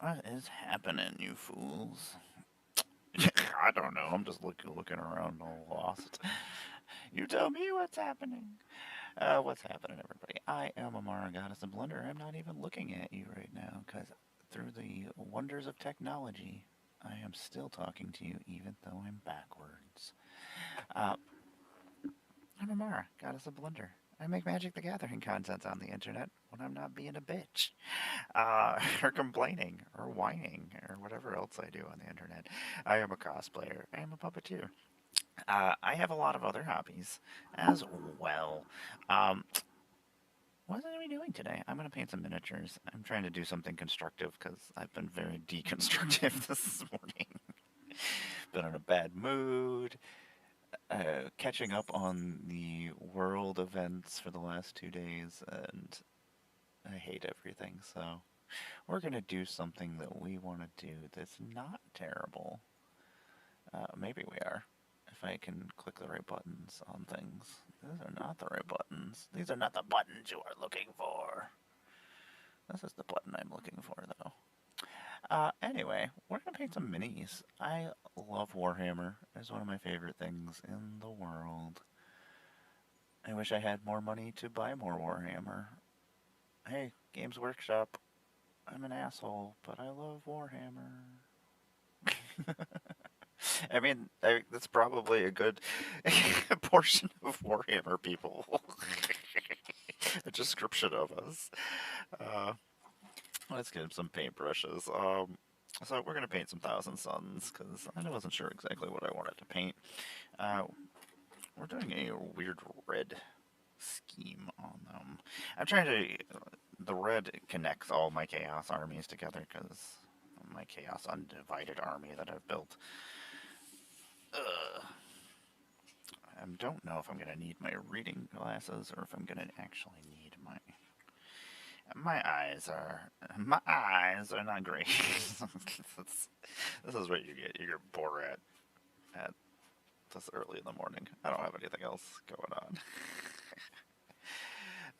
What is happening, you fools? I don't know. I'm just looking around all lost. You tell me what's happening. What's happening, everybody? I am Emmara, Goddess of Blunder. I'm not even looking at you right now, because through the wonders of technology, I am still talking to you, even though I'm backwards. Uh, I'm Emmara, Goddess of Blunder. I make Magic the Gathering content on the internet when I'm not being a bitch, or complaining, or whining, or whatever else I do on the internet. I am a cosplayer. I am a puppeteer. I have a lot of other hobbies as well. Um, what are we doing today? I'm going to paint some miniatures. I'm trying to do something constructive because I've been very deconstructive this morning. Been in a bad mood. Catching up on the world events for the last 2 days, and I hate everything. So we're going to do something that we want to do that's not terrible. Maybe we are. If I can click the right buttons on things. These are not the right buttons. These are not the buttons you are looking for. This is the button I'm looking for, though. Anyway, we're going to paint some minis. I love Warhammer. It's one of my favorite things in the world. I wish I had more money to buy more Warhammer. Hey, Games Workshop, I'm an asshole, but I love Warhammer. I mean, that's probably a good portion of Warhammer people. A description of us. Uh, let's get some paintbrushes. So we're gonna paint some Thousand Suns because I wasn't sure exactly what I wanted to paint. Uh, we're doing a weird red scheme on them. I'm trying to. The red connects all my Chaos armies together because my Chaos Undivided army that I've built. I don't know if I'm gonna need my reading glasses or if I'm gonna actually need my eyes are not great. This is what you get. You get Borat at this early in the morning. I don't have anything else going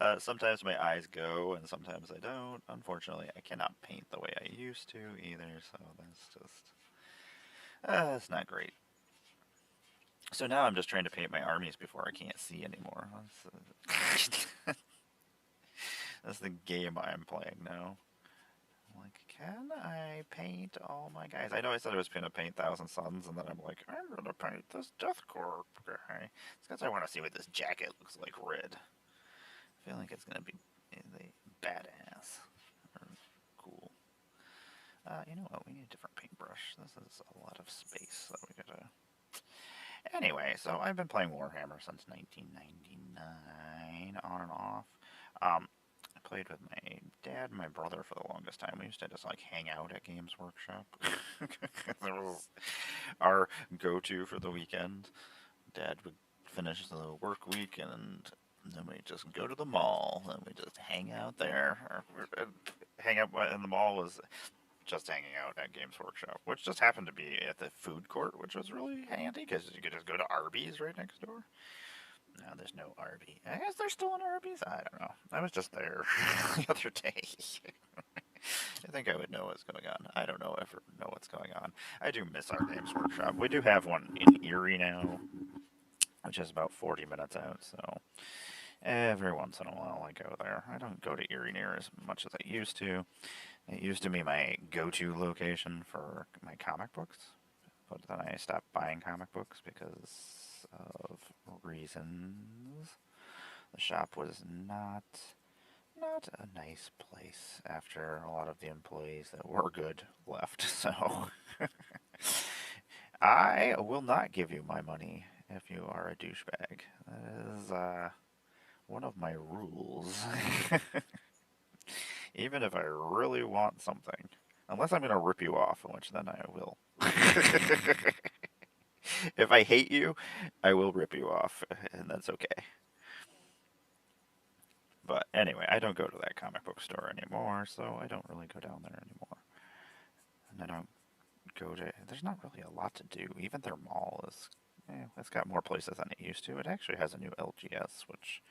on. Sometimes my eyes go and sometimes I don't. Unfortunately, I cannot paint the way I used to either, so that's just it's not great. So now I'm just trying to paint my armies before I can't see anymore. That's the game I'm playing now. I'm like, can I paint all my guys? I know I said I was going to paint Thousand Suns, and then I'm like, I'm going to paint this Deathcore guy. It's because I want to see what this jacket looks like red. I feel like it's going to be badass. Or cool. You know what? We need a different paintbrush. This is a lot of space that we gotta... Anyway, so I've been playing Warhammer since 1999, on and off. I played with my dad and my brother for the longest time. We used to just like hang out at Games Workshop. That was our go-to for the weekend. Dad would finish the work week and then we just go to the mall and we just hang out there. Hang out in the mall was just hanging out at Games Workshop, which just happened to be at the food court, which was really handy because you could just go to Arby's right next door. No, there's no Arby's. I guess there's still an Arby's. I don't know. I was just there the other day. I think I would know what's going on. I don't know ever know what's going on. I do miss our Games Workshop. We do have one in Erie now, which is about 40 minutes out. So every once in a while I go there. I don't go to Erie near as much as I used to. It used to be my go-to location for my comic books, but then I stopped buying comic books because of reasons. The shop was not a nice place after a lot of the employees that were good left. So I will not give you my money if you are a douchebag. That is one of my rules. Even if I really want something. Unless I'm going to rip you off, which then I will. If I hate you, I will rip you off, and that's okay. But anyway, I don't go to that comic book store anymore, so I don't really go down there anymore. And I don't go to... There's not really a lot to do. Even their mall is... it's got more places than it used to. It actually has a new LGS, which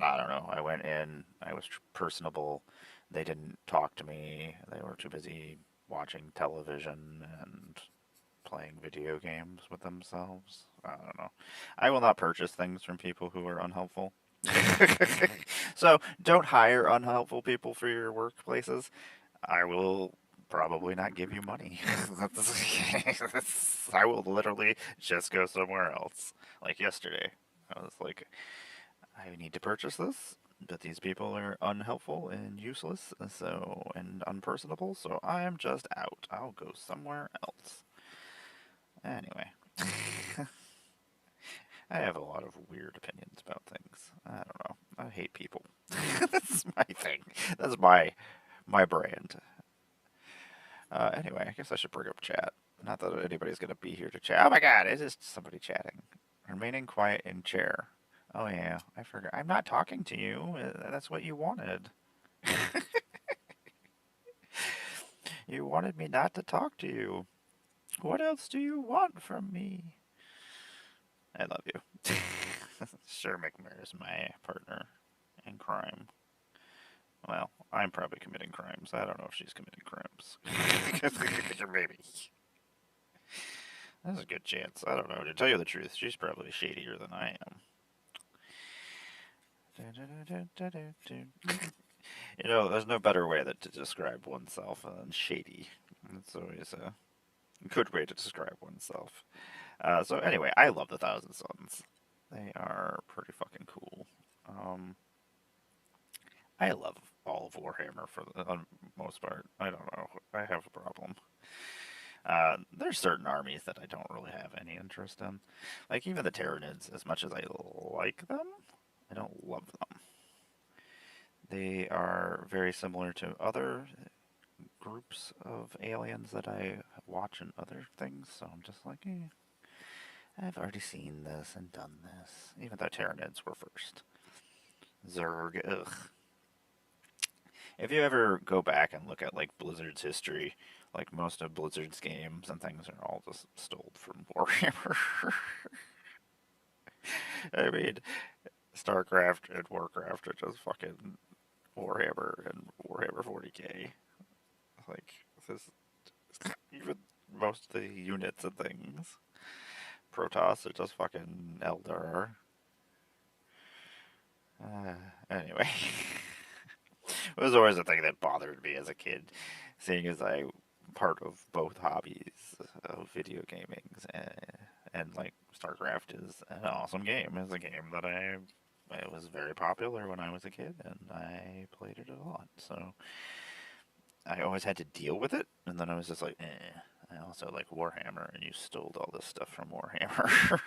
I don't know. I went in. I was personable. They didn't talk to me. They were too busy watching television and playing video games with themselves. I don't know. I will not purchase things from people who are unhelpful. So don't hire unhelpful people for your workplaces. I will probably not give you money. I will literally just go somewhere else. Like yesterday, I was like, I need to purchase this, but these people are unhelpful and useless, and unpersonable, so I am just out. I'll go somewhere else. Anyway, I have a lot of weird opinions about things. I don't know. I hate people. That's my thing. That's my brand. Anyway, I guess I should bring up chat. Not that anybody's gonna be here to chat. Oh my god, it's just somebody chatting. Remaining quiet in chair. Oh yeah, I forgot. I'm not talking to you. That's what you wanted. You wanted me not to talk to you. What else do you want from me? I love you. Sure, McMurray is my partner in crime. Well, I'm probably committing crimes. I don't know if she's committing crimes. Maybe. There's a good chance. I don't know. To tell you the truth, she's probably shadier than I am. You know, there's no better way to describe oneself than shady. It's always a good way to describe oneself. So anyway, I love the Thousand Suns. They are pretty fucking cool. Um, I love all of Warhammer for the most part. I don't know. I have a problem. There's certain armies that I don't really have any interest in. Like even the Tyranids, as much as I like them, I don't love them. They are very similar to other groups of aliens that I watch in other things, so I'm just like, I've already seen this and done this. Even though Tyranids were first. Zerg, ugh. If you ever go back and look at like Blizzard's history, like most of Blizzard's games and things are all just stole from Warhammer. I mean, StarCraft and Warcraft are just fucking Warhammer and Warhammer 40k. Like, this, even most of the units and things. Protoss are just fucking Eldar. Anyway, it was always a thing that bothered me as a kid, seeing as I part of both hobbies of video gaming, and like StarCraft is an awesome game. It's a game that it was very popular when I was a kid, and I played it a lot. So I always had to deal with it, and then I was just like, eh. I also like Warhammer, and you stole all this stuff from Warhammer.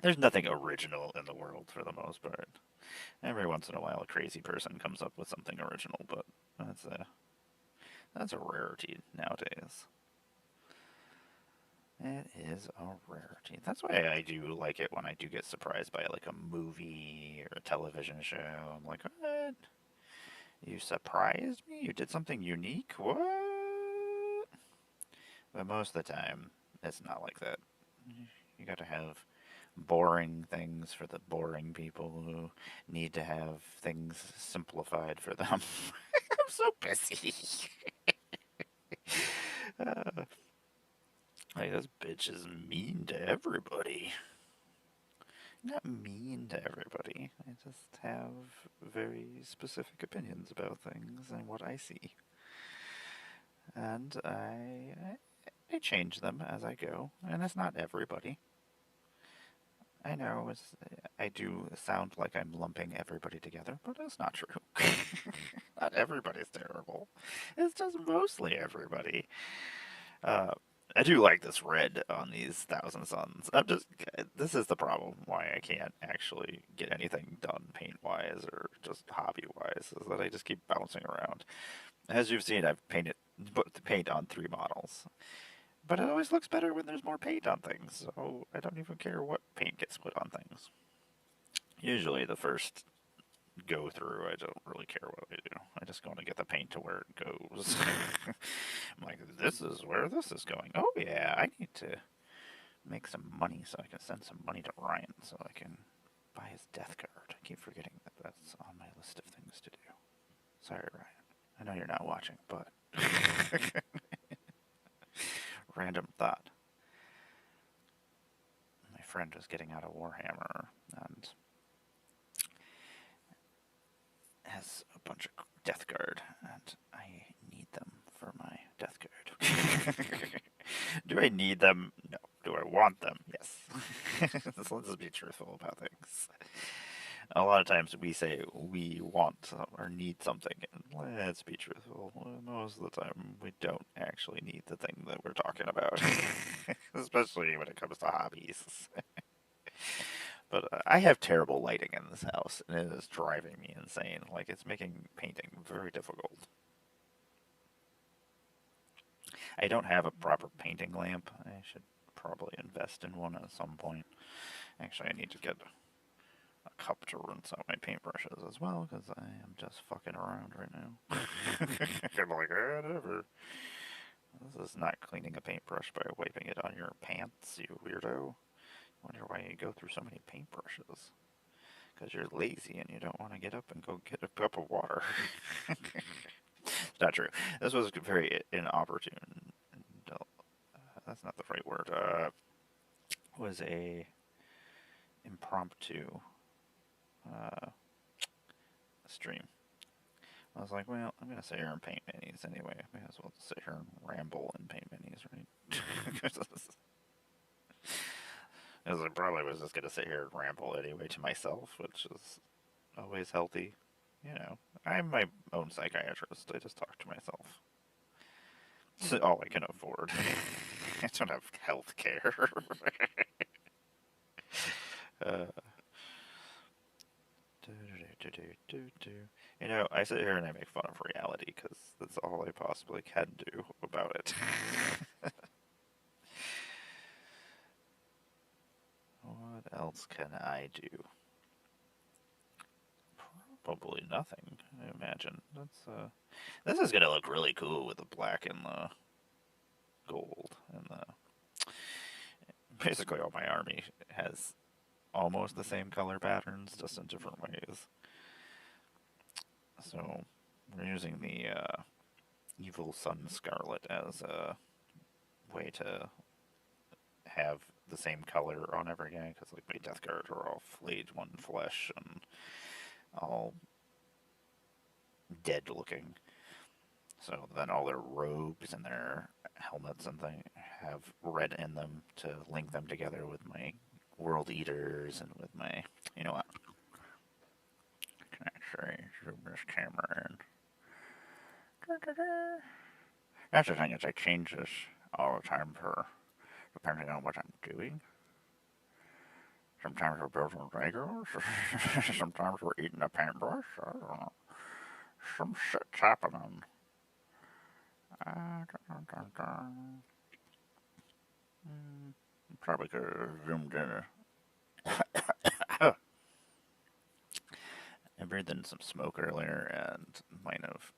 There's nothing original in the world for the most part. Every once in a while, a crazy person comes up with something original, but that's a rarity nowadays. It is a rarity. That's why I do like it when I do get surprised by like a movie or a television show. I'm like, what? You surprised me? You did something unique? What? But most of the time, it's not like that. You gotta have boring things for the boring people who need to have things simplified for them. I'm so busy. uh, like, this bitch is mean to everybody. Not mean to everybody. I just have very specific opinions about things and what I see. And I change them as I go. And it's not everybody. I know I do sound like I'm lumping everybody together, but that's not true. Not everybody's terrible. It's just mostly everybody. Uh, I do like this red on these Thousand Suns. This is the problem why I can't actually get anything done paint-wise or just hobby-wise, is that I just keep bouncing around. As you've seen, I've put the paint on 3 models. But it always looks better when there's more paint on things, so I don't even care what paint gets put on things. Usually the first go through, I don't really care what I do. I just want to get the paint to where it goes. I'm like, this is where this is going. Oh yeah, I need to make some money so I can send some money to Ryan so I can buy his death card. I keep forgetting that that's on my list of things to do. Sorry, Ryan. I know you're not watching, but random thought. My friend was getting out of Warhammer and has a bunch of death guard, and I need them for my death guard. Do I need them? No. Do I want them? Yes. So let's just be truthful about things. A lot of times we say we want or need something, and let's be truthful. Most of the time, we don't actually need the thing that we're talking about, especially when it comes to hobbies. But I have terrible lighting in this house, and it is driving me insane. Like, it's making painting very difficult. I don't have a proper painting lamp. I should probably invest in one at some point. Actually, I need to get a cup to rinse out my paintbrushes as well, because I am just fucking around right now. I'm like, whatever. This is not cleaning a paintbrush by wiping it on your pants, you weirdo. I wonder why you go through so many paintbrushes. Because you're lazy and you don't want to get up and go get a cup of water. It's not true. This was very inopportune. That's not the right word. Was a impromptu uh, stream. I was like, well, I'm gonna sit here and paint minis anyway. I may as well sit here and ramble and paint minis, right? As I probably was just gonna sit here and ramble anyway to myself, which is always healthy. You know, I'm my own psychiatrist. I just talk to myself. It's all I can afford. I don't have health care. uh, You know, I sit here and I make fun of reality because that's all I possibly can do about it. What else can I do? Probably nothing, I imagine. This is gonna look really cool with the black and the gold and the. Basically, all my army has almost the same color patterns, just in different ways. So we're using the Evil Sun Scarlet as a way to have the same color on every guy, because like my Death Guard are all flayed one flesh and all dead looking. So then all their robes and their helmets and things have red in them to link them together with my World Eaters and with my, you know what? Can I actually zoom this camera in? That's the thing, is I change this all the time for depending on what I'm doing. Sometimes we're building Legos. Sometimes we're eating a paintbrush. I don't know. Some shit's happening. Probably could have zoomed in. I breathed in some smoke earlier and might have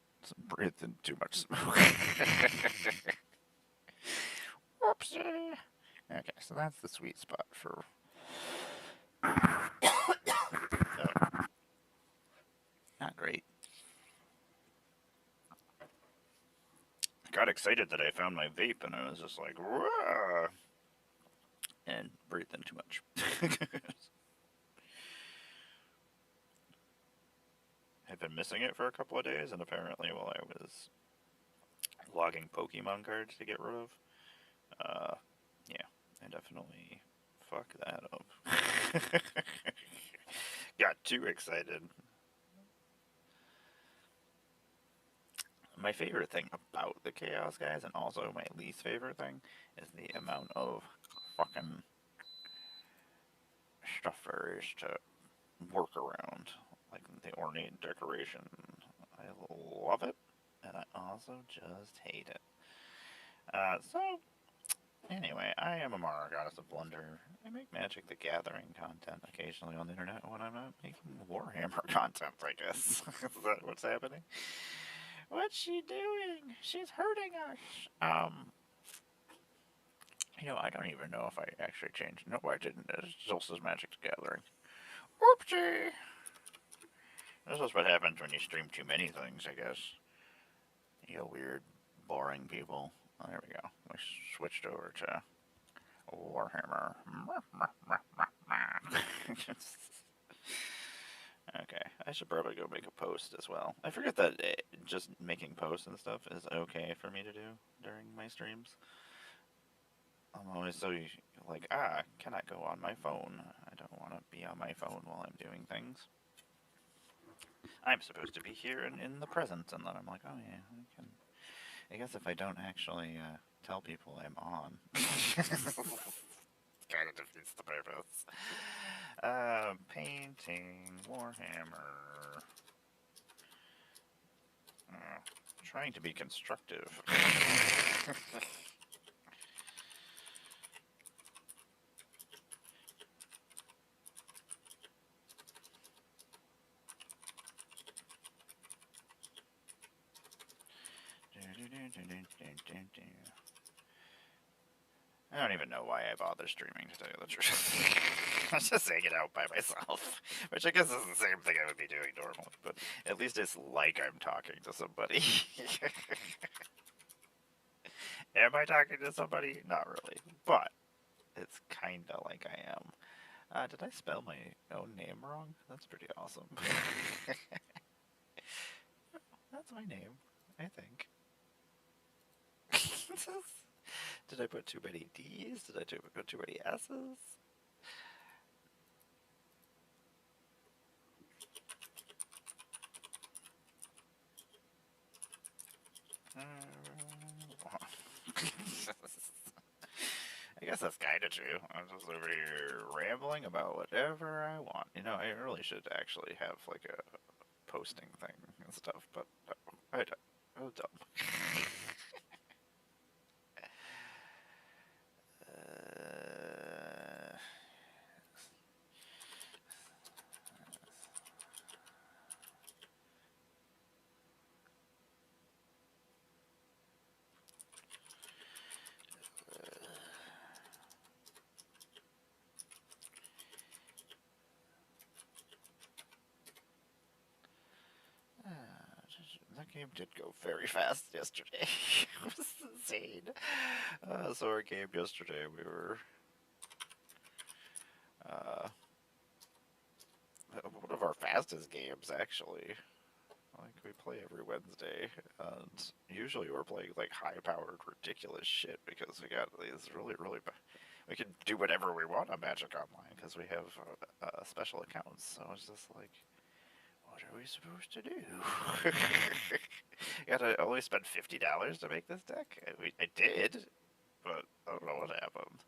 breathed in too much smoke. Whoopsie. Okay, so that's the sweet spot for. Not great. I got excited that I found my vape and I was just like, whoa! And breathed in too much. I've been missing it for a couple of days, and apparently while I was logging Pokemon cards to get rid of, yeah, I definitely fucked that up. Got too excited. My favorite thing about the Chaos guys, and also my least favorite thing, is the amount of fucking stuff there is to work around. Like the ornate decoration. I love it, and I also just hate it. So, anyway, I am Emmara, Goddess of Blunder. I make Magic the Gathering content occasionally on the internet when I'm not making Warhammer content, I guess. Is that what's happening? What's she doing? She's hurting us. You know, I don't even know if I actually changed. No, I didn't. It still says Magic the Gathering. Whoopsie! This is what happens when you stream too many things, I guess. You weird, boring people. Oh, there we go. We switched over to Warhammer. Okay, I should probably go make a post as well. I forget that just making posts and stuff is okay for me to do during my streams. I'm always so like, can I go on my phone? I don't want to be on my phone while I'm doing things. I'm supposed to be here in the present, and then I'm like, oh yeah, I can. I guess if I don't actually tell people I'm on, kind of defeats the purpose. Painting Warhammer. Trying to be constructive. I don't even know why I bother streaming, to tell you the truth. I'm just hanging out by myself, which I guess is the same thing I would be doing normally, but at least it's like I'm talking to somebody. Am I talking to somebody? Not really, but it's kinda like I am. Did I spell my own name wrong? That's pretty awesome. That's my name, I think. Did I put too many D's? Did I put too many S's? I guess that's kind of true. I'm just over here rambling about whatever I want. You know, I really should actually have like a posting thing and stuff, but I don't. Oh, dumb. That game did go very fast yesterday. It was insane. So our game yesterday, we were one of our fastest games actually. Like we play every Wednesday, and usually we're playing like high-powered, ridiculous shit because we got these really. We can do whatever we want on Magic Online because we have special accounts. So it's just like, what are we supposed to do? You gotta only spend $50 to make this deck. I did, but I don't know what happened.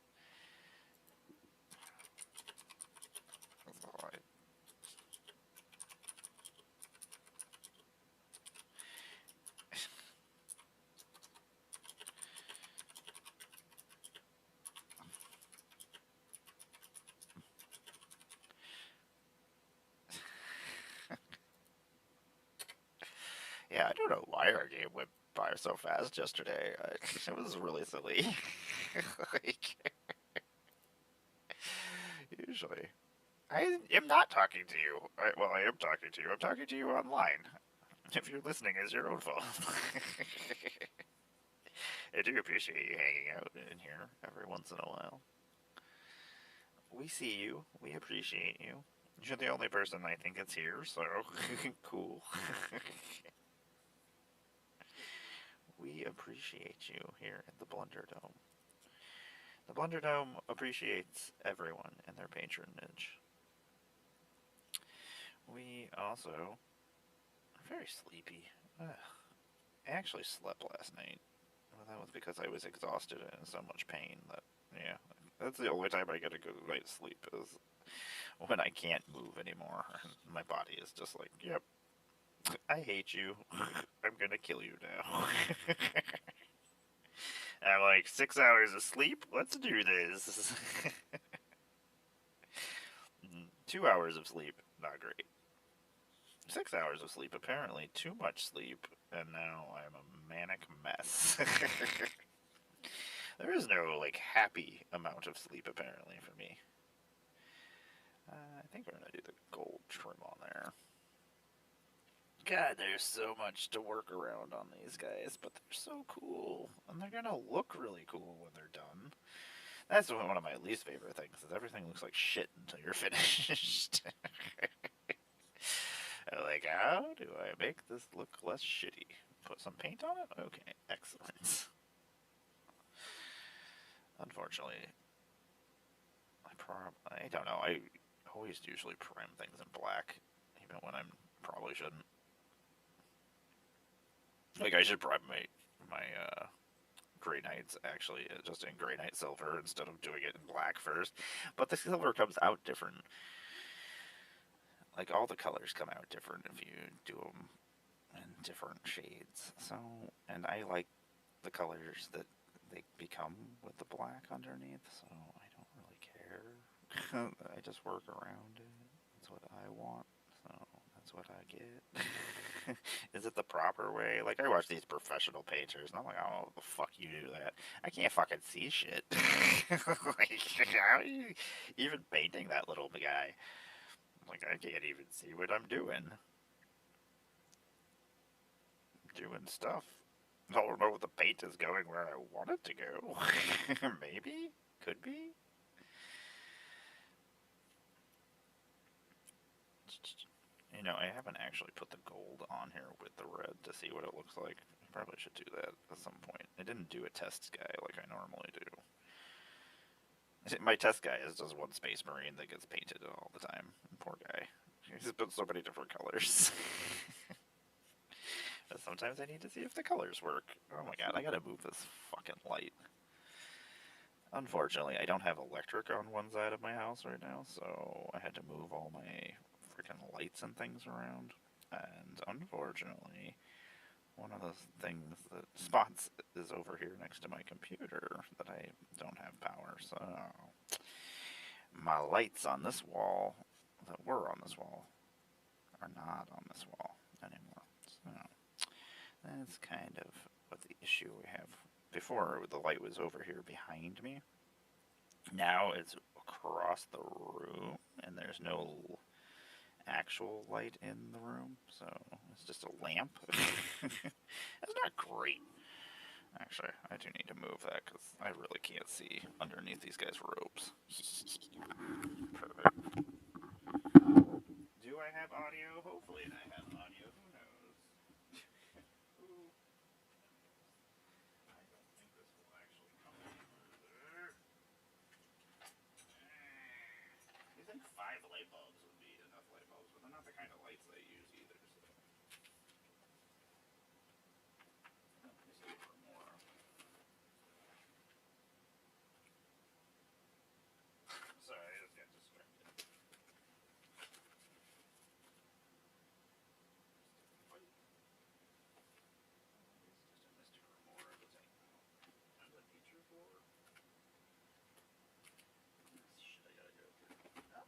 Yeah, I don't know why our game went by so fast yesterday. It was really silly. Like, usually. I am not talking to you. Well, I am talking to you. I'm talking to you online. If you're listening, it's your own fault. I do appreciate you hanging out in here every once in a while. We see you. We appreciate you. You're the only person I think that's here, so cool. We appreciate you here at the BlunderDome. The BlunderDome appreciates everyone and their patronage. We also are very sleepy. Ugh. I actually slept last night. Well, that was because I was exhausted and in so much pain that, yeah, that's the only time I get a good night's sleep is when I can't move anymore. My body is just like, yep, I hate you. I'm gonna kill you now. I'm like, 6 hours of sleep? Let's do this. 2 hours of sleep, not great. 6 hours of sleep, apparently too much sleep, and now I'm a manic mess. There is no, like, happy amount of sleep, apparently, for me. I think we're gonna do the gold trim on there. God, there's so much to work around on these guys, but they're so cool, and they're gonna look really cool when they're done. That's one of my least favorite things, is everything looks like shit until you're finished. Like, how do I make this look less shitty? Put some paint on it? Okay, excellent. Unfortunately, I don't know, I always usually prime things in black, even when I probably shouldn't. Like, I should prime my Grey Knights, actually, just in Grey Knight Silver instead of doing it in black first. But the silver comes out different. Like, all the colors come out different if you do them in different shades. So, and I like the colors that they become with the black underneath, so I don't really care. I just work around it. That's what I want, so that's what I get. Is it the proper way? Like, I watch these professional painters, and I'm like, oh, the fuck you do that? I can't fucking see shit. Like, how are you even painting that little guy? Like, I can't even see what I'm doing. Doing stuff. I don't know if the paint is going where I want it to go. Maybe? Could be? You know, I haven't actually put the gold on here with the red to see what it looks like. I probably should do that at some point. I didn't do a test guy like I normally do. My test guy is just one Space Marine that gets painted all the time. Poor guy. He's been so many different colors. But sometimes I need to see if the colors work. Oh my god, I gotta move this fucking light. Unfortunately, I don't have electric on one side of my house right now, so I had to move all my freaking lights and things around. And unfortunately, one of those things that spots is over here next to my computer that I don't have power, so my lights on this wall that were on this wall are not on this wall anymore. So that's kind of what the issue we have. Before, the light was over here behind me. Now it's across the room, and there's no actual light in the room, so it's just a lamp. That's not great. Actually, I do need to move that because I really can't see underneath these guys' robes. Perfect. Do I have audio? Hopefully I have audio. Who knows? Who knows? I don't think this will actually come any further. You think 5 light bulbs would be enough light bulbs, but they're not the kind of lights I use either, so. Let me see for more. Sorry, I just got distracted.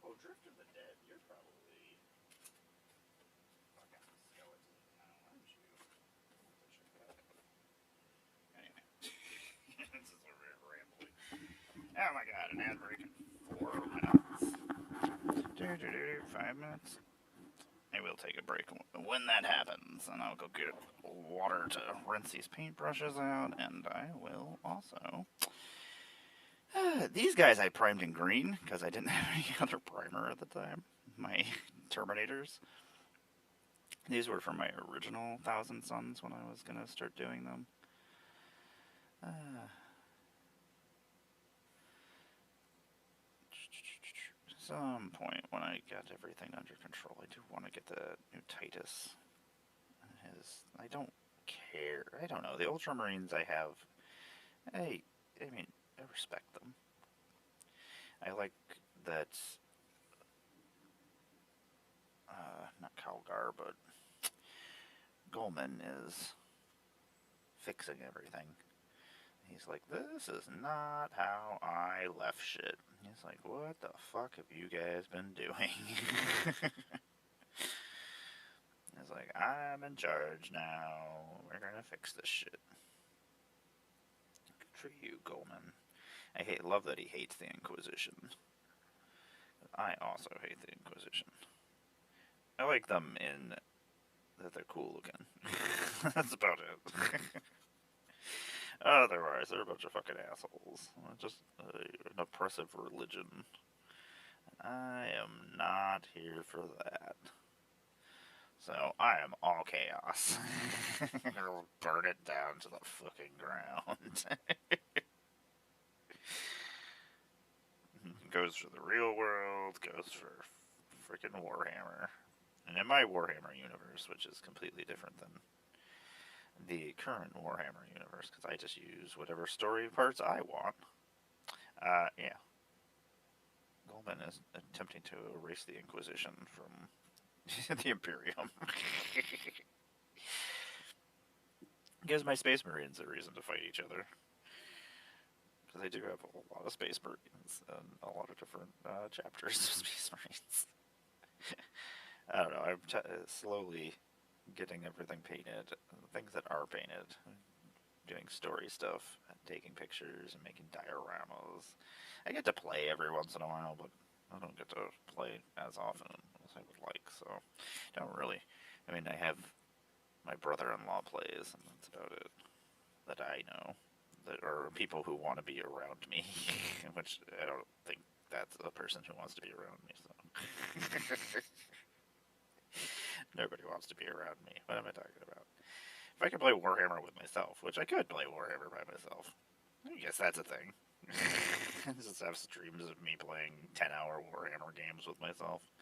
Oh, Drift of the Dead, you're probably fucking skeleton now, aren't you? I'll have to check that out. Anyway. This is a rare rambling. Oh my god, an ad break in 4 minutes. 5 minutes. I will take a break when that happens, and I'll go get water to rinse these paintbrushes out, and I will also... these guys I primed in green, because I didn't have any other primer at the time. My Terminators. These were from my original Thousand Suns when I was going to start doing them. Some point when I got everything under control, I do want to get the new Titus. I don't care. I don't know. The Ultramarines I have, I mean, I respect them. I like that, not Calgar, but Goldman is fixing everything. He's like, this is not how I left shit. He's like, what the fuck have you guys been doing? He's like, I'm in charge now. We're gonna fix this shit. Good for you, Goldman. Love that he hates the Inquisition. I also hate the Inquisition. I like them in that they're cool looking. That's about it. Otherwise, they're a bunch of fucking assholes. Just an oppressive religion. I am not here for that. So I am all chaos. I'll burn it down to the fucking ground. Goes for the real world, goes for freaking Warhammer. And in my Warhammer universe, which is completely different than the current Warhammer universe, because I just use whatever story parts I want. Yeah. Goldman is attempting to erase the Inquisition from the Imperium. Gives my Space Marines a reason to fight each other. Because they do have a lot of Space Marines and a lot of different chapters of Space Marines. I don't know, I'm slowly getting everything painted, things that are painted, doing story stuff, taking pictures and making dioramas. I get to play every once in a while, but I don't get to play as often as I would like, so I don't really. I mean, I have my brother-in-law plays, and that's about it that I know. That are people who want to be around me, which I don't think that's a person who wants to be around me, so. Nobody wants to be around me. What am I talking about? If I could play Warhammer with myself, which I could play Warhammer by myself, I guess that's a thing. Just have streams of me playing 10-hour Warhammer games with myself.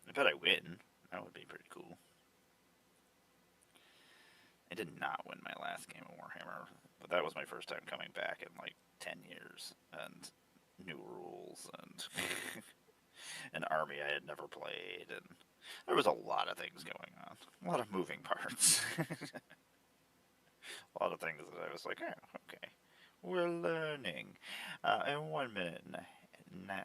I bet I win. That would be pretty cool. I did not win my last game of Warhammer, but that was my first time coming back in like 10 years, and new rules, and an army I had never played, and there was a lot of things going on. A lot of moving parts. A lot of things that I was like, oh, okay. We're learning. In 1 minute and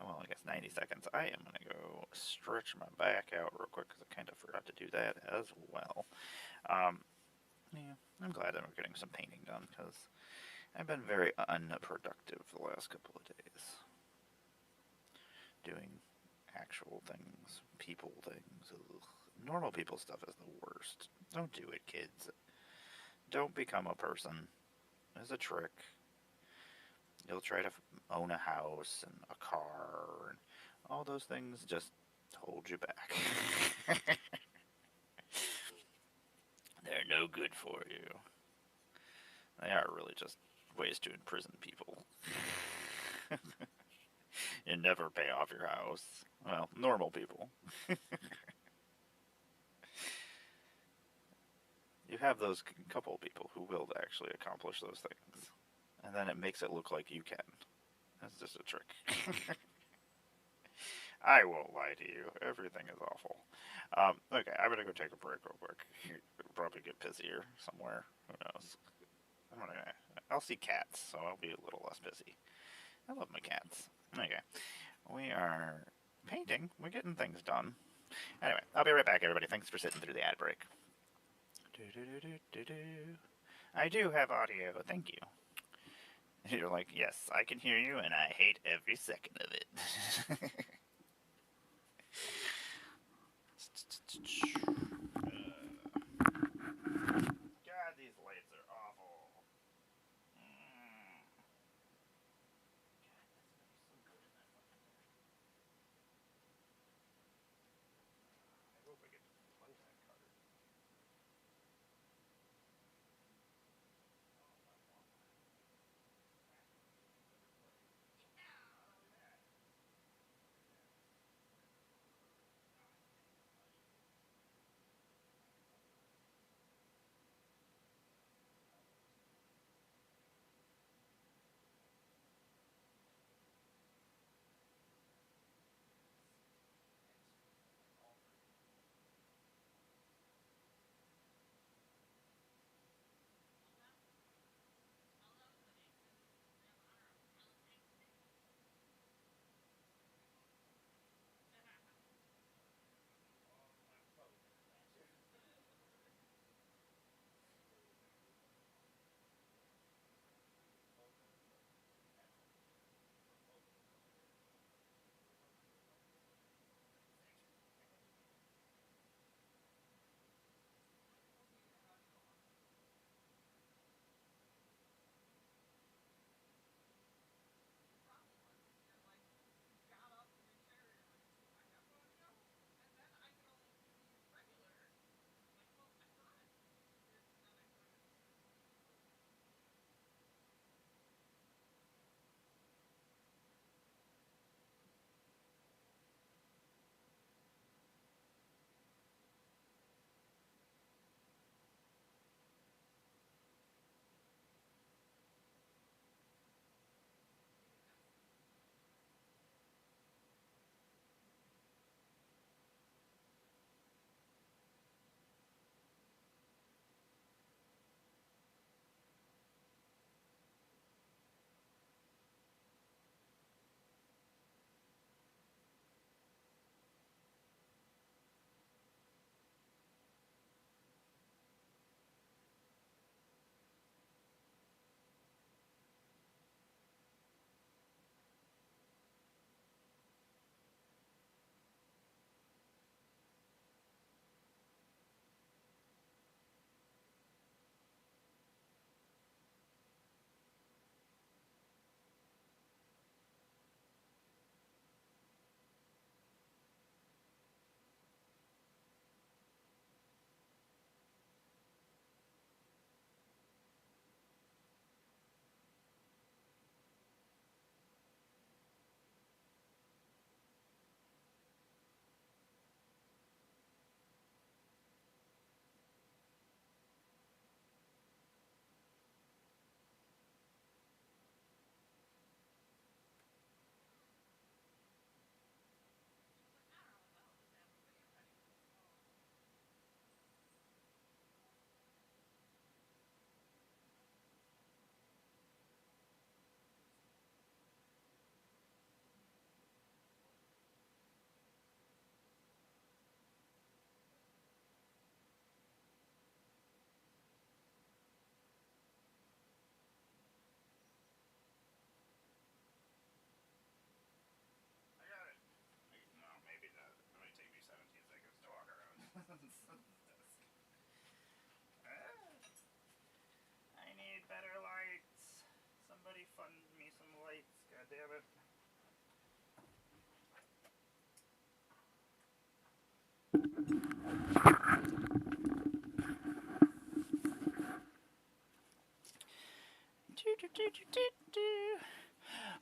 well, I guess 90 seconds, I am going to go stretch my back out real quick because I kind of forgot to do that as well. Yeah, I'm glad I'm getting some painting done because I've been very unproductive the last couple of days. Doing actual things, people things. Ugh. Normal people stuff is the worst. Don't do it, kids. Don't become a person. It's a trick. You'll try to own a house and a car and all those things just hold you back. They're no good for you. They are really just ways to imprison people. You never pay off your house. Well, normal people. You have those couple people who will actually accomplish those things. And then it makes it look like you can. That's just a trick. I won't lie to you. Everything is awful. Okay, I'm gonna go take a break real quick. You'll probably get busier somewhere. Who knows? I'll see cats, so I'll be a little less busy. I love my cats. Okay, we are painting. We're getting things done. Anyway, I'll be right back, everybody. Thanks for sitting through the ad break. I do have audio. Thank you. You're like, yes, I can hear you, and I hate every second of it. God, these lights are awful. I hope I get to play that card.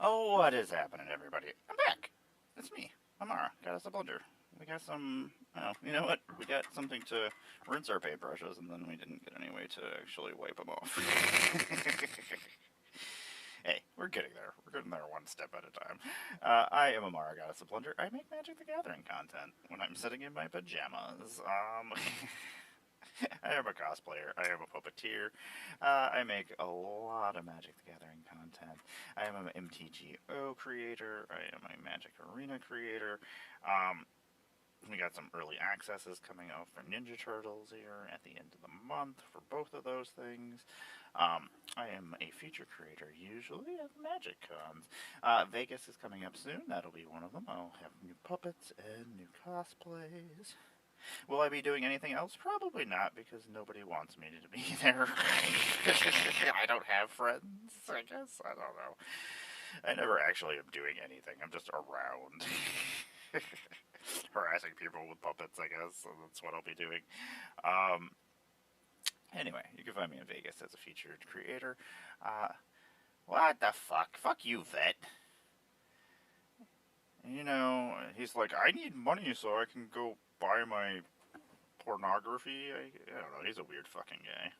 Oh, what is happening, everybody? I'm back. It's me, Emmara. Got us a blunder. We got some. Oh, you know what? We got something to rinse our paintbrushes, and then we didn't get any way to actually wipe them off. Hey, we're getting there. We're getting there one step at a time. I am Emmara, Goddess of Blunder. I make Magic the Gathering content when I'm sitting in my pajamas. I am a cosplayer. I am a puppeteer. I make a lot of Magic the Gathering content. I am an MTGO creator. I am a Magic Arena creator. We got some early accesses coming out for Ninja Turtles here at the end of the month for both of those things. I am a feature creator usually at Magic Cons. Vegas is coming up soon. That'll be one of them. I'll have new puppets and new cosplays. Will I be doing anything else? Probably not, because nobody wants me to be there. I don't have friends, I guess. I don't know. I never actually am doing anything. I'm just around. Harassing people with puppets, I guess. So that's what I'll be doing. Anyway, you can find me in Vegas as a featured creator. What the fuck? Fuck you, vet. You know, he's like, I need money so I can go buy my pornography. I don't know. He's a weird fucking guy.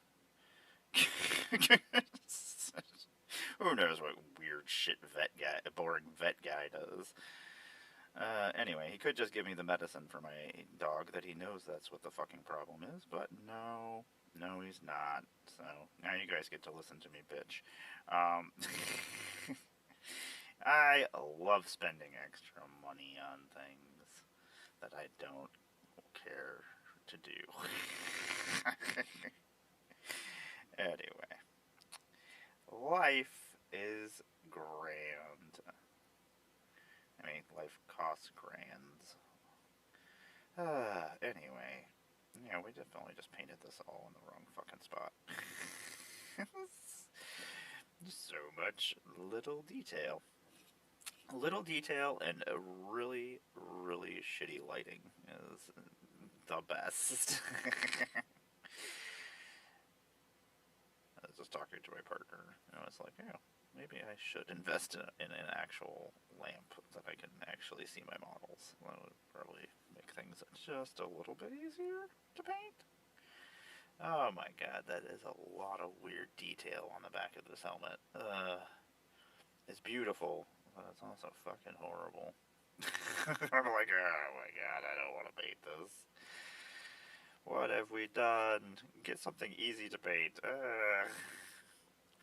Who knows what weird shit boring vet guy does. Anyway, he could just give me the medicine for my dog that he knows that's what the fucking problem is, but no, he's not. So, now you guys get to listen to me, bitch. I love spending extra money on things that I don't care to do. Anyway, life is grand. I mean, life costs grands. Anyway, yeah, we definitely just painted this all in the wrong fucking spot. So much little detail. Little detail and a really, really shitty lighting is the best. I was just talking to my partner, and I was like, yeah, maybe I should invest in an actual lamp that I can actually see my models. That would probably make things just a little bit easier to paint. Oh my god, that is a lot of weird detail on the back of this helmet. It's beautiful, but it's also fucking horrible. I'm like, oh my god, I don't want to paint this. What have we done? Get something easy to paint.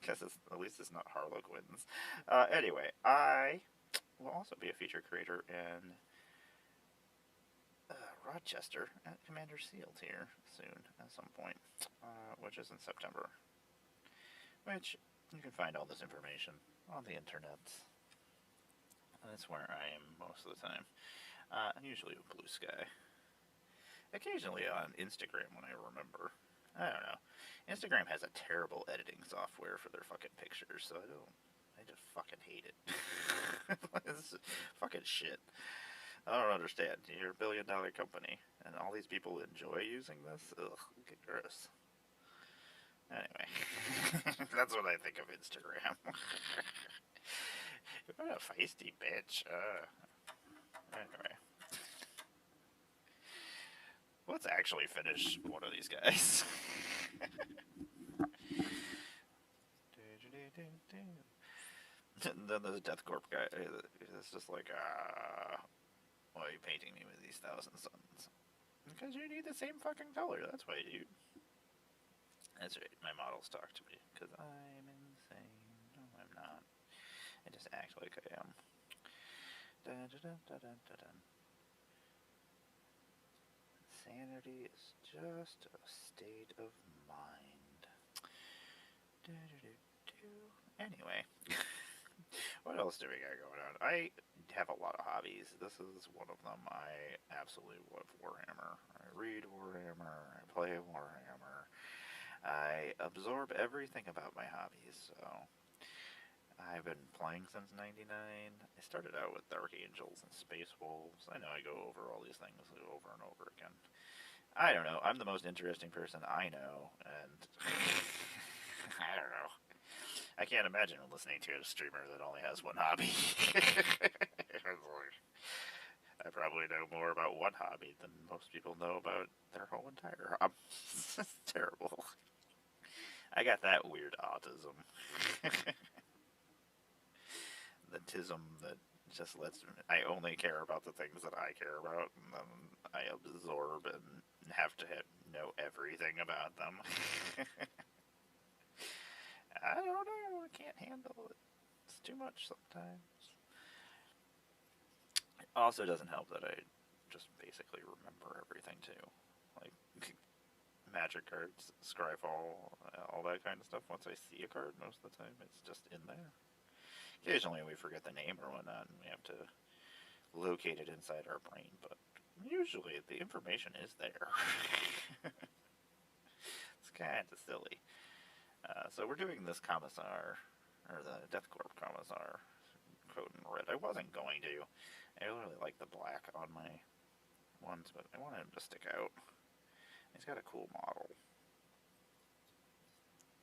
Guess at least it's not Harlequins. Anyway, I will also be a feature creator in Rochester at Commander Seal Tier soon at some point, which is in September. Which you can find all this information on the internet. That's where I am most of the time. Usually with Blue Sky. Occasionally on Instagram when I remember. I don't know. Instagram has a terrible editing software for their fucking pictures, so I just fucking hate it. It's fucking shit. I don't understand. You're a $1 billion company, and all these people enjoy using this? Ugh, get gross. Anyway, that's what I think of Instagram. You're a feisty bitch. Anyway. Let's actually finish one of these guys. Then there's a Death Corp guy. It's just like, why are you painting me with these 1,000 suns? Because you need the same fucking color. That's why you. That's right. My models talk to me because I'm insane. No, I'm not. I just act like I am. Dun, dun, dun, dun, dun, dun. Sanity is just a state of mind. Anyway, what else do we got going on? I have a lot of hobbies. This is one of them. I absolutely love Warhammer. I read Warhammer. I play Warhammer. I absorb everything about my hobbies, so I've been playing since '99. I started out with Dark Angels and Space Wolves. I know I go over all these things over and over again. I don't know. I'm the most interesting person I know, and I don't know. I can't imagine listening to a streamer that only has one hobby. I probably know more about one hobby than most people know about their whole entire hobby. It's terrible. I got that weird autism. The tism that just lets me, I only care about the things that I care about, and then I absorb and have to know everything about them. I don't know. I can't handle it. It's too much sometimes. It also doesn't help that I just basically remember everything too. Like magic cards, Scryfall, all that kind of stuff. Once I see a card, most of the time it's just in there. Occasionally we forget the name or whatnot, and we have to locate it inside our brain, but usually the information is there. It's kind of silly. So we're doing this Commissar, or the Death Corp Commissar, quote in red. I wasn't going to. I really like the black on my ones, but I wanted him to stick out. He's got a cool model.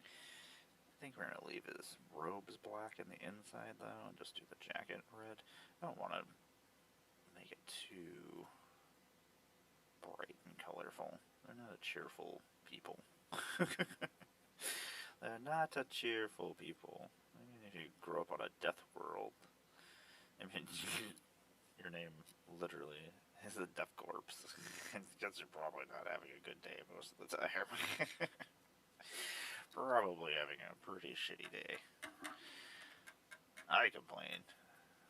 I think we're going to leave his robes black in the inside, though, and just do the jacket red. I don't want to make it too bright and colorful. They're not a cheerful people. They're not a cheerful people. I mean, if you grow up on a death world, I mean, your name literally is a death corpse. Because you're probably not having a good day most of the time. Probably having a pretty shitty day. I complain.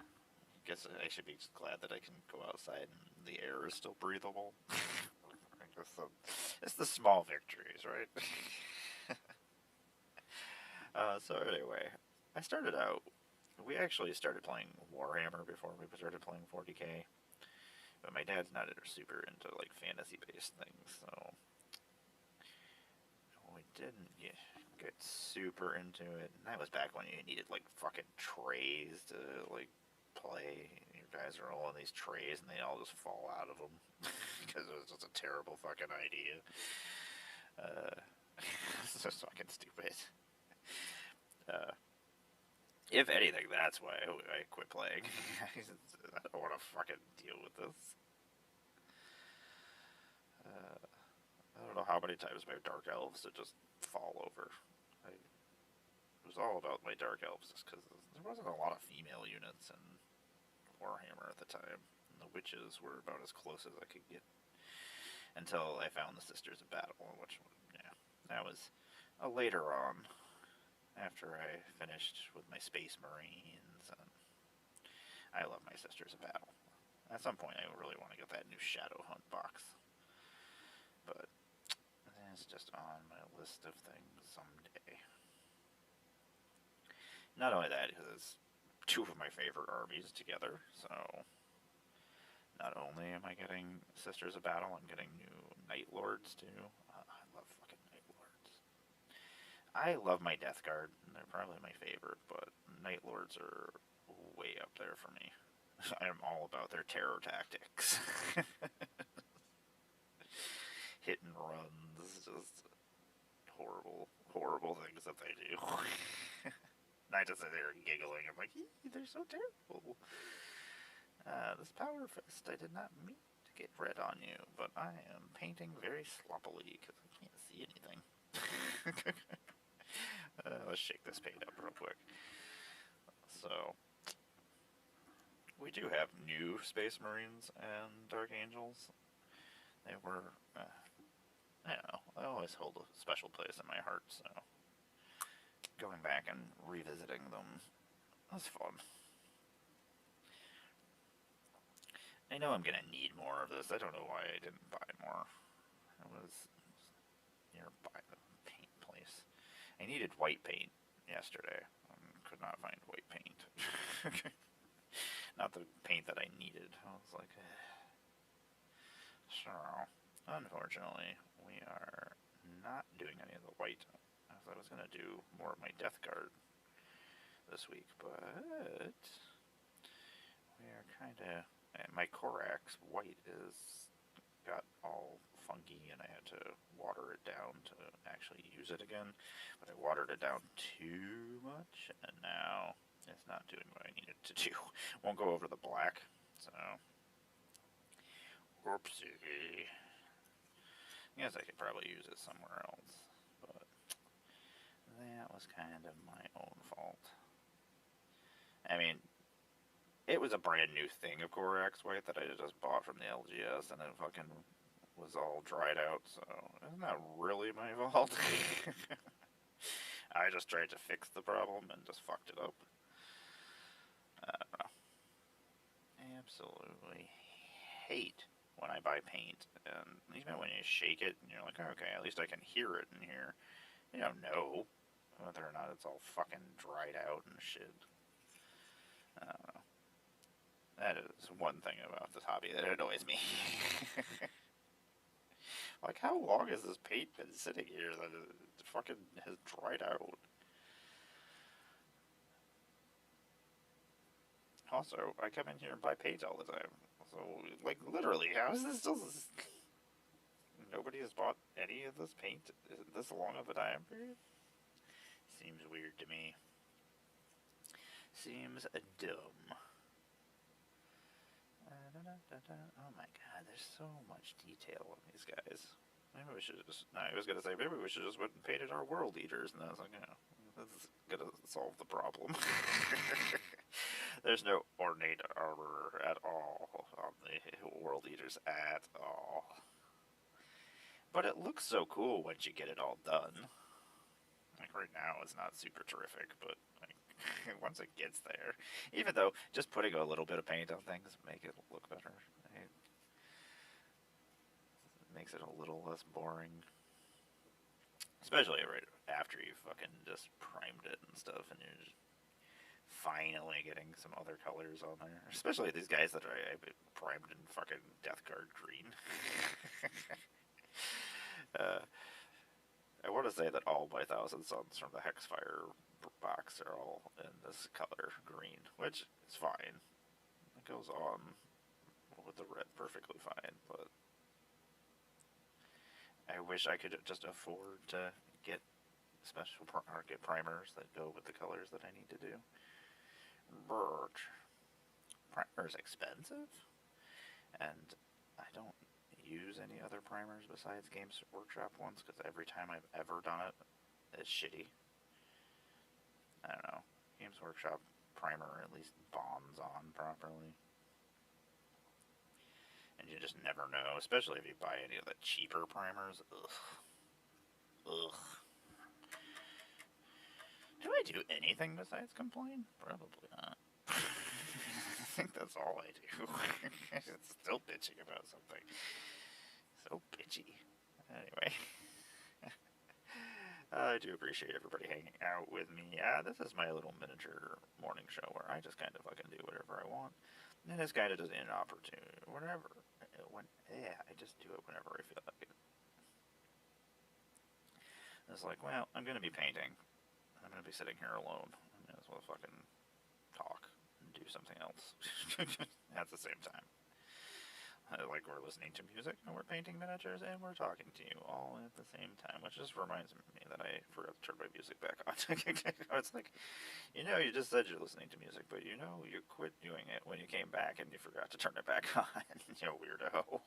I guess I should be glad that I can go outside and the air is still breathable. I guess it's the small victories, right? So anyway, I started out. We actually started playing Warhammer before we started playing 40k, but my dad's not super into like fantasy-based things, so we didn't get super into it. And that was back when you needed like fucking trays to like play. You guys are all on these trays, and they all just fall out of them because it was just a terrible fucking idea. It's just fucking stupid. If anything, that's why I quit playing. I don't want to fucking deal with this. I don't know how many times my Dark Elves would just fall over. It was all about my Dark Elves just because there wasn't a lot of female units in Warhammer at the time. And the witches were about as close as I could get until I found the Sisters of Battle, which, yeah, that was later on. After I finished with my Space Marines, and I love my Sisters of Battle. At some point, I really want to get that new Shadow Hunt box, but that's just on my list of things someday. Not only that, because it's two of my favorite armies together, so not only am I getting Sisters of Battle, I'm getting new Night Lords too. I love fucking Night Lords. I love my Death Guard, and they're probably my favorite, but Night Lords are way up there for me. I am all about their terror tactics. Hit and runs, just horrible, horrible things that they do. And I just sit there giggling. I'm like, they're so terrible. This power fist, I did not mean to get red on you, but I am painting very sloppily because I can't see anything. Let's shake this paint up real quick. So, we do have new Space Marines and Dark Angels. They were, I don't know, I always hold a special place in my heart, so going back and revisiting them was fun. I know I'm gonna need more of this. I don't know why I didn't buy more. I was nearby the paint place. I needed white paint yesterday. Could not find white paint. Not the paint that I needed. I was like, so, unfortunately, we are not doing any of the white. As I was going to do more of my Death Guard this week, but we are kind of, my Corax white is got all funky, and I had to water it down to actually actually use it again, but I watered it down too much, and now it's not doing what I need it to do. Won't go over the black, so whoopsie. I guess I could probably use it somewhere else, but that was kind of my own fault. I mean, it was a brand new thing of Corax White that I just bought from the LGS, and it fucking was all dried out, so it's not really my fault. I just tried to fix the problem and just fucked it up. I don't know. I absolutely hate when I buy paint, and even when you shake it, and you're like, okay, at least I can hear it in here. You don't know whether or not it's all fucking dried out and shit. I don't know. That is one thing about this hobby that annoys me. Like, how long has this paint been sitting here that it fucking has dried out? Also, I come in here and buy paint all the time. So, like, literally, how is this still... Nobody has bought any of this paint this long of a time period? Seems weird to me. Seems dumb. Oh my god, there's so much detail on these guys. Maybe we should just... I was gonna say, maybe we should just went and painted our world eaters, and I was like, oh, that's gonna solve the problem. There's no ornate armor at all on the world eaters at all. But it looks so cool once you get it all done. Like, right now it's not super terrific, but like, once it gets there, even though just putting a little bit of paint on things make it look better. It makes it a little less boring. Especially right after you fucking just primed it and stuff, and you're just finally getting some other colors on there. Especially these guys that I primed in fucking Death Guard green. I want to say that all my Thousand Suns from the Hexfire box are all in this color, green, which is fine. It goes on with the red perfectly fine, but I wish I could just afford to get special get primers that go with the colors that I need to do. But primer's expensive, and I don't use any other primers besides Games Workshop ones, because every time I've ever done it, it's shitty. I don't know. Games Workshop primer at least bonds on properly. And you just never know, especially if you buy any of the cheaper primers. Ugh. Ugh. Do I do anything besides complain? Probably not. I think that's all I do. It's still bitching about something. So bitchy. Anyway. I do appreciate everybody hanging out with me. This is my little miniature morning show where I just kind of fucking do whatever I want. And it's kind of just inopportune. Whatever. I just do it whenever I feel like it. It's like, well, I'm going to be painting. I'm going to be sitting here alone. I may as well fucking talk and do something else at the same time. Like, we're listening to music, and we're painting miniatures, and we're talking to you all at the same time, which just reminds me that I forgot to turn my music back on. It's like, you know, you just said you're listening to music, but you know you quit doing it when you came back, and you forgot to turn it back on. You weirdo.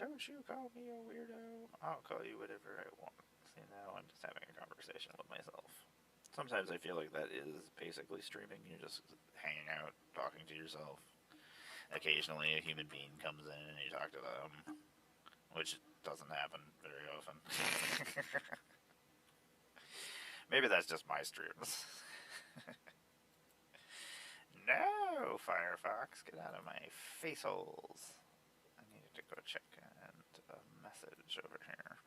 Don't you call me a weirdo? I'll call you whatever I want. See, now I'm just having a conversation with myself. Sometimes I feel like that is basically streaming. You're just hanging out, talking to yourself. Occasionally a human being comes in and you talk to them, which doesn't happen very often. Maybe that's just my streams. No, Firefox, get out of my face holes. I needed to go check a message over here.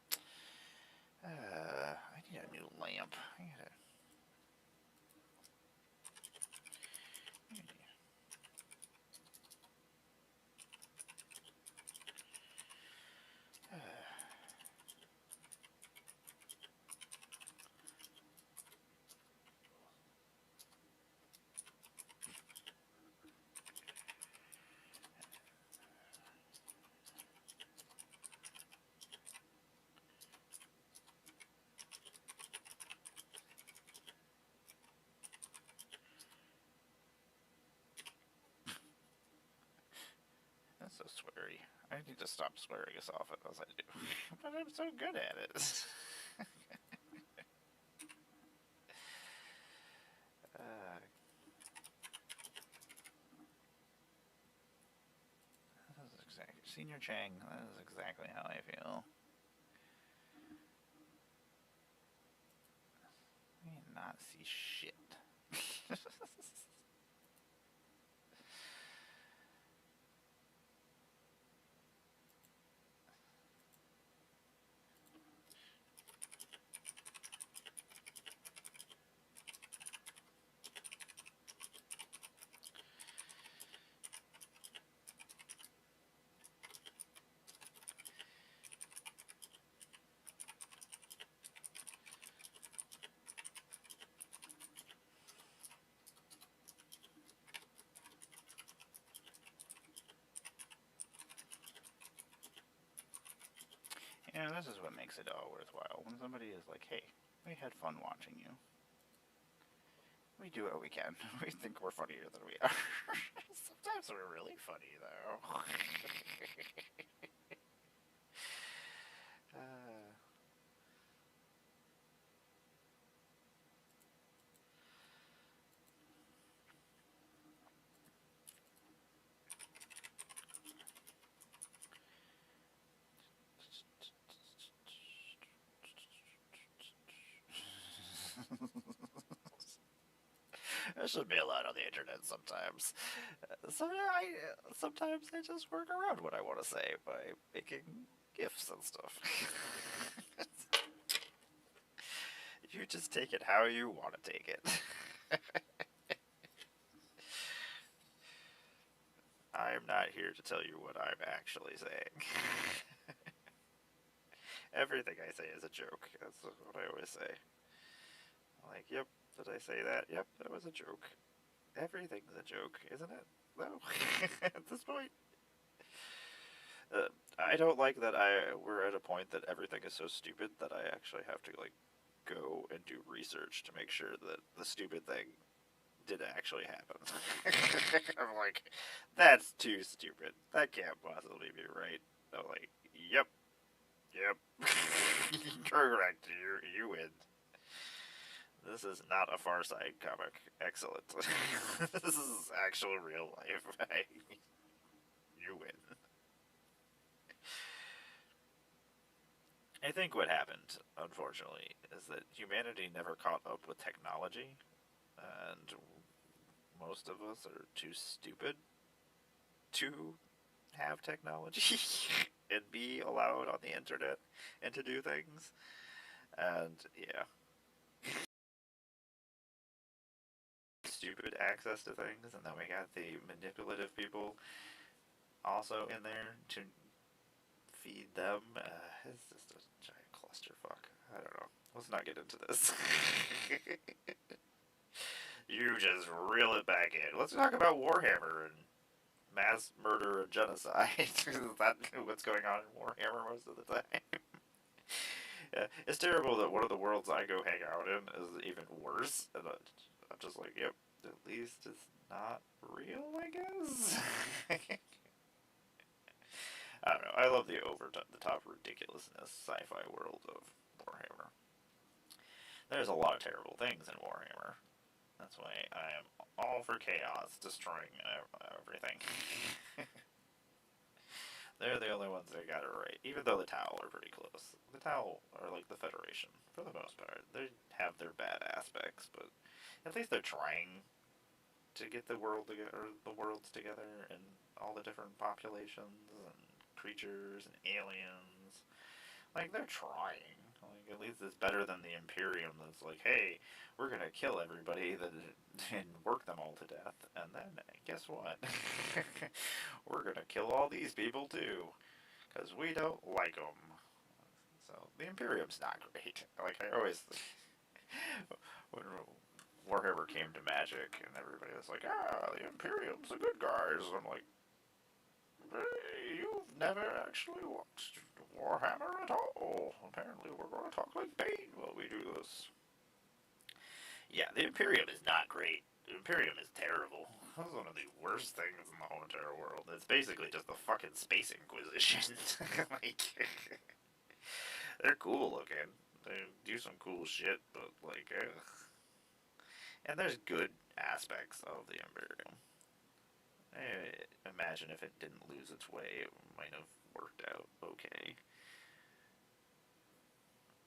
I need a new lamp. I gotta... so sweary. I need to stop swearing as often as I do. But I'm so good at it. That is exactly Senior Chang. That is exactly how I feel. I not see shit. You know, this is what makes it all worthwhile. When somebody is like, hey, we had fun watching you. We do what we can. We think we're funnier than we are. Sometimes we're really funny, though. There should be a lot on the internet sometimes. Sometimes I just work around what I want to say by making gifs and stuff. You just take it how you want to take it. I'm not here to tell you what I'm actually saying. Everything I say is a joke. That's what I always say. Like, yep, did I say that? Yep, that was a joke. Everything's a joke, isn't it? No. At this point. I don't like that we're at a point that everything is so stupid that I actually have to, like, go and do research to make sure that the stupid thing did actually happen. I'm like, that's too stupid. That can't possibly be right. I'm like, yep. Correct. You win. This is not a Far Side comic. Excellent. This is actual real life. You win. I think what happened, unfortunately, is that humanity never caught up with technology, and most of us are too stupid to have technology and be allowed on the internet and to do things. And yeah, stupid access to things, and then we got the manipulative people also in there to feed them. It's just a giant clusterfuck. I don't know. Let's not get into this. You just reel it back in. Let's talk about Warhammer and mass murder and genocide. Is that what's going on in Warhammer most of the time? Yeah, it's terrible that one of the worlds I go hang out in is even worse. And I'm just like, yep, at least it's not real, I guess. I don't know. I love the over-the-top ridiculousness sci-fi world of Warhammer. There's a lot of terrible things in Warhammer. That's why I am all for chaos, destroying everything. They're the only ones that got it right, even though the Tau are pretty close. The Tau are like the Federation, for the most part. They have their bad aspects, but at least they're trying to get the world together, or the worlds together, and all the different populations and creatures and aliens. Like, they're trying. Like, at least it's better than the Imperium that's like, hey, we're gonna kill everybody and work them all to death, and then, guess what? We're gonna kill all these people, too, because we don't like them. So, the Imperium's not great. Like, I always... when Warhammer came to Magic, and everybody was like, the Imperium's the good guys. I'm like, hey, you've never actually watched Warhammer at all. Apparently we're going to talk like Bane while we do this. Yeah, the Imperium is not great. The Imperium is terrible. That's one of the worst things in the whole entire world. It's basically just the fucking Space Inquisition. Like, they're cool looking. They do some cool shit, but like, ugh. And there's good aspects of the Imperium. I imagine if it didn't lose its way, it might have worked out okay.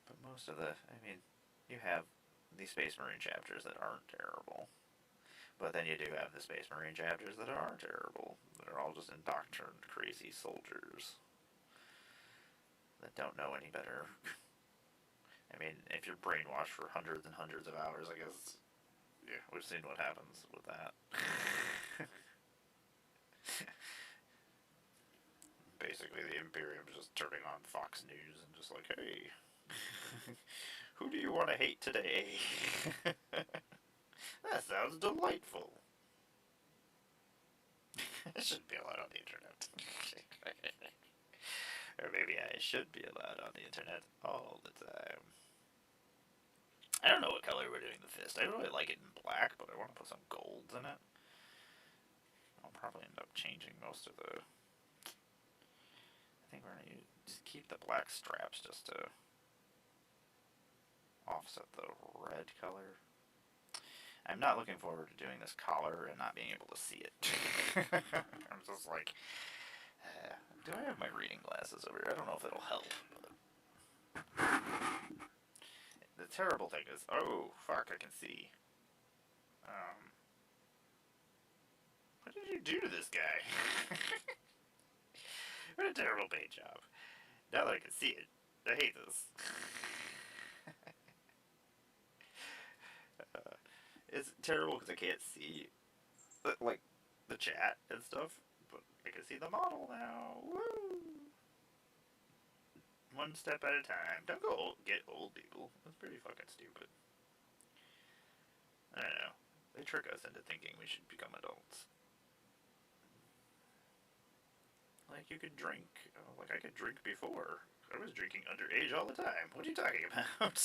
But most of the, I mean, you have the Space Marine chapters that aren't terrible. But then you do have the Space Marine chapters that are terrible. They're all just indoctrined, crazy soldiers that don't know any better. I mean, if you're brainwashed for hundreds and hundreds of hours, I guess, yeah, we've seen what happens with that. Basically, the Imperium's just turning on Fox News and just like, hey, who do you want to hate today? That sounds delightful. It shouldn't be allowed on the internet. Or maybe I should be allowed on the internet all the time. I don't know what color we're doing the fist. I really like it in black, but I want to put some golds in it. I'll probably end up changing most of the... I think we're going to just keep the black straps just to offset the red color. I'm not looking forward to doing this collar and not being able to see it. I'm just like... do I have my reading glasses over here? I don't know if it'll help, but... The terrible thing is... Oh, fuck, I can see. What did you do to this guy? What a terrible paint job. Now that I can see it, I hate this. It's terrible because I can't see, like, the chat and stuff, but I can see the model now. Woo! One step at a time. Don't go get old people. That's pretty fucking stupid. I don't know. They trick us into thinking we should become adults. Like, you could drink. Like, I could drink before. I was drinking underage all the time. What are you talking about?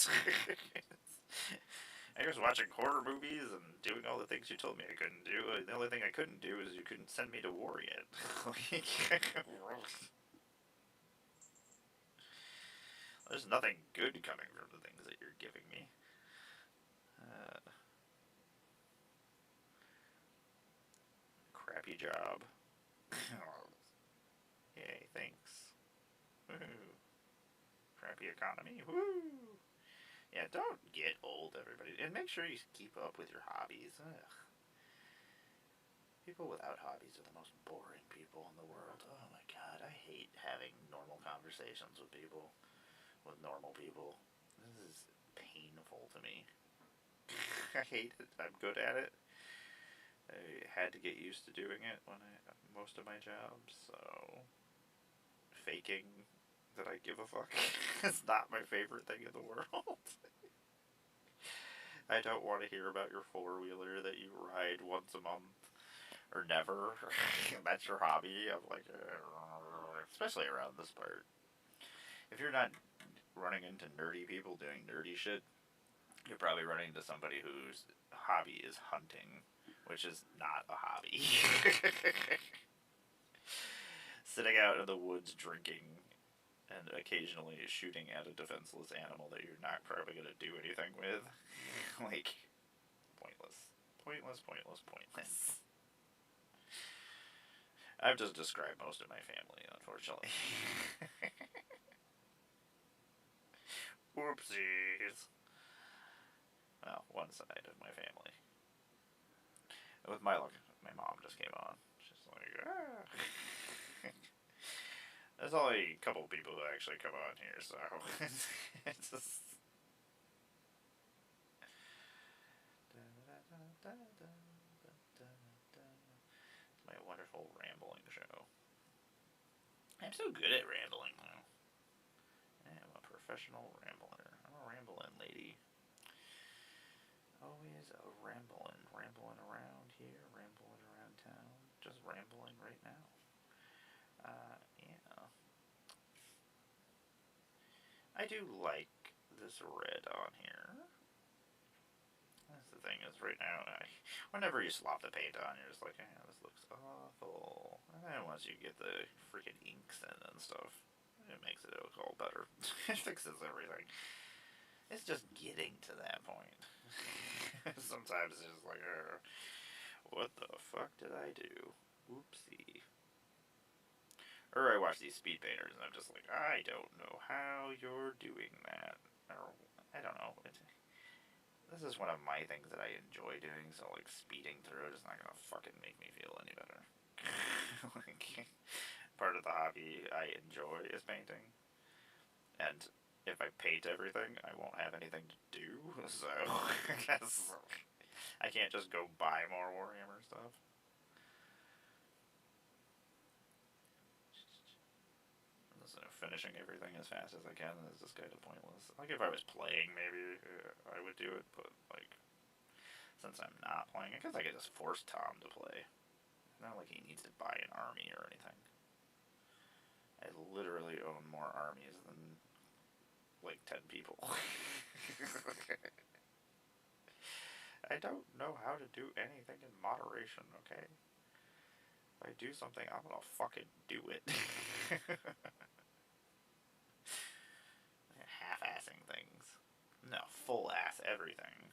I was watching horror movies and doing all the things you told me I couldn't do. The only thing I couldn't do is you couldn't send me to war yet. There's nothing good coming from the things that you're giving me. Crappy job. Yay, thanks. Woohoo. Crappy economy. Woo! Yeah, don't get old, everybody. And make sure you keep up with your hobbies. Ugh. People without hobbies are the most boring people in the world. Oh my god, I hate having normal conversations with people. With normal people. This is painful to me. I hate it. I'm good at it. I had to get used to doing it when most of my jobs, so faking that I give a fuck is not my favorite thing in the world. I don't want to hear about your four-wheeler that you ride once a month or never. That's your hobby. I'm like, especially around this part. If you're not running into nerdy people doing nerdy shit, you're probably running into somebody whose hobby is hunting, which is not a hobby. Sitting out in the woods drinking and occasionally shooting at a defenseless animal that you're not probably going to do anything with. Like, pointless. Pointless, pointless, pointless. I've just described most of my family, unfortunately. Whoopsies. Well, one side of my family. With my luck, my mom just came on. She's like, ah. There's only a couple people who actually come on here, so it's just... It's my wonderful rambling show. I'm so good at rambling, though. I am a professional rambler. I'm a rambling lady. Always a rambling around here, rambling around town. Just rambling right now. Yeah. I do like this red on here. That's the thing is right now, whenever you slop the paint on, you're just like, this looks awful. And then once you get the freaking inks in and stuff, it makes it look all better. It fixes everything. It's just getting to that point. Sometimes it's just like, what the fuck did I do? Whoopsie. Or I watch these speed painters and I'm just like, I don't know how you're doing that. Or, I don't know. This is one of my things that I enjoy doing, so like speeding through it is not gonna fucking make me feel any better. Like, part of the hobby I enjoy is painting. And if I paint everything, I won't have anything to do, so I guess I can't just go buy more Warhammer stuff. Finishing everything as fast as I can is just kind of pointless. Like, if I was playing, maybe I would do it, but, like, since I'm not playing, I guess I could just force Tom to play. It's not like he needs to buy an army or anything. I literally own more armies than, like, 10 people. I don't know how to do anything in moderation, okay? If I do something, I'm gonna fucking do it. Half-assing things. No, full-ass everything.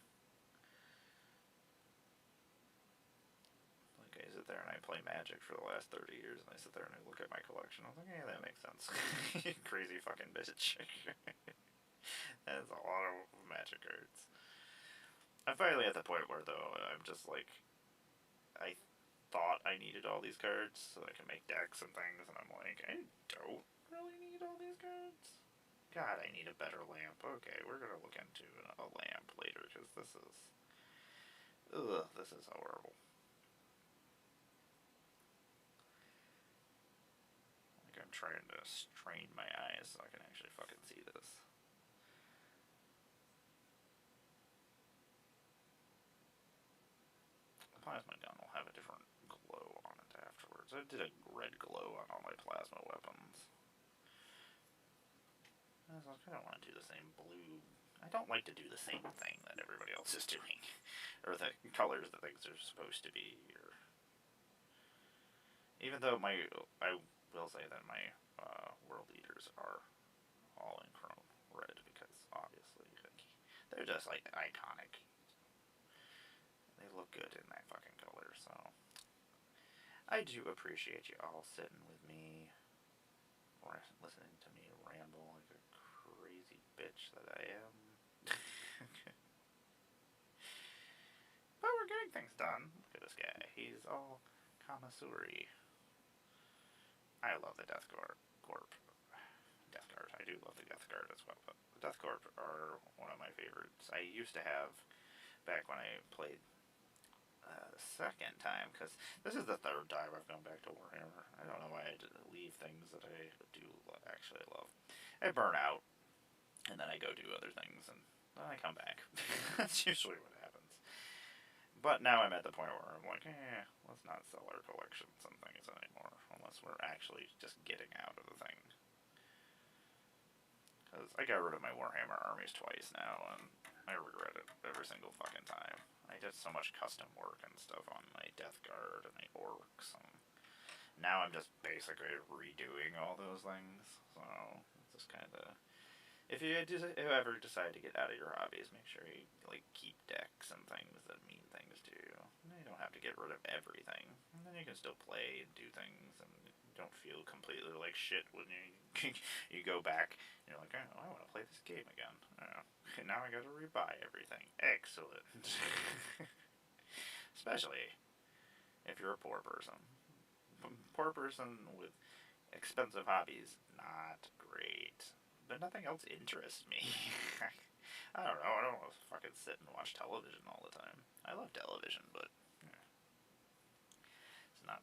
Like, I sit there and I play Magic for the last 30 years, and I sit there and I look at my collection. I was like, yeah, that makes sense. Crazy fucking bitch. That's a lot of Magic cards. I'm finally at the point where, though, I'm just like, I thought I needed all these cards so I can make decks and things, and I'm like, I don't really need all these cards. God, I need a better lamp. Okay, we're gonna look into a lamp later, because this is... Ugh, this is horrible. Like, I'm trying to strain my eyes so I can actually fucking see this. The plasma gun will have a different glow on it afterwards. I did a red glow on all my plasma weapons. I kind of want to do the same blue. I don't like to do the same thing that everybody else is doing. Or the colors that things are supposed to be. Or... Even though I will say that my world leaders are all in chrome red, because obviously like, they're just like iconic. They look good in that fucking color, so... I do appreciate you all sitting with me, or listening to me ramble like a crazy bitch that I am. But we're getting things done. Look at this guy. He's all connoisseur-y. I love the Death Guard. Death Guard. I do love the Death Guard as well, but the Death Guard are one of my favorites. I used to have, back when I played the second time, because this is the third time I've gone back to Warhammer. I don't know why I leave things that I do actually love. I burn out, and then I go do other things, and then I come back. That's usually what happens. But now I'm at the point where I'm like, let's not sell our collections and things anymore, unless we're actually just getting out of the thing. Because I got rid of my Warhammer armies twice now, and I regret it every single fucking time. I did so much custom work and stuff on my Death Guard and the Orcs, and now I'm just basically redoing all those things, so it's just kind of... If you ever decide to get out of your hobbies, make sure you like keep decks and things that mean things to you. You don't have to get rid of everything, and then you can still play and do things, and don't feel completely like shit when you you go back and you're like, oh, I want to play this game again. Now I got to rebuy everything. Excellent. Especially if you're a poor person. Poor person with expensive hobbies, not great. But nothing else interests me. I don't know. I don't want to fucking sit and watch television all the time. I love television, but it's not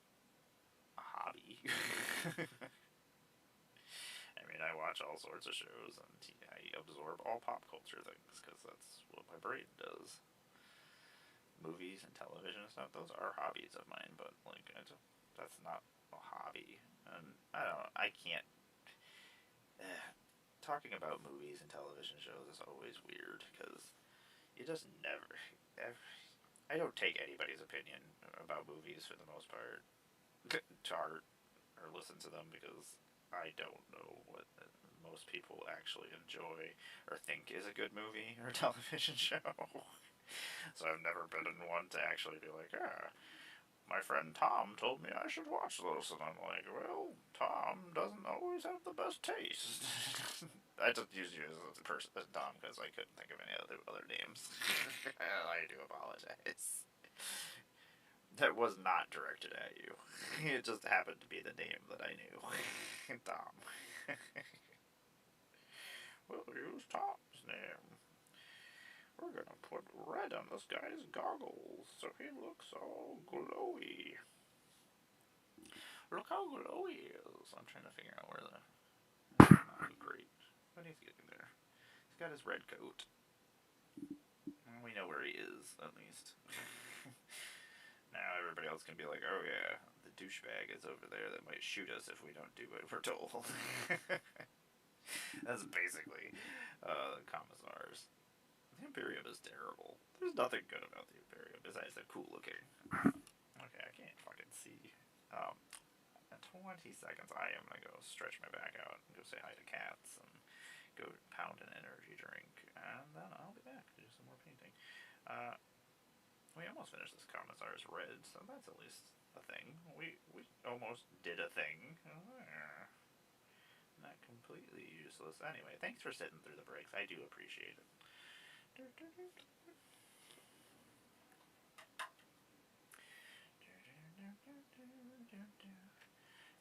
a hobby. I mean, I watch all sorts of shows, and I absorb all pop culture things, because that's what my brain does. Movies and television and stuff, those are hobbies of mine, but, like, that's not a hobby. And, I don't know, I can't... talking about movies and television shows is always weird, because You just never, ever. I don't take anybody's opinion about movies for the most part to heart or listen to them because I don't know what most people actually enjoy or think is a good movie or television show. So I've never been in one to actually be like, ah, my friend Tom told me I should watch this, and I'm like, well, Tom doesn't always have the best taste. I just used you as a person, as Tom, because I couldn't think of any other names. I do apologize. That was not directed at you. It just happened to be the name that I knew. Tom. We'll use Tom's name. We're gonna put red on this guy's goggles so he looks all glowy. Look how glowy he is. I'm trying to figure out where the... Not great. What is he getting there? He's got his red coat. We know where he is, at least. Now everybody else can be like, oh yeah, the douchebag is over there that might shoot us if we don't do what we're told. That's basically the Commissars. The Imperium is terrible. There's nothing good about the Imperium besides they're cool looking. Okay, I can't fucking see. In 20 seconds, I am gonna go stretch my back out and go say hi to cats and go pound an energy drink, and then I'll be back to do some more painting. We almost finished this Commissar's Red, so that's at least a thing. We almost did a thing. Not completely useless. Anyway, thanks for sitting through the breaks. I do appreciate it.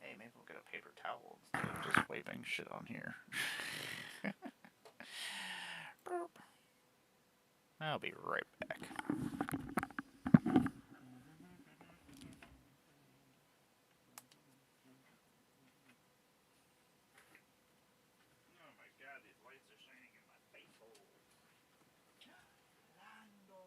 Hey, maybe we'll get a paper towel instead of just waving shit on here. I'll be right back. Oh my god, these lights are shining in my face hole. Lando.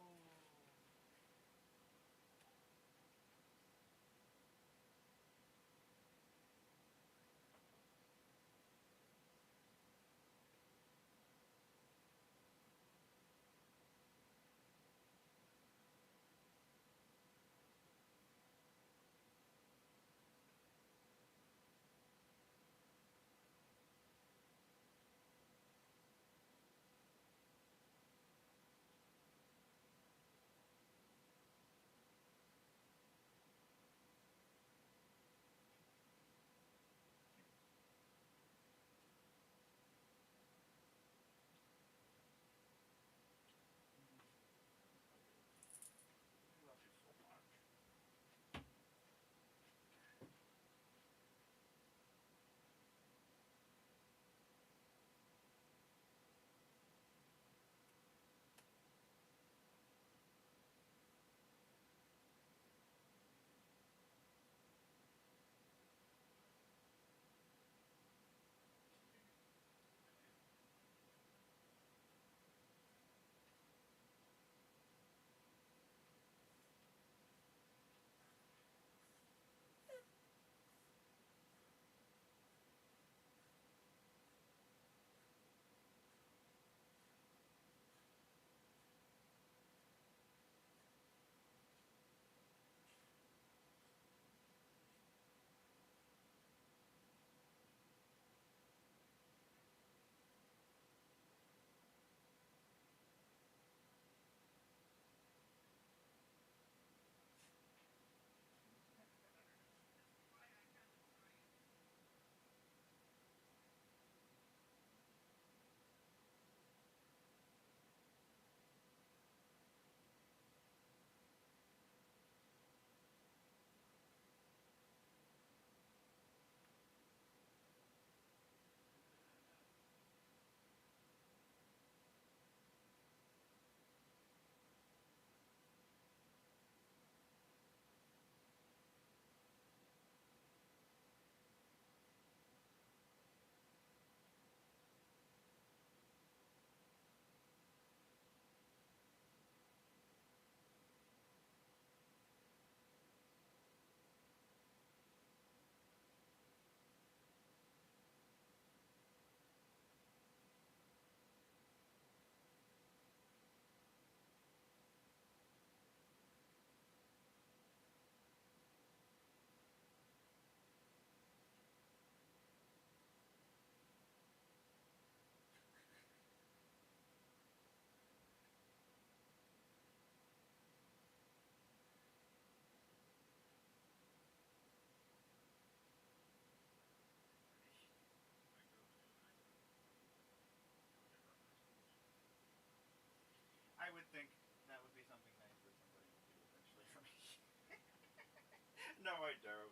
No, I don't.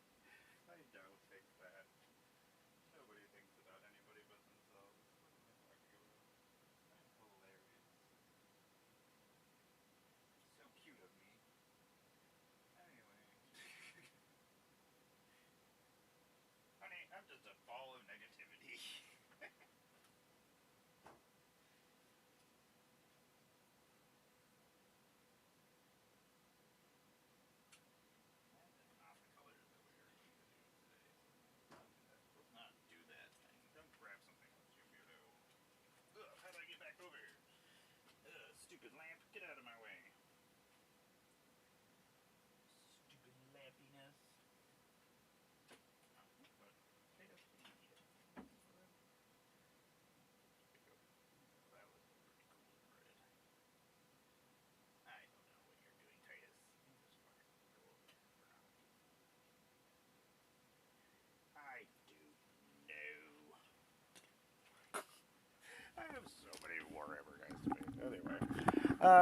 I don't think that. Nobody thinks about anybody but themselves. What am I talking about? I'm hilarious. So cute of me. Anyway. Honey, I'm just a ball of negativity. That is not the colors that we are going to do today. So let's not do that thing. Don't grab something else, you weirdo. Ugh, how do I get back over here? Ugh, stupid lamp, get out of my way. Stupid lampiness. Oh, what? Potato seed. What? That was a pretty cool spread. I don't know what you're doing, Titus. You just fucking go over there for now. I do know. I have so many Warhammer guys today. Anyway,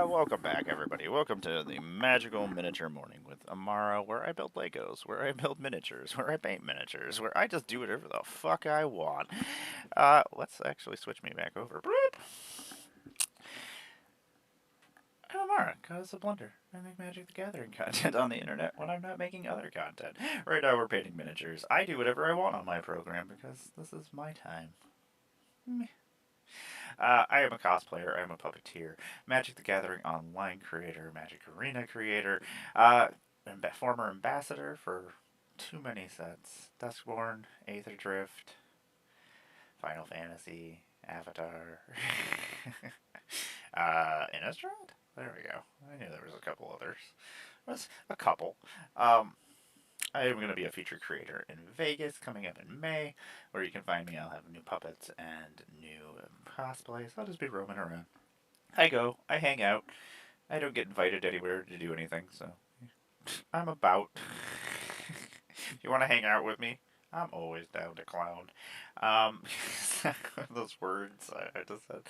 welcome back, everybody. Welcome to the magical miniature morning with Emmara, where I build Legos, where I build miniatures, where I paint miniatures, where I just do whatever the fuck I want. Let's actually switch me back over. I'm Emmara, cause a blunder. I make Magic the Gathering content on the internet when I'm not making other content. Right now we're painting miniatures. I do whatever I want on my program because this is my time. I am a cosplayer, I'm a puppeteer, Magic the Gathering online creator, Magic Arena creator, former ambassador for too many sets. Duskborn, Aether Drift, Final Fantasy, Avatar, Innistrad? There we go. I knew there was a couple others. Was a couple. I am going to be a feature creator in Vegas coming up in May, where you can find me. I'll have new puppets and new cosplays. I'll just be roaming around. I go, I hang out. I don't get invited anywhere to do anything, so I'm about. If you want to hang out with me, I'm always down to clown. Those words I just said.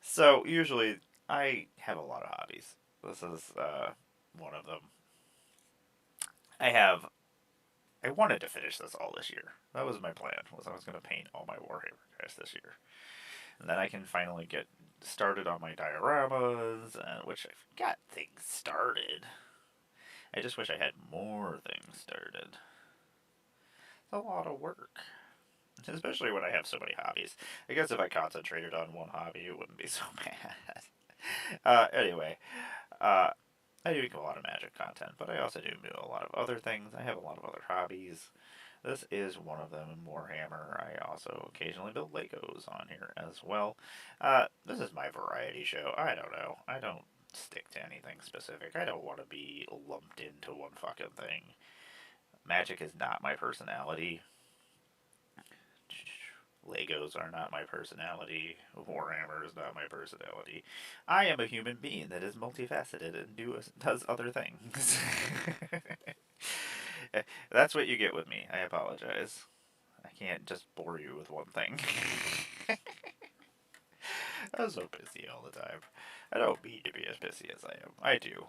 So usually I have a lot of hobbies. This is one of them. I wanted to finish this all this year. That was my plan. Was I was going to paint all my Warhammer guys this year, and then I can finally get started on my dioramas, which I've got things started. I just wish I had more things started. It's a lot of work, especially when I have so many hobbies. I guess if I concentrated on one hobby, it wouldn't be so bad. Anyway, I do a lot of Magic content, but I also do a lot of other things. I have a lot of other hobbies. This is one of them, Warhammer. I also occasionally build Legos on here as well. This is my variety show. I don't know. I don't stick to anything specific. I don't want to be lumped into one fucking thing. Magic is not my personality. Legos are not my personality. Warhammer is not my personality. I am a human being that is multifaceted and does other things. That's what you get with me. I apologize. I can't just bore you with one thing. I'm so busy all the time. I don't mean to be as busy as I am. I do.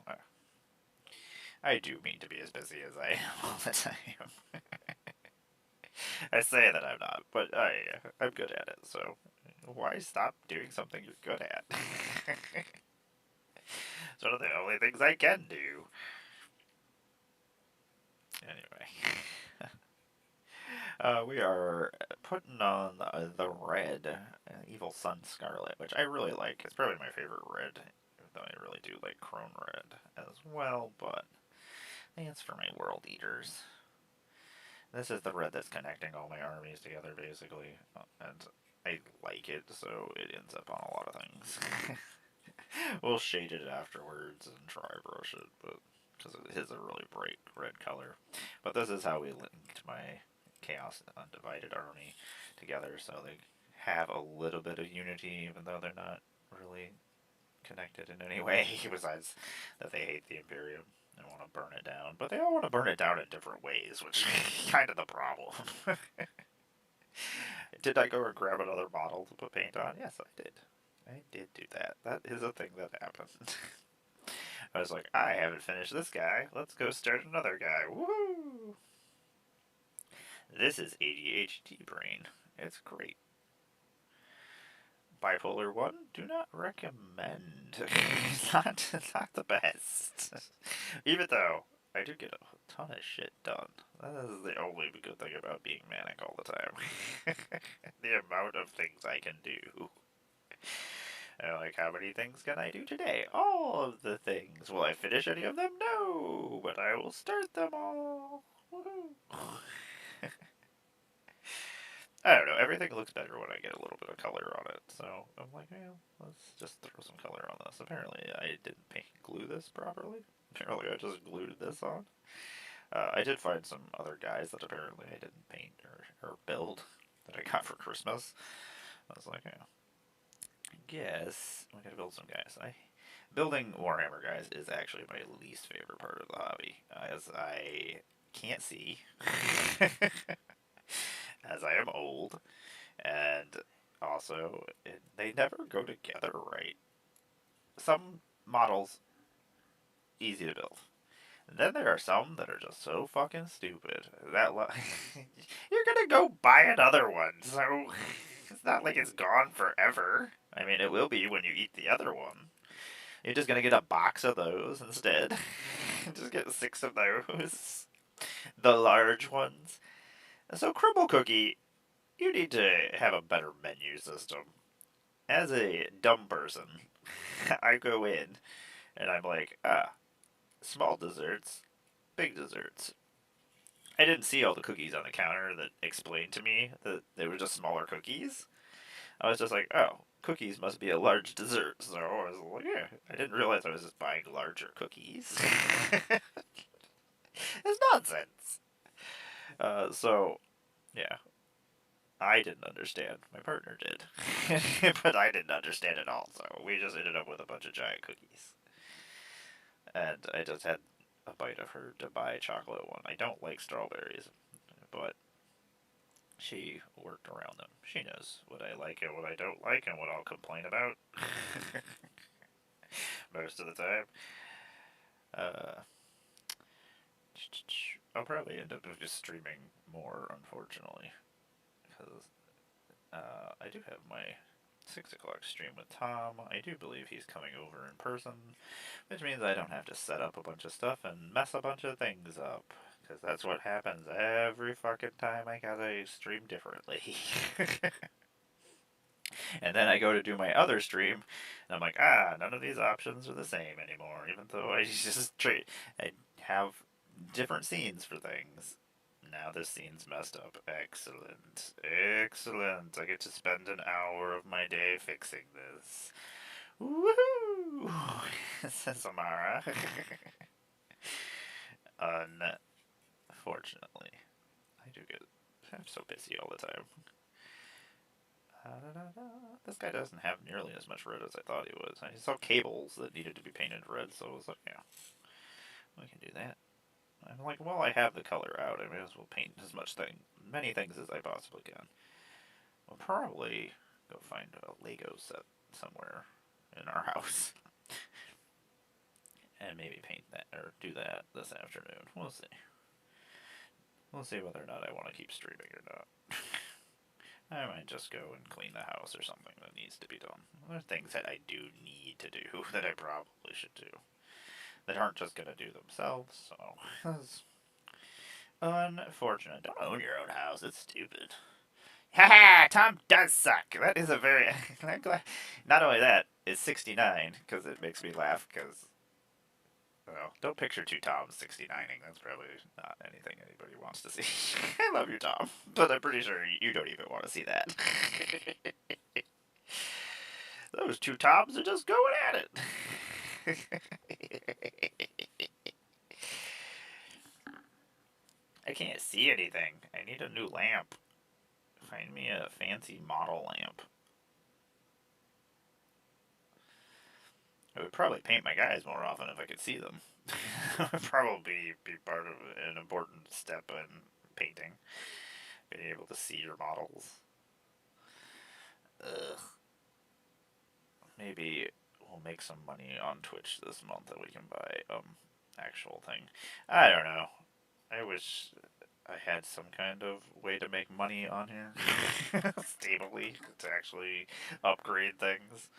I do mean to be as busy as I am all the time. I say that I'm not, but I'm good at it, so why stop doing something you're good at? It's one of the only things I can do. Anyway. We are putting on the red Evil Sun Scarlet, which I really like. It's probably my favorite red, even though I really do like Crone Red as well, but I think it's for my World Eaters. This is the red that's connecting all my armies together, basically, and I like it, so it ends up on a lot of things. We'll shade it afterwards and dry brush it, but because it is a really bright red color. But this is how we linked my Chaos Undivided army together, so they have a little bit of unity, even though they're not really connected in any way, besides that they hate the Imperium and want to burn it down. But they all want to burn it down in different ways, which is kind of the problem. Did I go and grab another model to put paint on? Yes, I did. I did do that. That is a thing that happened. I was like, I haven't finished this guy. Let's go start another guy. Woohoo! This is ADHD brain. It's great. Bipolar 1, do not recommend. It's not the best. Even though I do get a ton of shit done. That is the only good thing about being manic all the time. The amount of things I can do. Like, how many things can I do today? All of the things. Will I finish any of them? No, but I will start them all. Woohoo! I don't know. Everything looks better when I get a little bit of color on it. So I'm like, yeah, let's just throw some color on this. Apparently, I didn't glue this properly. Apparently, I just glued this on. I did find some other guys that apparently I didn't paint or build that I got for Christmas. I was like, yeah, I guess we gotta build some guys. Building Warhammer guys is actually my least favorite part of the hobby, as I can't see, as I am old, and also they never go together right. Some models easy to build. And then there are some that are just so fucking stupid that you're gonna go buy another one, so it's not like it's gone forever. I mean, it will be when you eat the other one. You're just gonna get a box of those instead. Just get 6 of those, the large ones. So Crumble Cookie, you need to have a better menu system. As a dumb person, I go in and I'm like, small desserts, big desserts. I didn't see all the cookies on the counter that explained to me that they were just smaller cookies. I was just like, oh, cookies must be a large dessert. So I was like, yeah, I didn't realize I was just buying larger cookies. It's nonsense. So, yeah, I didn't understand. My partner did. But I didn't understand it all, so we just ended up with a bunch of giant cookies. And I just had a bite of her Dubai chocolate one. I don't like strawberries, but she worked around them. She knows what I like and what I don't like and what I'll complain about most of the time. Uh, I'll probably end up just streaming more, unfortunately, because I do have my 6 o'clock stream with Tom. I do believe he's coming over in person, which means I don't have to set up a bunch of stuff and mess a bunch of things up. Because that's what happens every fucking time I gotta stream differently. And then I go to do my other stream, and I'm like, none of these options are the same anymore, even though I have different scenes for things. Now this scene's messed up. Excellent. Excellent. I get to spend an hour of my day fixing this. Woohoo! Says Emmara. Unfortunately. I'm so busy all the time. This guy doesn't have nearly as much red as I thought he was. I saw cables that needed to be painted red, so I was like, yeah, we can do that. I'm like, well, I have the color out. I may as well paint many things as I possibly can. We'll probably go find a Lego set somewhere in our house and maybe paint that or do that this afternoon. We'll see. We'll see whether or not I want to keep streaming or not. I might just go and clean the house or something that needs to be done. There are things that I do need to do that I probably should do that aren't just going to do themselves, so that's unfortunate. Don't own your own house, it's stupid. Haha, Tom does suck. That is a very... I'm glad. Not only that, it's 69, because it makes me laugh, because... Well, don't picture 2 Toms 69ing. That's probably not anything anybody wants to see. I love you, Tom, but I'm pretty sure you don't even want to see that. Those 2 Toms are just going at it. I can't see anything. I need a new lamp. Find me a fancy model lamp. I would probably paint my guys more often if I could see them. That would probably be part of an important step in painting. Being able to see your models. Ugh. Maybe we'll make some money on Twitch this month that we can buy actual thing. I don't know. I wish I had some kind of way to make money on here stably to actually upgrade things.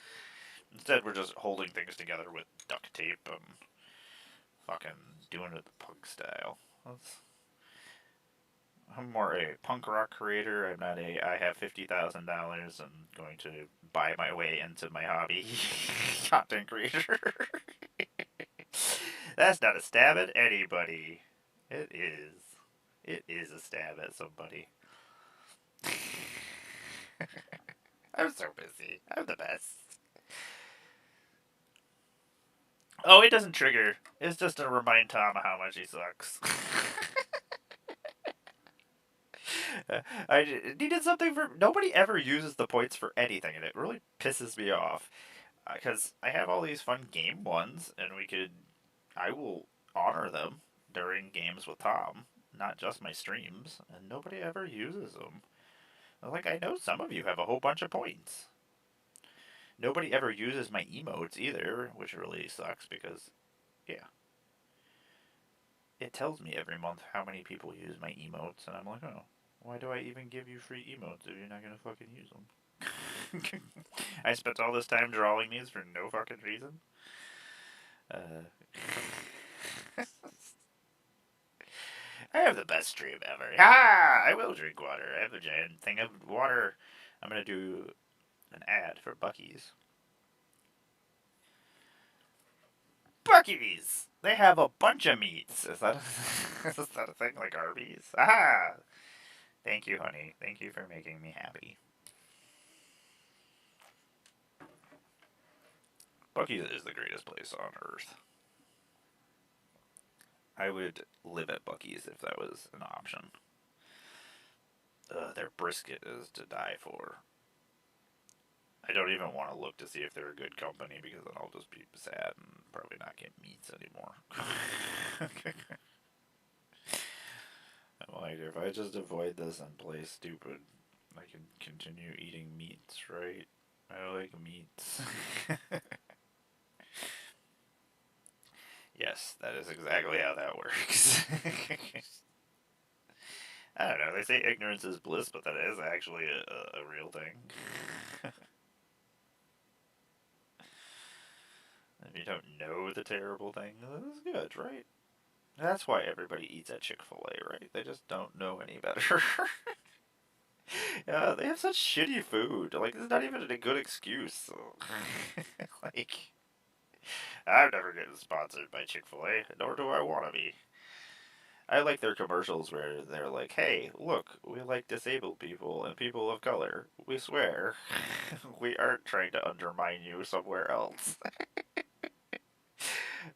Instead, we're just holding things together with duct tape and fucking doing it the punk style. I'm more a punk rock creator. I'm not a I have $50,000 and going to buy my way into my hobby content creator. That's not a stab at anybody. It is. It is a stab at somebody. I'm so busy. I'm the best. Oh, it doesn't trigger. It's just to remind Tom how much he sucks. I needed something for. Nobody ever uses the points for anything, and it really pisses me off. Because I have all these fun game ones, and I will honor them during games with Tom, not just my streams, and nobody ever uses them. Like, I know some of you have a whole bunch of points. Nobody ever uses my emotes either, which really sucks because, yeah. It tells me every month how many people use my emotes, and I'm like, oh, why do I even give you free emotes if you're not gonna fucking use them? I spent all this time drawing these for no fucking reason. I have the best stream ever. Ah, I will drink water. I have a giant thing of water. I'm gonna do an ad for Buc-ee's. Buc-ee's! They have a bunch of meats. Is that is that a thing like Arby's? Ah! Thank you, honey. Thank you for making me happy. Buc-ee's is the greatest place on earth. I would live at Buc-ee's if that was an option. Their brisket is to die for. I don't even want to look to see if they're a good company because then I'll just be sad and probably not get meats anymore. I'm like, if I just avoid this and play stupid, I can continue eating meats, right? I like meats. Yes, that is exactly how that works. I don't know, they say ignorance is bliss, but that is actually a real thing. If you don't know the terrible thing, that is good, right? That's why everybody eats at Chick-fil-A, right? They just don't know any better. Yeah, they have such shitty food. Like, it's not even a good excuse. Like, I'm never getting sponsored by Chick-fil-A, nor do I want to be. I like their commercials where they're like, hey, look, we like disabled people and people of color. We swear. We aren't trying to undermine you somewhere else.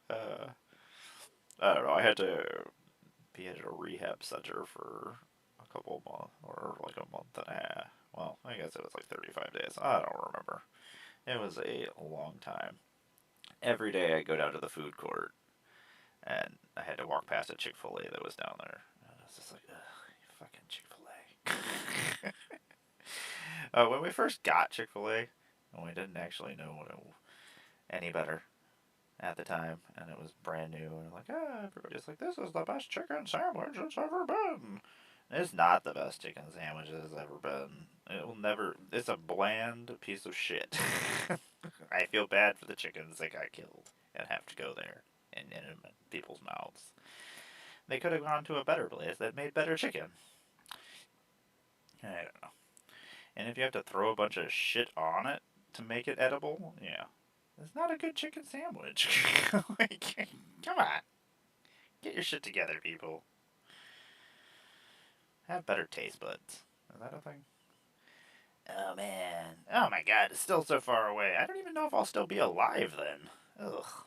uh, I don't know, I had to be at a rehab center for a couple of months, or like a month and a half. Well, I guess it was like 35 days. I don't remember. It was a long time. Every day I go down to the food court, and I had to walk past a Chick-fil-A that was down there. And I was just like, ugh, fucking Chick-fil-A. When we first got Chick-fil-A, and we didn't actually know any better at the time, and it was brand new, and like, everybody's like, this is the best chicken sandwich it's ever been. It's not the best chicken sandwich it's ever been. It will never. It's a bland piece of shit. I feel bad for the chickens that got killed and have to go there and in people's mouths. They could have gone to a better place that made better chicken. I don't know. And if you have to throw a bunch of shit on it to make it edible, yeah, it's not a good chicken sandwich. Like, come on, get your shit together, people. Have better taste buds. Is that a thing? Oh man. Oh my god, it's still so far away. I don't even know if I'll still be alive then. Ugh.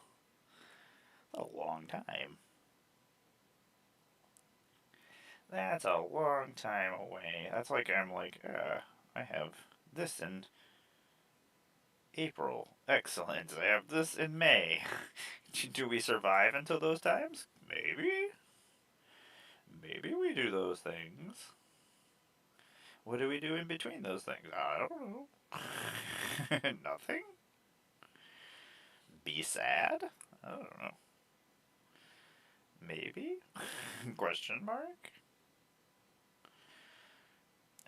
A long time. That's a long time away. That's like I'm like, I have this in April. Excellent. I have this in May. Do we survive until those times? Maybe. Maybe we do those things. What do we do in between those things? I don't know. Nothing? Be sad? I don't know. Maybe? Question mark?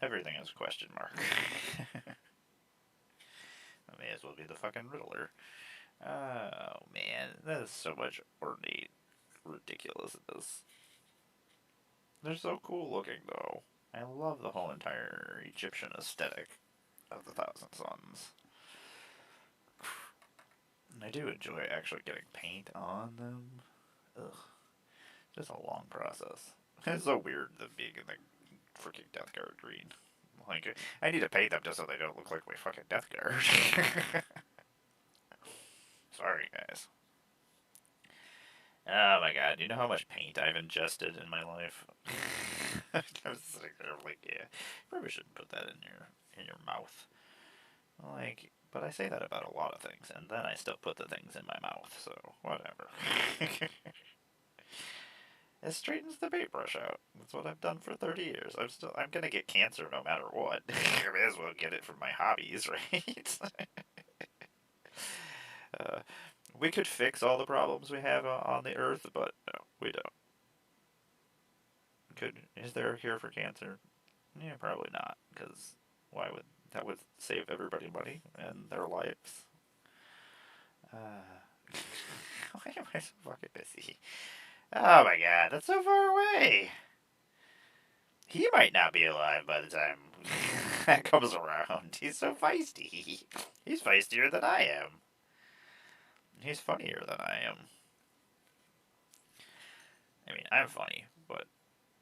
Everything is question mark. I may as well be the fucking Riddler. Oh man, that is so much ornate ridiculousness. They're so cool looking though. I love the whole entire Egyptian aesthetic of the Thousand Suns. And I do enjoy actually getting paint on them. Ugh. Just a long process. It's so weird them being in the freaking Death Guard green. Like, I need to paint them just so they don't look like my fucking Death Guard. Sorry, guys. Oh my god, do you know how much paint I've ingested in my life? I was sitting there like, yeah, probably shouldn't put that in your mouth. Like, but I say that about a lot of things, and then I still put the things in my mouth, so whatever. It straightens the paintbrush out. That's what I've done for 30 years. I'm gonna get cancer no matter what. I may as well get it from my hobbies, right? uh, we could fix all the problems we have on the earth, but no, we don't. Is there a cure for cancer? Yeah, probably not, because why would that would save everybody money and their lives? Why am I so fucking busy? Oh my god, that's so far away. He might not be alive by the time that comes around. He's so feisty. He's feistier than I am. He's funnier than I am. I mean, I'm funny, but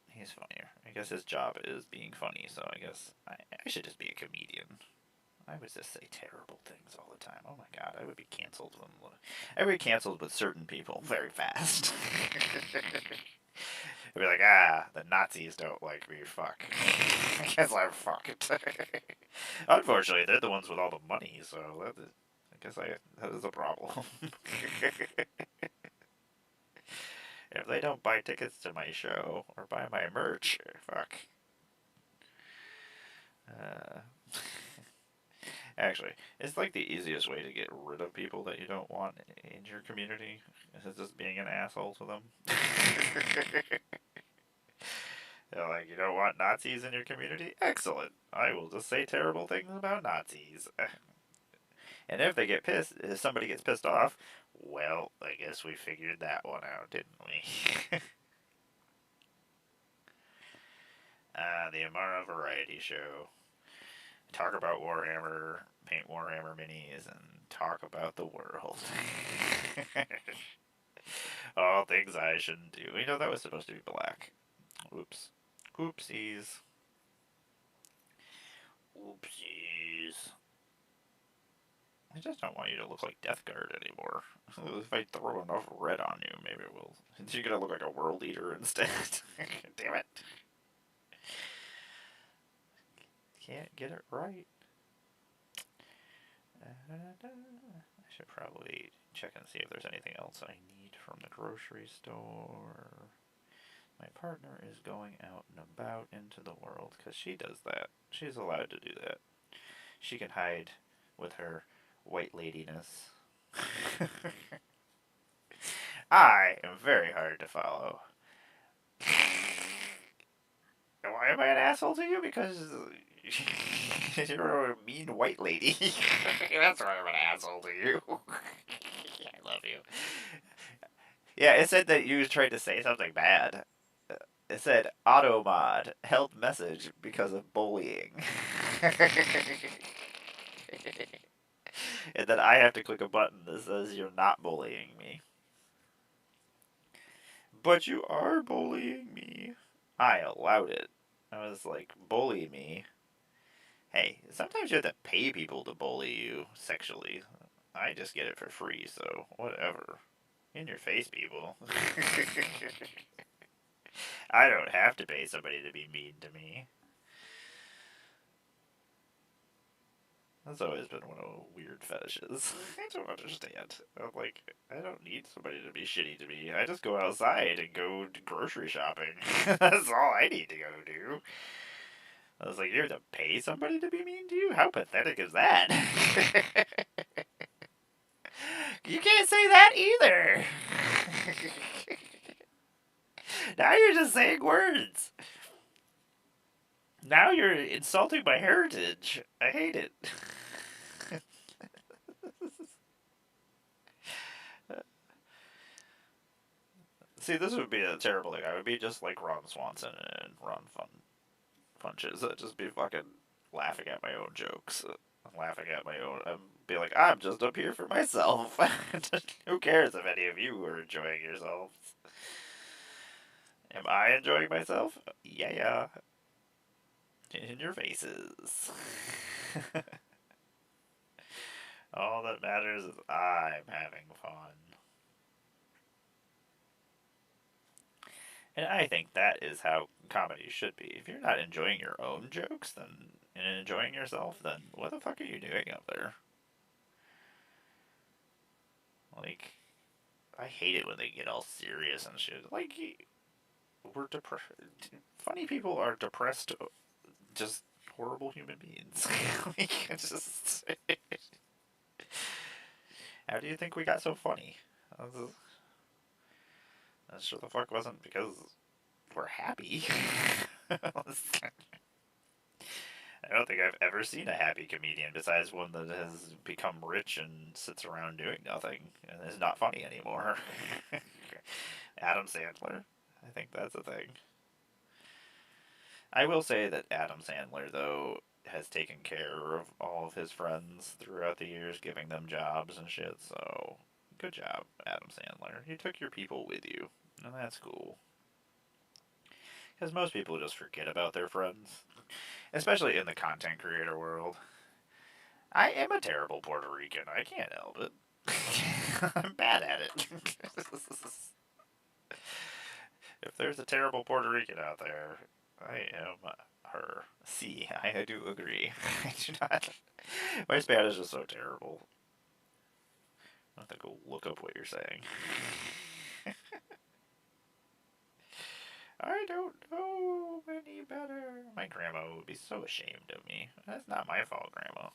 he's funnier. I guess his job is being funny, so I guess I should just be a comedian. I would just say terrible things all the time. Oh my god, I would be canceled. I would be canceled with certain people very fast. I'd be like, the Nazis don't like me, fuck. I guess I'm fucked. Unfortunately, they're the ones with all the money, so I guess that is a problem. If they don't buy tickets to my show, or buy my merch, fuck. Actually, it's like the easiest way to get rid of people that you don't want in your community is just being an asshole to them. They're like, you don't want Nazis in your community? Excellent. I will just say terrible things about Nazis. And if they get pissed, if somebody gets pissed off, well, I guess we figured that one out, didn't we? The Emmara Variety Show. Talk about Warhammer, paint Warhammer minis, and talk about the world. All things I shouldn't do. You know, that was supposed to be black. Oops. Oopsies. Oopsies. I just don't want you to look like Death Guard anymore. If I throw enough red on you, maybe it will. You're gonna look like a World Eater instead. Damn it. Can't get it right. I should probably check and see if there's anything else I need from the grocery store. My partner is going out and about into the world because she does that. She's allowed to do that. She can hide with her white ladiness. I am very hard to follow. Why am I an asshole to you? Because you're a mean white lady. That's why I'm an asshole to you. I love you. Yeah, it said that you tried to say something bad. It said automod held message because of bullying. And then I have to click a button that says you're not bullying me. But you are bullying me. I allowed it. I was like, bully me. Hey, sometimes you have to pay people to bully you sexually. I just get it for free, so whatever. In your face, people. I don't have to pay somebody to be mean to me. That's always been one of the weird fetishes. I don't understand. I'm like, I don't need somebody to be shitty to me. I just go outside and go grocery shopping. That's all I need to go do. I was like, you have to pay somebody to be mean to you? How pathetic is that? You can't can't say that either. Now you're just saying words. Now you're insulting my heritage. I hate it. See, this would be a terrible thing. I would be just like Ron Swanson and Ron Funches. I'd just be fucking laughing at my own jokes. Laughing at my own. I'd be like, I'm just up here for myself. Who cares if any of you are enjoying yourselves? Am I enjoying myself? Yeah. In your faces. All that matters is I'm having fun. And I think that is how comedy should be. If you're not enjoying your own jokes and enjoying yourself, then what the fuck are you doing up there? Like, I hate it when they get all serious and shit. Like, we're depressed. Funny people are depressed, just horrible human beings. Like, it's just. How do you think we got so funny? That sure the fuck wasn't because we're happy. I don't think I've ever seen a happy comedian besides one that has become rich and sits around doing nothing and is not funny anymore. Adam Sandler. I think that's a thing. I will say that Adam Sandler, though, has taken care of all of his friends throughout the years, giving them jobs and shit, so good job, Adam Sandler. You took your people with you, and that's cool. Because most people just forget about their friends, especially in the content creator world. I am a terrible Puerto Rican. I can't help it. I'm bad at it. If there's a terrible Puerto Rican out there, I am her. See, I do agree. I do not. My Spanish is so terrible. I have to go look up what you're saying. I don't know any better. My grandma would be so ashamed of me. That's not my fault, Grandma.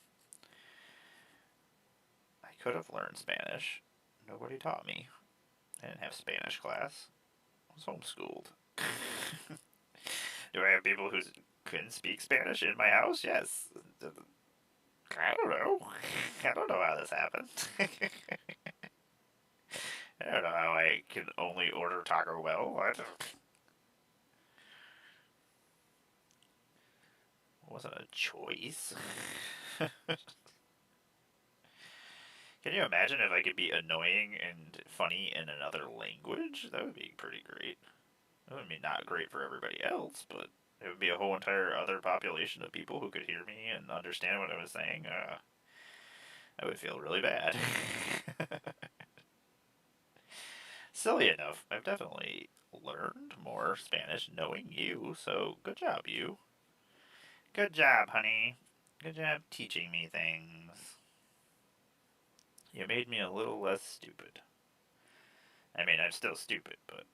I could have learned Spanish. Nobody taught me. I didn't have Spanish class. I was homeschooled. Do I have people who couldn't speak Spanish in my house? Yes. I don't know. I don't know how this happened. I don't know how I can only order Taco Bell. It wasn't a choice. Can you imagine if I could be annoying and funny in another language? That would be pretty great. That would be not great for everybody else, but it would be a whole entire other population of people who could hear me and understand what I was saying. I would feel really bad. Silly enough, I've definitely learned more Spanish knowing you, so good job, you. Good job, honey. Good job teaching me things. You made me a little less stupid. I mean, I'm still stupid, but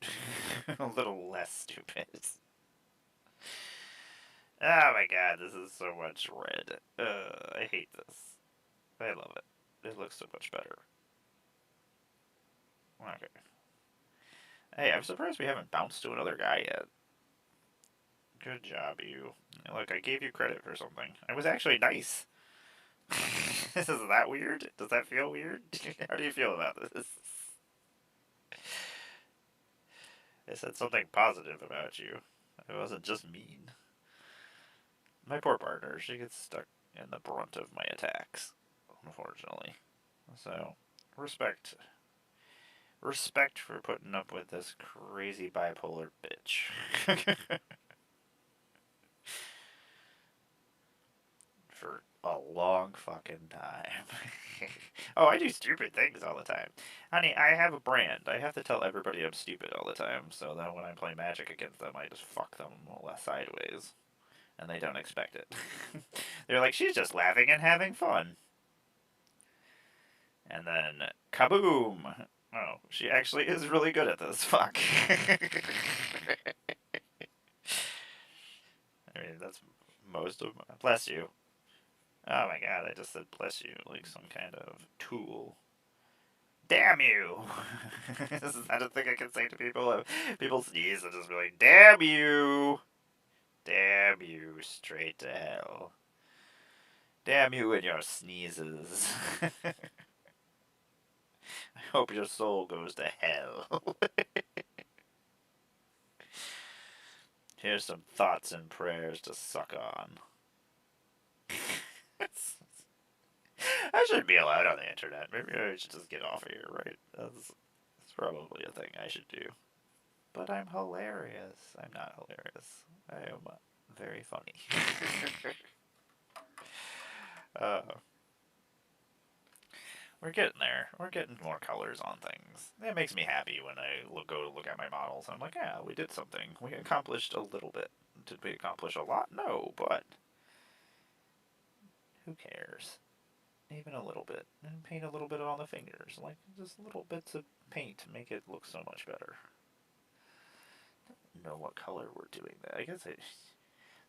a little less stupid. Oh my god, this is so much red. I hate this. I love it. It looks so much better. Okay. Hey, I'm surprised we haven't bounced to another guy yet. Good job, you. Look, I gave you credit for something. I was actually nice. Is that weird? Does that feel weird? How do you feel about this? I said something positive about you. I wasn't just mean. My poor partner, she gets stuck in the brunt of my attacks, unfortunately. So, respect. Respect for putting up with this crazy bipolar bitch. For a long fucking time. Oh, I do stupid things all the time. Honey, I have a brand. I have to tell everybody I'm stupid all the time, so that when I play Magic against them, I just fuck them less sideways. And they don't expect it. They're like, she's just laughing and having fun. And then, kaboom! Oh, she actually is really good at this. Fuck. I mean, that's most of my... Bless you. Oh my god, I just said bless you, like some kind of tool. Damn you! Is that a thing I can say to people? People sneeze and just be like, damn you! Damn you straight to hell. Damn you and your sneezes. I hope your soul goes to hell. Here's some thoughts and prayers to suck on. I shouldn't be allowed on the internet. Maybe I should just get off of here, right? That's probably a thing I should do. But I'm hilarious. I'm not hilarious. I am very funny. uh, we're getting there. We're getting more colors on things. It makes me happy when I go to look at my models. I'm like, yeah, we did something. We accomplished a little bit. Did we accomplish a lot? No, but who cares? Even a little bit. And paint a little bit on the fingers. Like, just little bits of paint to make it look so much better. I don't know what color we're doing that. I guess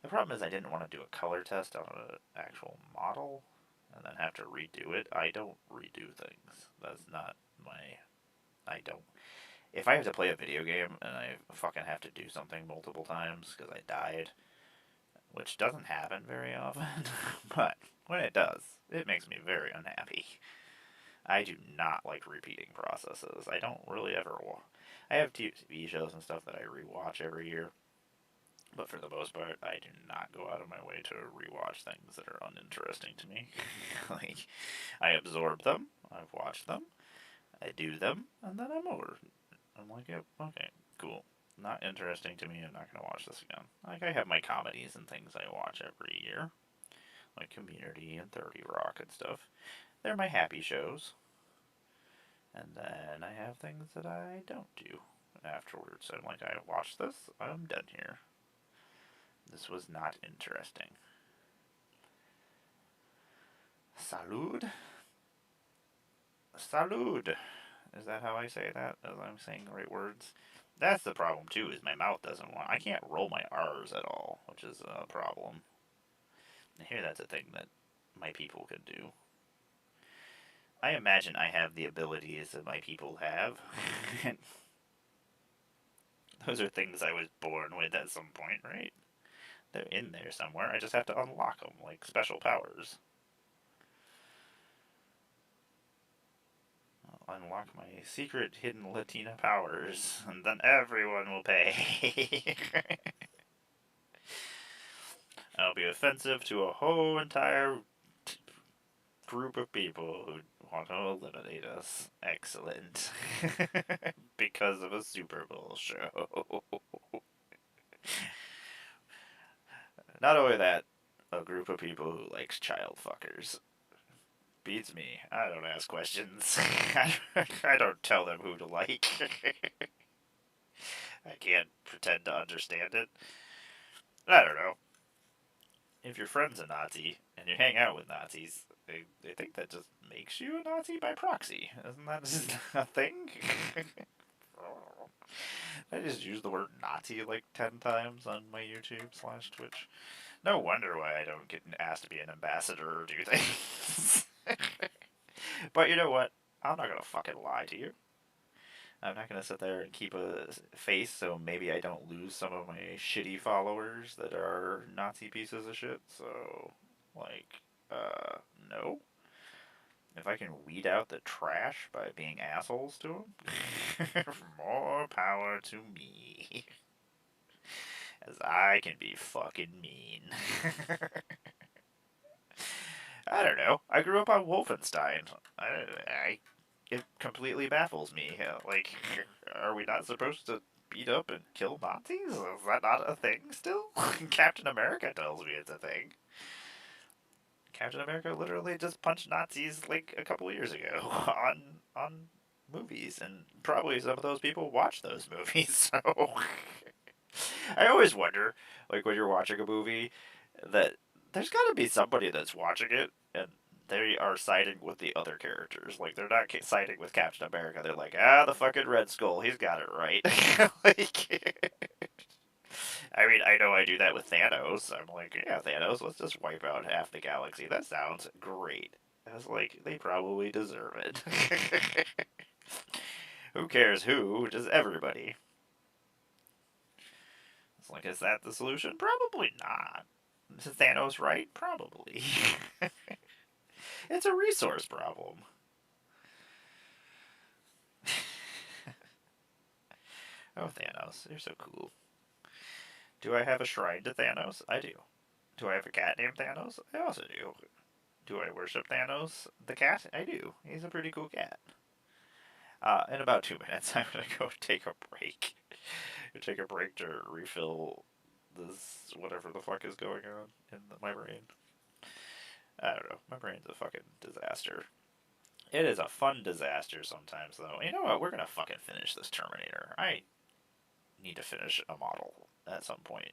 the problem is I didn't want to do a color test on an actual model and then have to redo it. I don't redo things. That's not my... I don't... If I have to play a video game and I fucking have to do something multiple times because I died, which doesn't happen very often, but when it does, it makes me very unhappy. I do not like repeating processes. I don't really ever... I have TV shows and stuff that I rewatch every year, but for the most part, I do not go out of my way to rewatch things that are uninteresting to me. Like, I absorb them, I've watched them, I do them, and then I'm over. I'm like, yep, okay, cool. Not interesting to me, I'm not going to watch this again. Like, I have my comedies and things I watch every year, like Community and 30 Rock and stuff. They're my happy shows. And then I have things that I don't do afterwards. I'm like, I watched this, I'm done here. This was not interesting. Salud? Salud! Is that how I say that? As I'm saying the right words? That's the problem, too, is my mouth doesn't want... I can't roll my R's at all, which is a problem. I hear that's a thing that my people can do. I imagine I have the abilities that my people have. Those are things I was born with at some point, right? They're in there somewhere. I just have to unlock them, like special powers. I'll unlock my secret hidden Latina powers, and then everyone will pay. I'll be offensive to a whole entire group of people who want to eliminate us. Excellent. Because of a Super Bowl show. Not only that, a group of people who likes child fuckers. Beats me. I don't ask questions. I don't tell them who to like. I can't pretend to understand it. I don't know. If your friend's a Nazi and you hang out with Nazis, they think that just makes you a Nazi by proxy. Isn't that just a thing? I just used the word Nazi like 10 times on my YouTube/Twitch. No wonder why I don't get asked to be an ambassador or do things. But you know what? I'm not gonna fucking lie to you. I'm not gonna sit there and keep a face so maybe I don't lose some of my shitty followers that are Nazi pieces of shit. So, like, no. If I can weed out the trash by being assholes to them, more power to me. As I can be fucking mean. I don't know. I grew up on Wolfenstein. It completely baffles me. Like, are we not supposed to beat up and kill Nazis? Is that not a thing still? Captain America tells me it's a thing. Captain America literally just punched Nazis like a couple years ago on movies, and probably some of those people watch those movies. So I always wonder, like when you're watching a movie, that there's got to be somebody that's watching it and they are siding with the other characters. Like they're not siding with Captain America. They're like, the fucking Red Skull, he's got it right. Like, I mean, I know I do that with Thanos. I'm like, yeah, Thanos, let's just wipe out half the galaxy. That sounds great. I was like, they probably deserve it. Who cares who? Just everybody. It's like, is that the solution? Probably not. Is Thanos right? Probably. It's a resource problem. Oh, Thanos, you're so cool. Do I have a shrine to Thanos? I do. Do I have a cat named Thanos? I also do. Do I worship Thanos, the cat? I do. He's a pretty cool cat. In about 2 minutes, I'm gonna go take a break. Take a break to refill this whatever the fuck is going on in my brain. I don't know. My brain's a fucking disaster. It is a fun disaster sometimes, though. You know what? We're gonna fucking finish this Terminator. I need to finish a model at some point.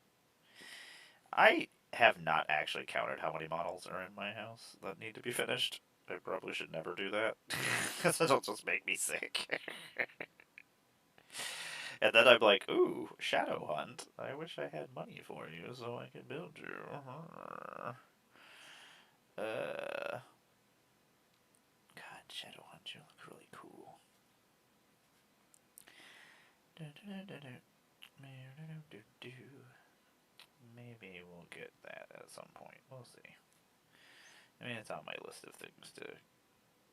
I have not actually counted how many models are in my house that need to be finished. I probably should never do that, because it'll just make me sick. And then I'm like, ooh, Shadow Hunt. I wish I had money for you so I could build you. God, Shadow Hunt, you look really cool. Maybe we'll get that at some point. We'll see. I mean, it's on my list of things to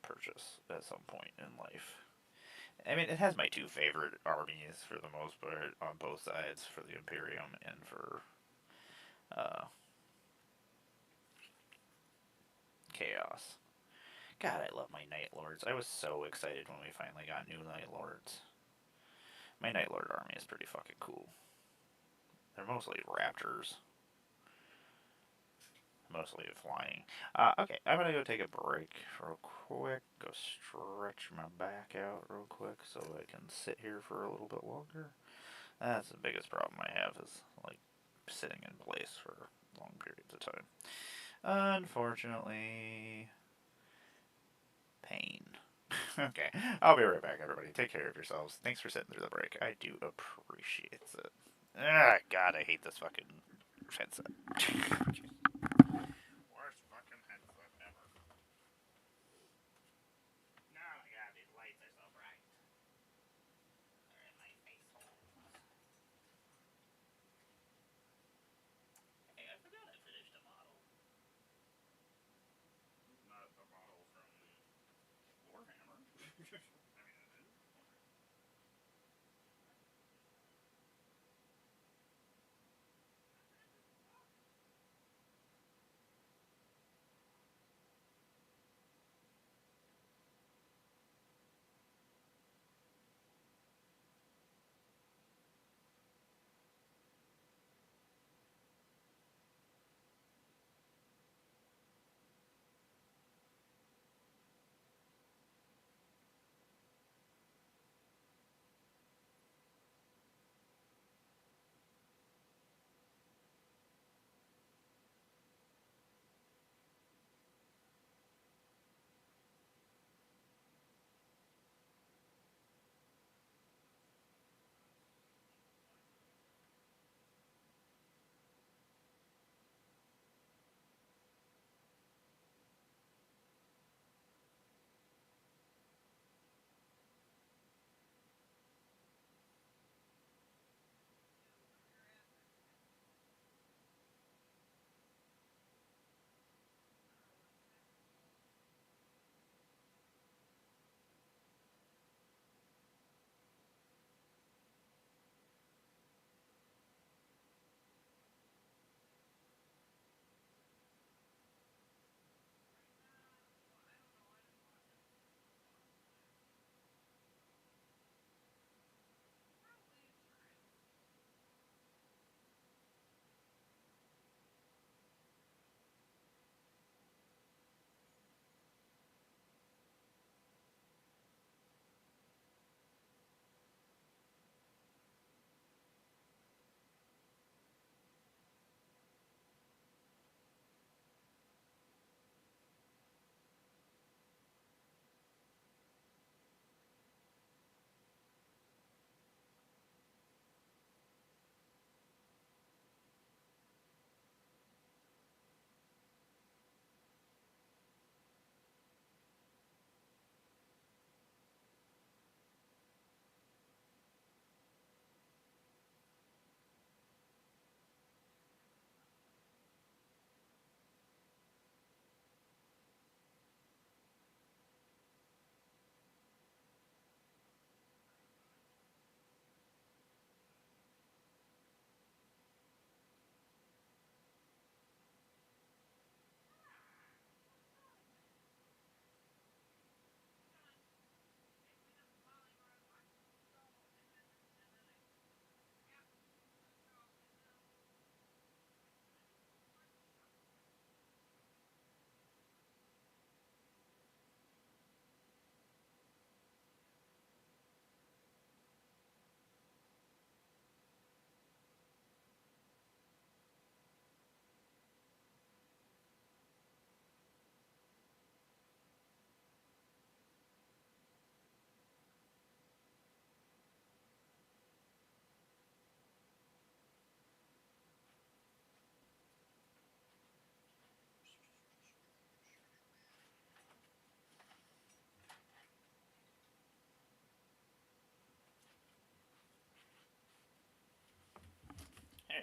purchase at some point in life. I mean, it has my two favorite armies for the most part on both sides, for the Imperium and for Chaos. God, I love my Night Lords. I was so excited when we finally got new Night Lords. My Night Lord army is pretty fucking cool. They're mostly raptors. Mostly flying. Okay, I'm gonna go take a break real quick. Go stretch my back out real quick so I can sit here for a little bit longer. That's the biggest problem I have is, like, sitting in place for long periods of time. Unfortunately, pain. Okay, I'll be right back, everybody. Take care of yourselves. Thanks for sitting through the break. I do appreciate it. Ah, God, I hate this fucking headset. Worst fucking headset ever. No, my God, these lights are so bright. They're in my face holes. Hey, I forgot I finished a model. It's not a model from Warhammer. I mean, it is.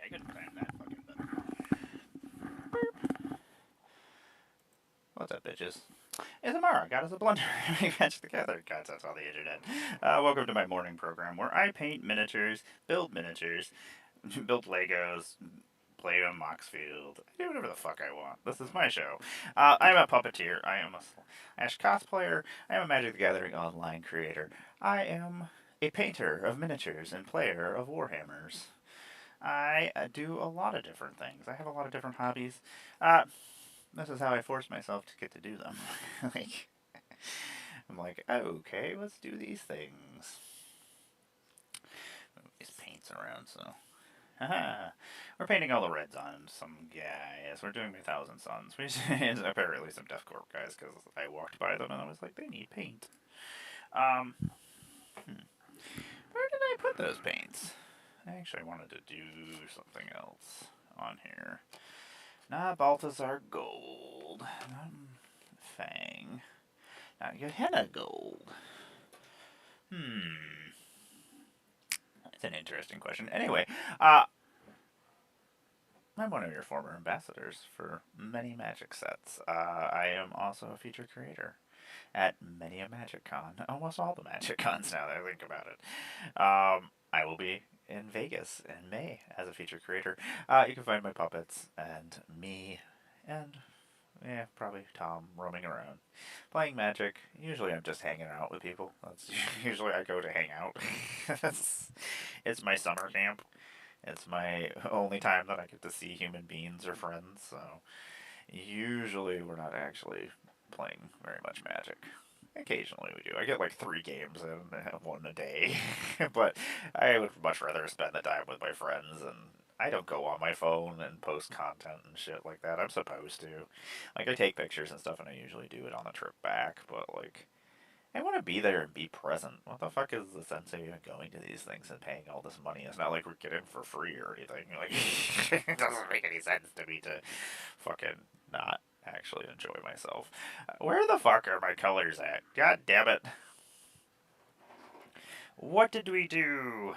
I couldn't time that fucking better. What's up, bitches? It's Emmara. Got us a blunder. We match together. God, that's on the internet. Welcome to my morning program where I paint miniatures, build Legos, play on Moxfield. I do whatever the fuck I want. This is my show. I'm a puppeteer. I am a Slash cosplayer. I am a Magic the Gathering online creator. I am a painter of miniatures and player of Warhammers. I do a lot of different things. I have a lot of different hobbies. This is how I force myself to get to do them. like, I'm like, okay, let's do these things. Move these paints around, so. Haha. We're painting all the reds on some guys. We're doing 1,000 Suns. It's apparently some deathcore guys, because I walked by them and I was like, they need paint. Where did I put those paints? I actually wanted to do something else on here. Not Balthazar Gold. Not Fang. Not Gehenna Gold. That's an interesting question. Anyway, I'm one of your former ambassadors for many Magic sets. I am also a featured creator at many a Magic Con. Almost all the Magic Cons now that I think about it. I will be in Vegas in May as a featured creator. You can find my puppets and me and probably Tom roaming around playing Magic. Usually I'm just hanging out with people. That's usually I go to hang out. It's my summer camp. It's my only time that I get to see human beings or friends. So usually we're not actually playing very much Magic. Occasionally we do. I get like 3 games in one a day. But I would much rather spend the time with my friends, and I don't go on my phone and post content and shit like that. I'm supposed to. Like, I take pictures and stuff, and I usually do it on the trip back, but like, I want to be there and be present. What the fuck is the sense of even going to these things and paying all this money? It's not like we're getting for free or anything. Like, it doesn't make any sense to me to fucking not actually enjoy myself. Where the fuck are my colors at? God damn it. What did we do?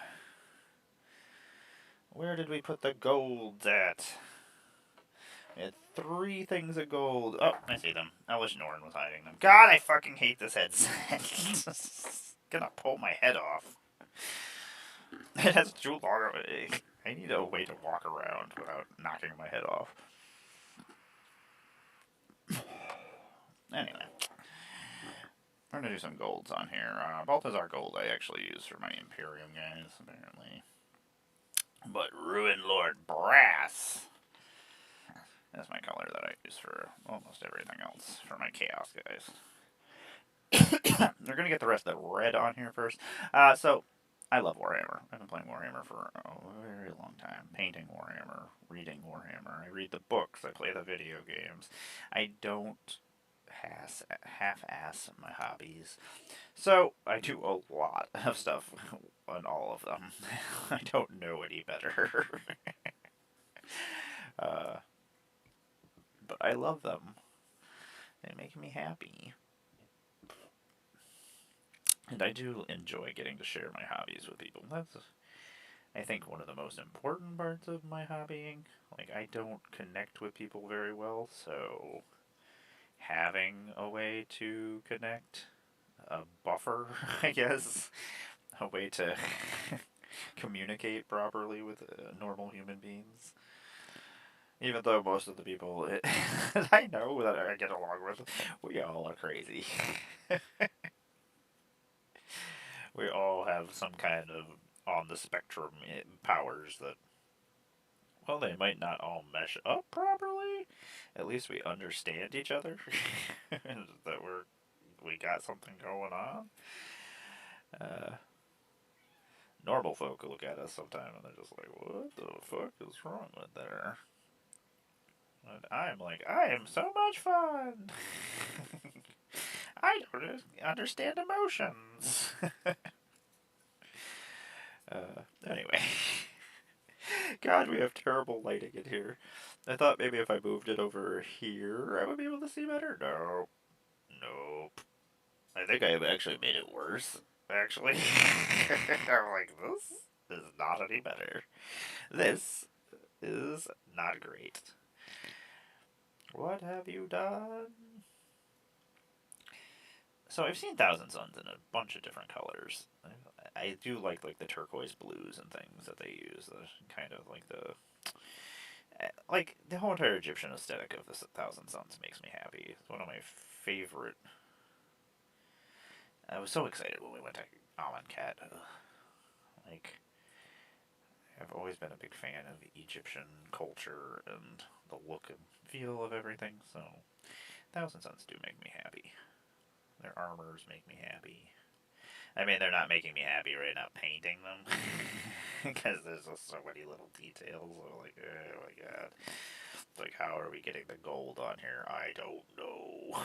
Where did we put the golds at? We had 3 things of gold. Oh, I see them. I wish Norn was hiding them. God, I fucking hate this headset. It's gonna pull my head off. It has too long. I need a way to walk around without knocking my head off. Anyway, we're gonna do some golds on here. Balthazar Gold I actually use for my Imperium guys, apparently. But Ruin Lord Brass, that's my color that I use for almost everything else for my Chaos guys. We're gonna get the rest of the red on here first. So I love Warhammer. I've been playing Warhammer for a very long time. Painting Warhammer, reading Warhammer. I read the books. I play the video games. I don't half-ass my hobbies. So I do a lot of stuff on all of them. I don't know any better. But I love them. They make me happy. And I do enjoy getting to share my hobbies with people. That's, I think, one of the most important parts of my hobbying. Like, I don't connect with people very well, so having a way to connect, a buffer, I guess, a way to communicate properly with normal human beings. Even though most of the people I know that I get along with, we all are crazy. We all have some kind of on the spectrum powers that, well, they might not all mesh up properly. At least we understand each other. That we got something going on. Normal folk look at us sometime and they're just like, what the fuck is wrong with there? And I'm like, I am so much fun. I don't understand emotions. Anyway. God, we have terrible lighting in here. I thought maybe if I moved it over here, I would be able to see better. No. Nope. I think I actually made it worse, actually. I'm like, this is not any better. This is not great. What have you done? So I've seen Thousand Suns in a bunch of different colors. I do like the turquoise blues and things that they use. The kind of like the whole entire Egyptian aesthetic of the Thousand Suns makes me happy. It's one of my favorite. I was so excited when we went to Amonkhet. Like, I've always been a big fan of Egyptian culture and the look and feel of everything. So Thousand Suns do make me happy. Their armors make me happy. I mean, they're not making me happy right now painting them. Because there's just so many little details. I'm like, oh my god. It's like, how are we getting the gold on here? I don't know.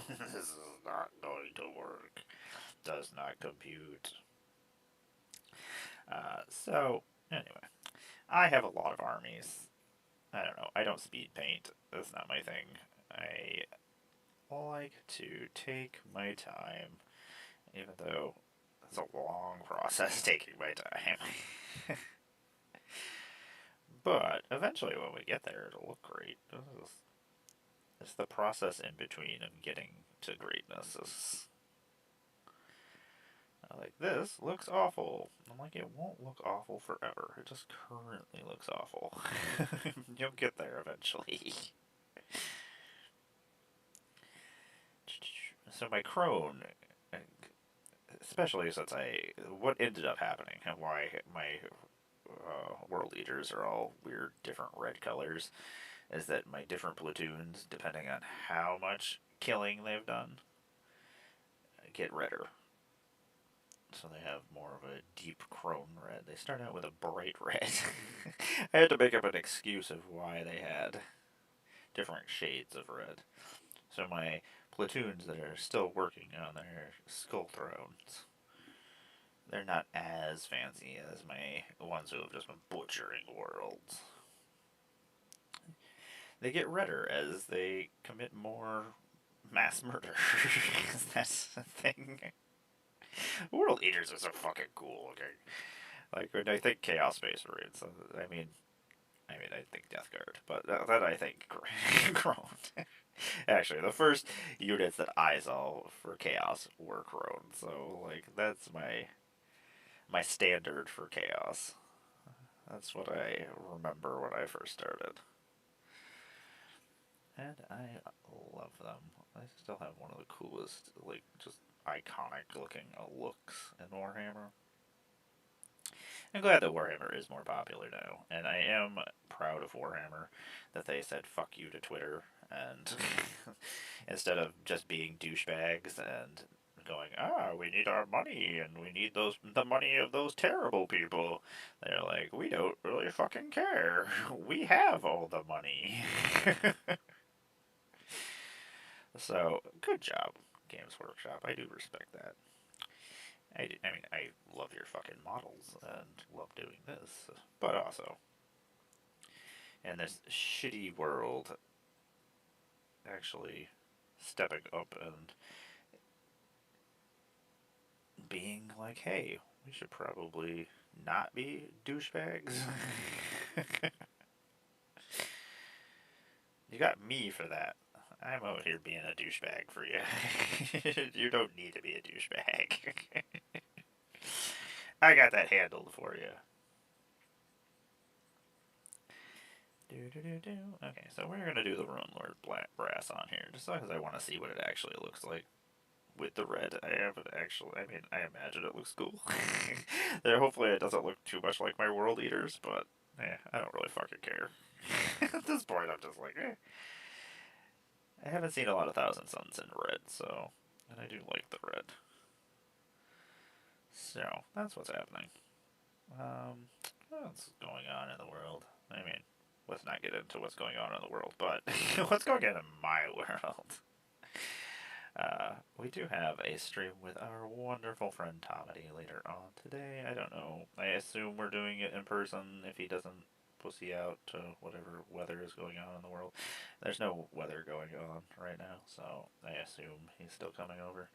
This is not going to work. Does not compute. So, anyway. I have a lot of armies. I don't know. I don't speed paint. That's not my thing. I like to take my time, even though it's a long process taking my time. But eventually, when we get there, it'll look great. It's the process in between and getting to greatness. Like, this looks awful. I'm like, it won't look awful forever. It just currently looks awful. You'll get there eventually. So my crone, especially since what ended up happening and why my world eaters are all weird different red colors, is that my different platoons, depending on how much killing they've done, get redder. So they have more of a deep crone red. They start out with a bright red. I had to make up an excuse of why they had different shades of red. So my platoons that are still working on their skull thrones, they're not as fancy as my ones who have just been butchering worlds. They get redder as they commit more mass murder. That's the thing. World Eaters are so fucking cool looking. Like, when I think Chaos Space Marines, I think Death Guard, but then I think Crone. Actually, the first units that I saw for Chaos were Crone, so, like, that's my standard for Chaos. That's what I remember when I first started. And I love them. I still have one of the coolest, like, just iconic looking looks in Warhammer. I'm glad that Warhammer is more popular now, and I am proud of Warhammer that they said fuck you to Twitter, and instead of just being douchebags and going, we need our money, and we need the money of those terrible people, they're like, we don't really fucking care. We have all the money. So, good job, Games Workshop. I do respect that. I mean, I love your fucking models and love doing this, but also, in this shitty world, actually stepping up and being like, hey, we should probably not be douchebags. You got me for that. I'm out here being a douchebag for you. You don't need to be a douchebag. I got that handled for you. Okay, so we're gonna do the Rune Lord Brass on here, just because I want to see what it actually looks like with the red. I haven't actually. I mean, I imagine it looks cool. Hopefully, it doesn't look too much like my World Eaters, but I don't really fucking care. At this point, I'm just like, I haven't seen a lot of Thousand Suns in red, so, and I do like the red. So that's what's happening. What's going on in the world? I mean, let's not get into what's going on in the world, but what's going on in my world? We do have a stream with our wonderful friend Tomedy later on today. I don't know. I assume we're doing it in person if he doesn't pussy out to whatever weather is going on in the world. There's no weather going on right now, so I assume he's still coming over.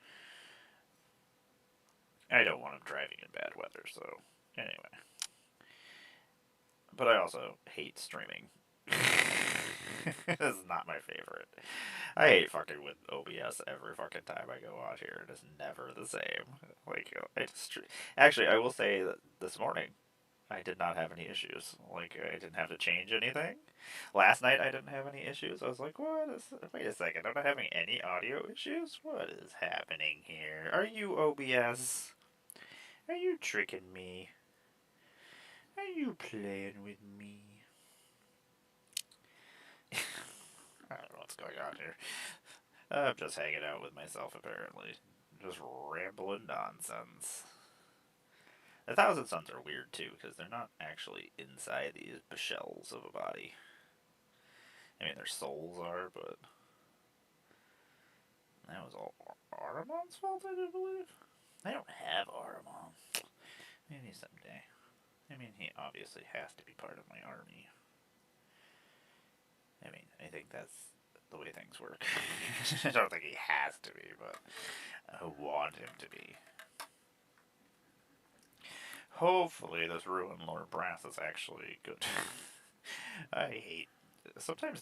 I don't want him driving in bad weather, so anyway. But I also hate streaming. This is not my favorite. I hate fucking with OBS every fucking time I go out here. It is never the same. Like, I just... Actually, I will say that this morning, I did not have any issues. Like, I didn't have to change anything. Last night, I didn't have any issues. I was like, what is... Wait a second, I'm not having any audio issues? What is happening here? Are you OBS? Are you tricking me? Are you playing with me? I don't know what's going on here. I'm just hanging out with myself, apparently. Just rambling nonsense. The Thousand Suns are weird, too, because they're not actually inside these shells of a body. I mean, their souls are, but... That was all Aramon's fault, I do believe? I don't have Aramon. Maybe someday. I mean, he obviously has to be part of my army. I mean, I think that's the way things work. I don't think he has to be, but I want him to be. Hopefully this Ruin Lord Brass is actually good. I hate... Sometimes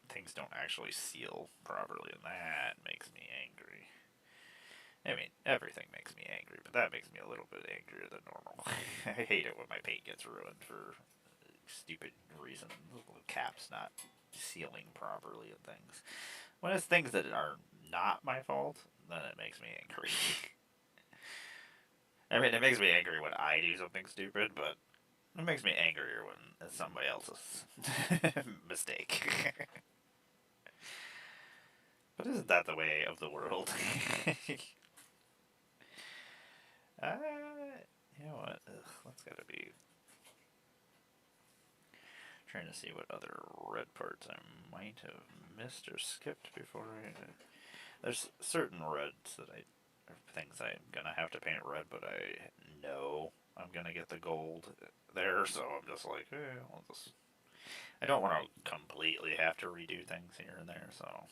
things don't actually seal properly, and that makes me angry. I mean, everything makes me angry, but that makes me a little bit angrier than normal. I hate it when my paint gets ruined for stupid reasons. The cap's not sealing properly and things. When it's things that are not my fault, then it makes me angry. I mean, it makes me angry when I do something stupid, but it makes me angrier when it's somebody else's mistake. But isn't that the way of the world? You know what? Ugh, that's gotta be... Trying to see what other red parts I might have missed or skipped before I... There's certain reds that things I'm gonna have to paint red, but I know I'm gonna get the gold there, so I'm just like, I'll just... I don't want to completely have to redo things here and there, so...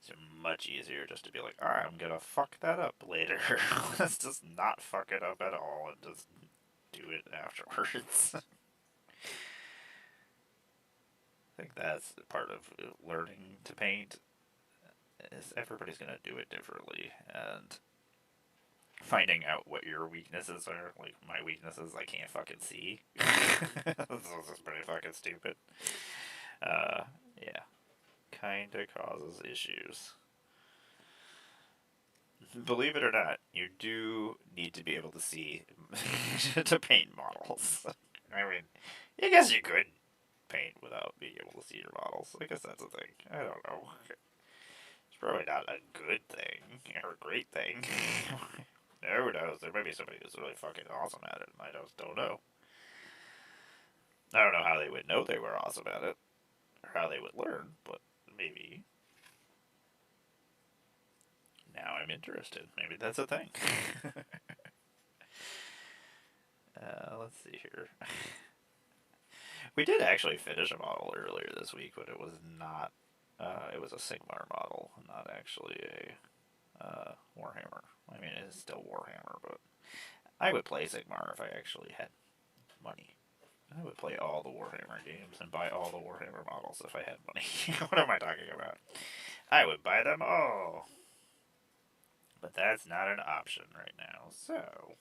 It's much easier just to be like, alright, I'm gonna fuck that up later. Let's just not fuck it up at all and just do it afterwards. I think that's part of learning to paint, is everybody's gonna do it differently, and finding out what your weaknesses are. Like, my weaknesses I can't fucking see. This is pretty fucking stupid. Yeah. Kinda causes issues. Believe it or not, you do need to be able to see to paint models. I mean, I guess you could paint without being able to see your models. I guess that's a thing. I don't know. It's probably not a good thing or a great thing. Who knows? There might be somebody who's really fucking awesome at it, and I just don't know. I don't know how they would know they were awesome at it, or how they would learn, but maybe. Now I'm interested. Maybe that's a thing. Let's see here. We did actually finish a model earlier this week, but it was not... it was a Sigmar model, not actually a Warhammer. I mean, it is still Warhammer, but I would play Sigmar if I actually had money. I would play all the Warhammer games and buy all the Warhammer models if I had money. What am I talking about? I would buy them all. But that's not an option right now, so...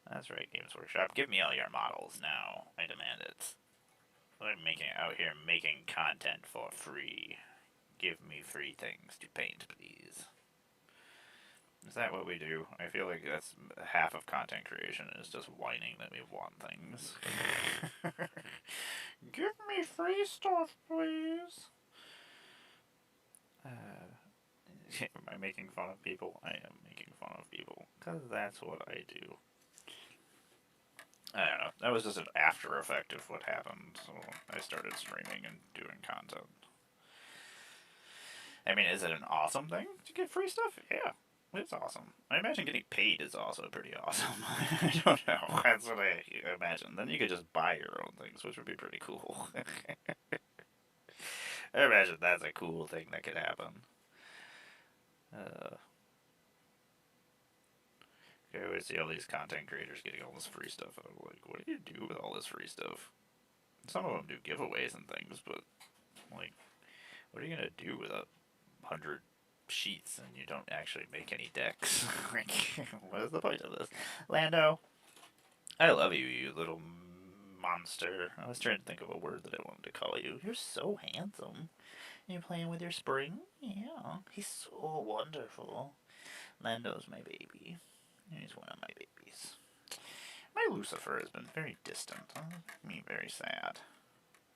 That's right, Games Workshop. Give me all your models now. I demand it. I'm out here making content for free. Give me free things to paint, please. Is that what we do? I feel like that's half of content creation is just whining that we want things. Give me free stuff, please. Am I making fun of people? I am making fun of people. Because that's what I do. I don't know. That was just an after effect of what happened. So I started streaming and doing content. I mean, is it an awesome thing to get free stuff? Yeah, it's awesome. I imagine getting paid is also pretty awesome. I don't know. That's what I imagine. Then you could just buy your own things, which would be pretty cool. I imagine that's a cool thing that could happen. I always see all these content creators getting all this free stuff. I'm like, what do you do with all this free stuff? Some of them do giveaways and things, but like, what are you gonna do with 100 sheets and you don't actually make any decks? Like, what is the point of this? Lando, I love you, you little monster. I was trying to think of a word that I wanted to call you. You're so handsome. You playing with your spring? Yeah, he's so wonderful. Lando's my baby. He's one of my babies. My Lucifer has been very distant. Makes me very sad.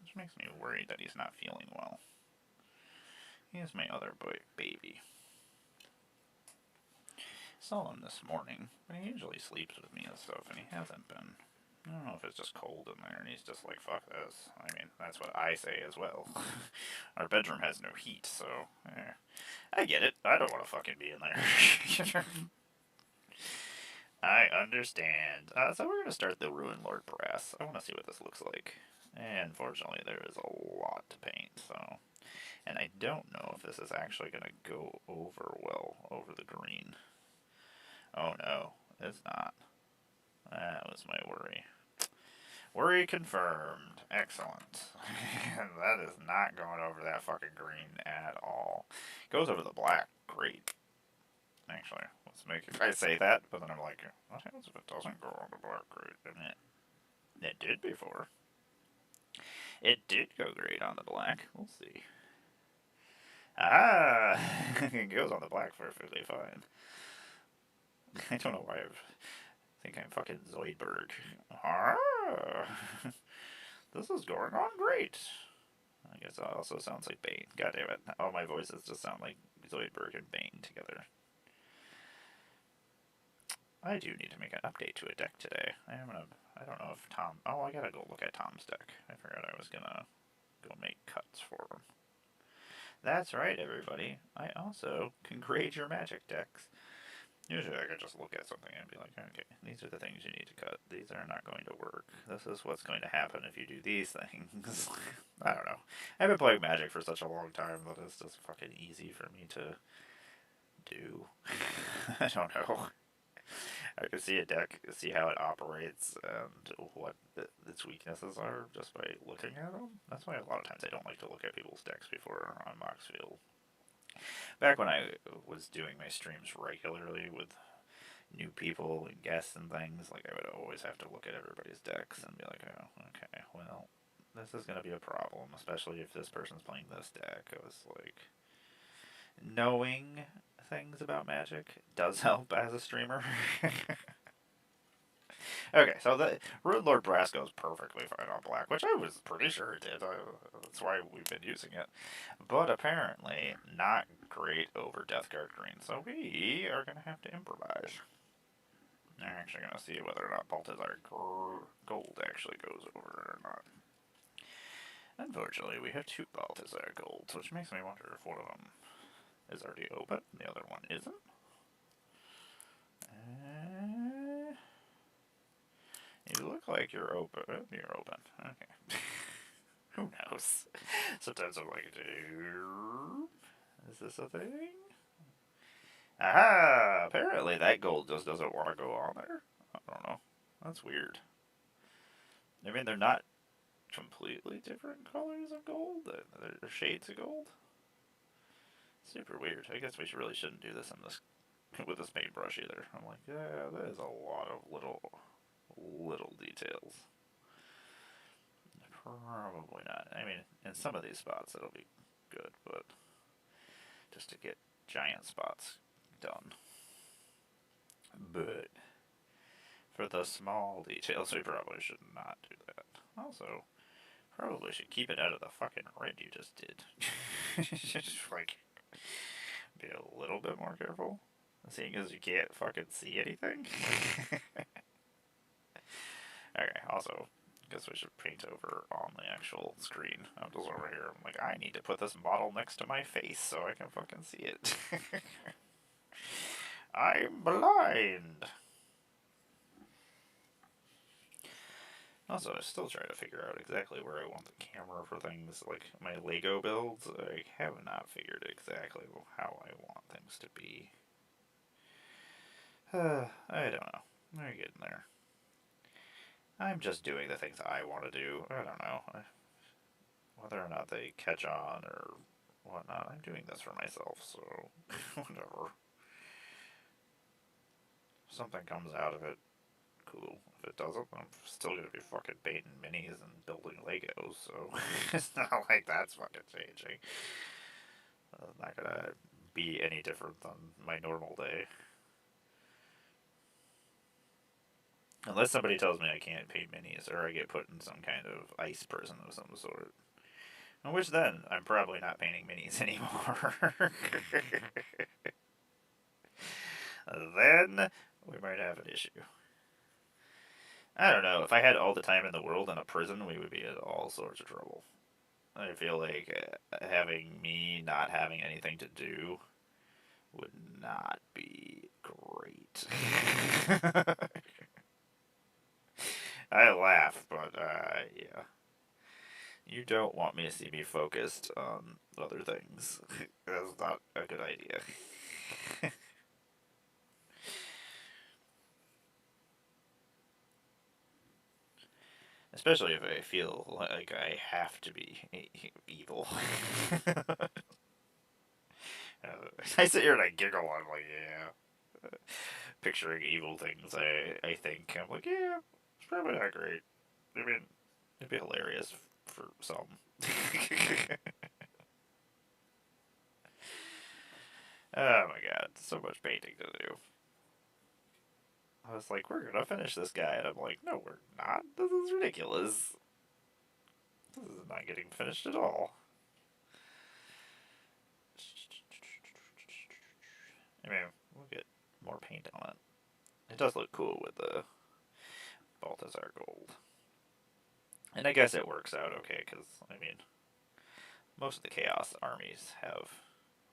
Which makes me worried that he's not feeling well. He is my other boy baby. Saw him this morning, but he usually sleeps with me and stuff, and he hasn't been. I don't know if it's just cold in there, and he's just like, fuck this. I mean, that's what I say as well. Our bedroom has no heat, so I get it. I don't want to fucking be in there. I understand. So we're going to start the Ruined Lord Brass. I want to see what this looks like. And unfortunately, there is a lot to paint, so... And I don't know if this is actually going to go over well over the green. Oh no, it's not. That was my worry. Worry confirmed. Excellent. That is not going over that fucking green at all. Goes over the black. Great. Actually, let's make it. I say that, but then I'm like, what happens if it doesn't go on the black? Great. And it did before. It did go great on the black. We'll see. Ah! It goes on the black perfectly fine. I don't know why I think I'm fucking Zoidberg. Ah! This is going on great. I guess it also sounds like Bane. God damn it. All my voices just sound like Zoidberg and Bane together. I do need to make an update to a deck today. I don't know if Tom... Oh, I gotta go look at Tom's deck. I forgot I was gonna go make cuts for him. That's right, everybody. I also can grade your Magic decks. Usually I could just look at something and be like, okay, these are the things you need to cut. These are not going to work. This is what's going to happen if you do these things. I don't know. I've been playing Magic for such a long time that it's just fucking easy for me to do. I don't know. I can see a deck, see how it operates, and what its weaknesses are just by looking at them. That's why a lot of times I don't like to look at people's decks before on Moxfield. Back when I was doing my streams regularly with new people and guests and things, like I would always have to look at everybody's decks and be like, oh, okay, well, this is going to be a problem, especially if this person's playing this deck. I was like, knowing things about Magic does help as a streamer. Okay, so the Ruined Lord Brass goes perfectly fine on black, which I was pretty sure it did. That's why we've been using it. But apparently not great over Death Guard green, so we are going to have to improvise. I'm actually going to see whether or not Balthazar Gold actually goes over or not. Unfortunately, we have two Balthazar Golds, which makes me wonder if one of them is already open, the other one isn't. You look like you're open. You're open. Okay. Who knows? Sometimes I'm like, is this a thing? Aha! Apparently that gold just doesn't want to go on there. I don't know. That's weird. I mean, they're not completely different colors of gold. They're shades of gold. Super weird. I guess we really shouldn't do this in this with this paintbrush either. I'm like, yeah, there's a lot of little details. Probably not. I mean, in some of these spots it'll be good, but just to get giant spots done. But for the small details, we probably should not do that. Also, probably should keep it out of the fucking red you just did. Just like, be a little bit more careful. Seeing as you can't fucking see anything. Okay, also, guess we should paint over on the actual screen. I'm just over here. I'm like, I need to put this model next to my face so I can fucking see it. I'm blind. Also, I still try to figure out exactly where I want the camera for things like my Lego builds. I have not figured exactly how I want things to be. I don't know. We're getting there. I'm just doing the things I want to do. I don't know. Whether or not they catch on or whatnot, I'm doing this for myself, so whatever. If something comes out of it, cool. If it doesn't, I'm still gonna be fucking painting minis and building Legos, so it's not like that's fucking changing. It's not gonna be any different than my normal day. Unless somebody tells me I can't paint minis or I get put in some kind of ice prison of some sort. In which then, I'm probably not painting minis anymore. Then, we might have an issue. I don't know. If I had all the time in the world in a prison, we would be in all sorts of trouble. I feel like having me not having anything to do would not be great. I laugh, but yeah. You don't want me to see me focused on other things. That's not a good idea. Especially if I feel like I have to be evil. I sit here and I giggle. I'm like, yeah. Picturing evil things, I think. I'm like, yeah, it's probably not great. I mean, it'd be hilarious for some. Oh my god, so much painting to do. I was like, we're gonna finish this guy, and I'm like, no, we're not. This is ridiculous. This is not getting finished at all. I mean, we'll get more paint on it. It does look cool with the Balthazar gold. And I guess it works out okay, because, I mean, most of the Chaos armies have,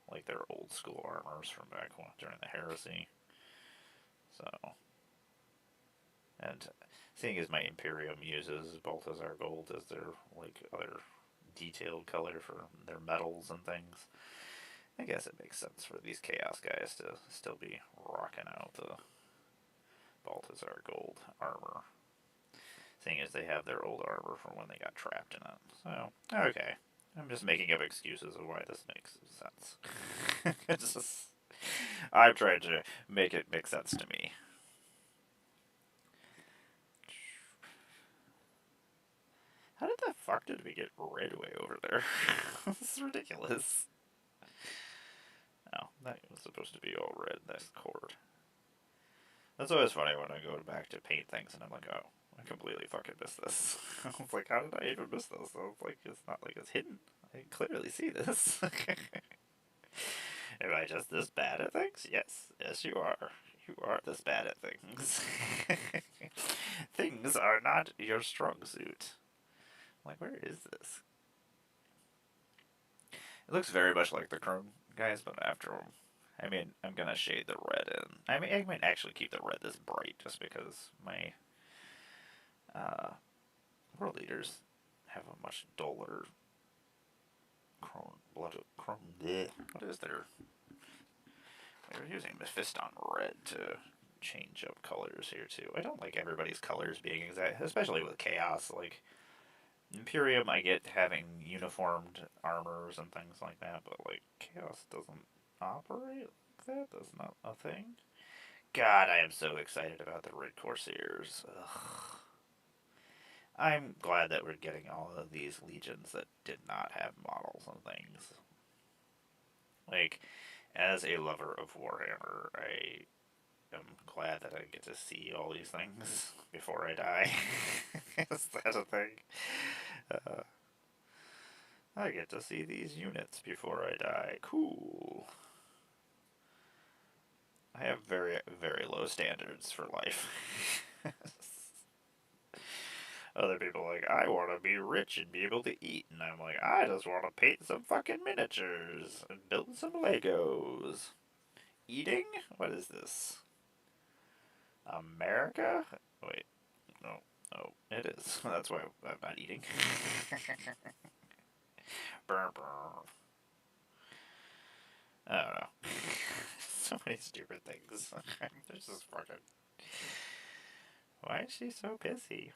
like, their old school armors from back during the Heresy. So, and seeing as my Imperium uses Balthazar gold as their, like, other detailed color for their medals and things, I guess it makes sense for these Chaos guys to still be rocking out the Balthazar gold armor. Seeing as they have their old armor from when they got trapped in it. So, okay. I'm just making up excuses of why this makes sense. It's just, I'm trying to make it make sense to me. How did the fuck did we get red way over there? This is ridiculous. Oh, that was supposed to be all red, this cord. That's always funny when I go back to paint things and I'm like, oh, I completely fucking missed this. I was like, how did I even miss this? I was like, it's not like it's hidden. I clearly see this. Am I just this bad at things? Yes. Yes, you are. You are this bad at things. Things are not your strong suit. I'm like, where is this? It looks very much like the Chrome guys, but after, I mean, I'm gonna shade the red in. I mean, I might actually keep the red this bright just because my world leaders have a much duller What is their? They're using Mephiston red to change up colors here too. I don't like everybody's colors being exact, especially with Chaos. Like Imperium, I get having uniformed armors and things like that, but like Chaos doesn't operate like that. That's not a thing. God, I am so excited about the Red Corsairs. Ugh. I'm glad that we're getting all of these legions that did not have models and things. Like, as a lover of Warhammer, I am glad that I get to see all these things before I die. Is that a thing? Uh, I get to see these units before I die. Cool. I have very, very low standards for life. Other people are like, I want to be rich and be able to eat. And I'm like, I just want to paint some fucking miniatures and build some Legos. Eating? What is this? America? Wait, no. Oh, it is. That's why I'm not eating. Burr, burr. I don't know. So many stupid things. There's just fucking. Why is she so pissy?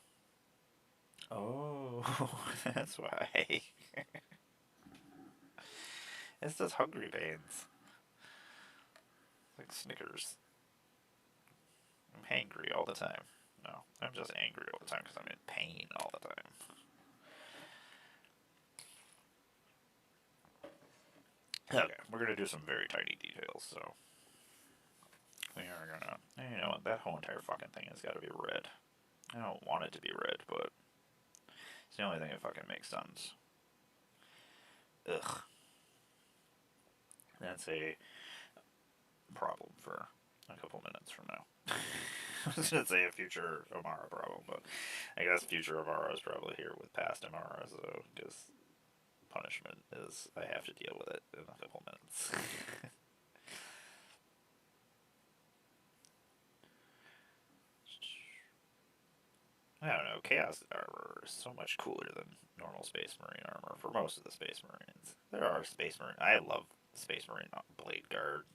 Oh, that's why. It's just hungry pains. Like Snickers. I'm hangry all the time. No, I'm just angry all the time because I'm in pain all the time. Okay, we're gonna do some very tiny details, so we are gonna. You know what? That whole entire fucking thing has got to be red. I don't want it to be red, but it's the only thing that fucking makes sense. Ugh. That's a problem for a couple minutes from now. I was gonna say a future Emmara problem, but I guess future Emmara is probably here with past Emmara, so just punishment is I have to deal with it in a couple minutes. I don't know, Chaos armor is so much cooler than normal Space Marine armor for most of the Space Marines. There are Space Marine. I love Space Marine Blade Guard.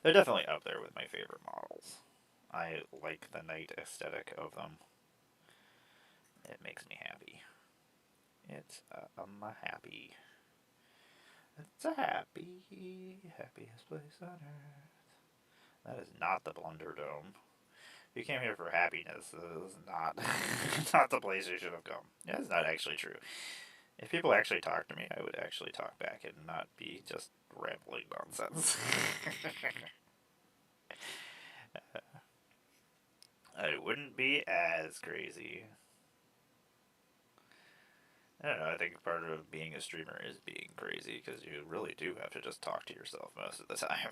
They're definitely up there with my favorite models. I like the knight aesthetic of them. It makes me happy. I'm happy. It's a happiest place on earth. That is not the BlunderDome. If you came here for happiness, this is not not the place you should have come. Yeah, it's not actually true. If people actually talk to me, I would actually talk back and not be just rambling nonsense. I wouldn't be as crazy. I don't know, I think part of being a streamer is being crazy, because you really do have to just talk to yourself most of the time.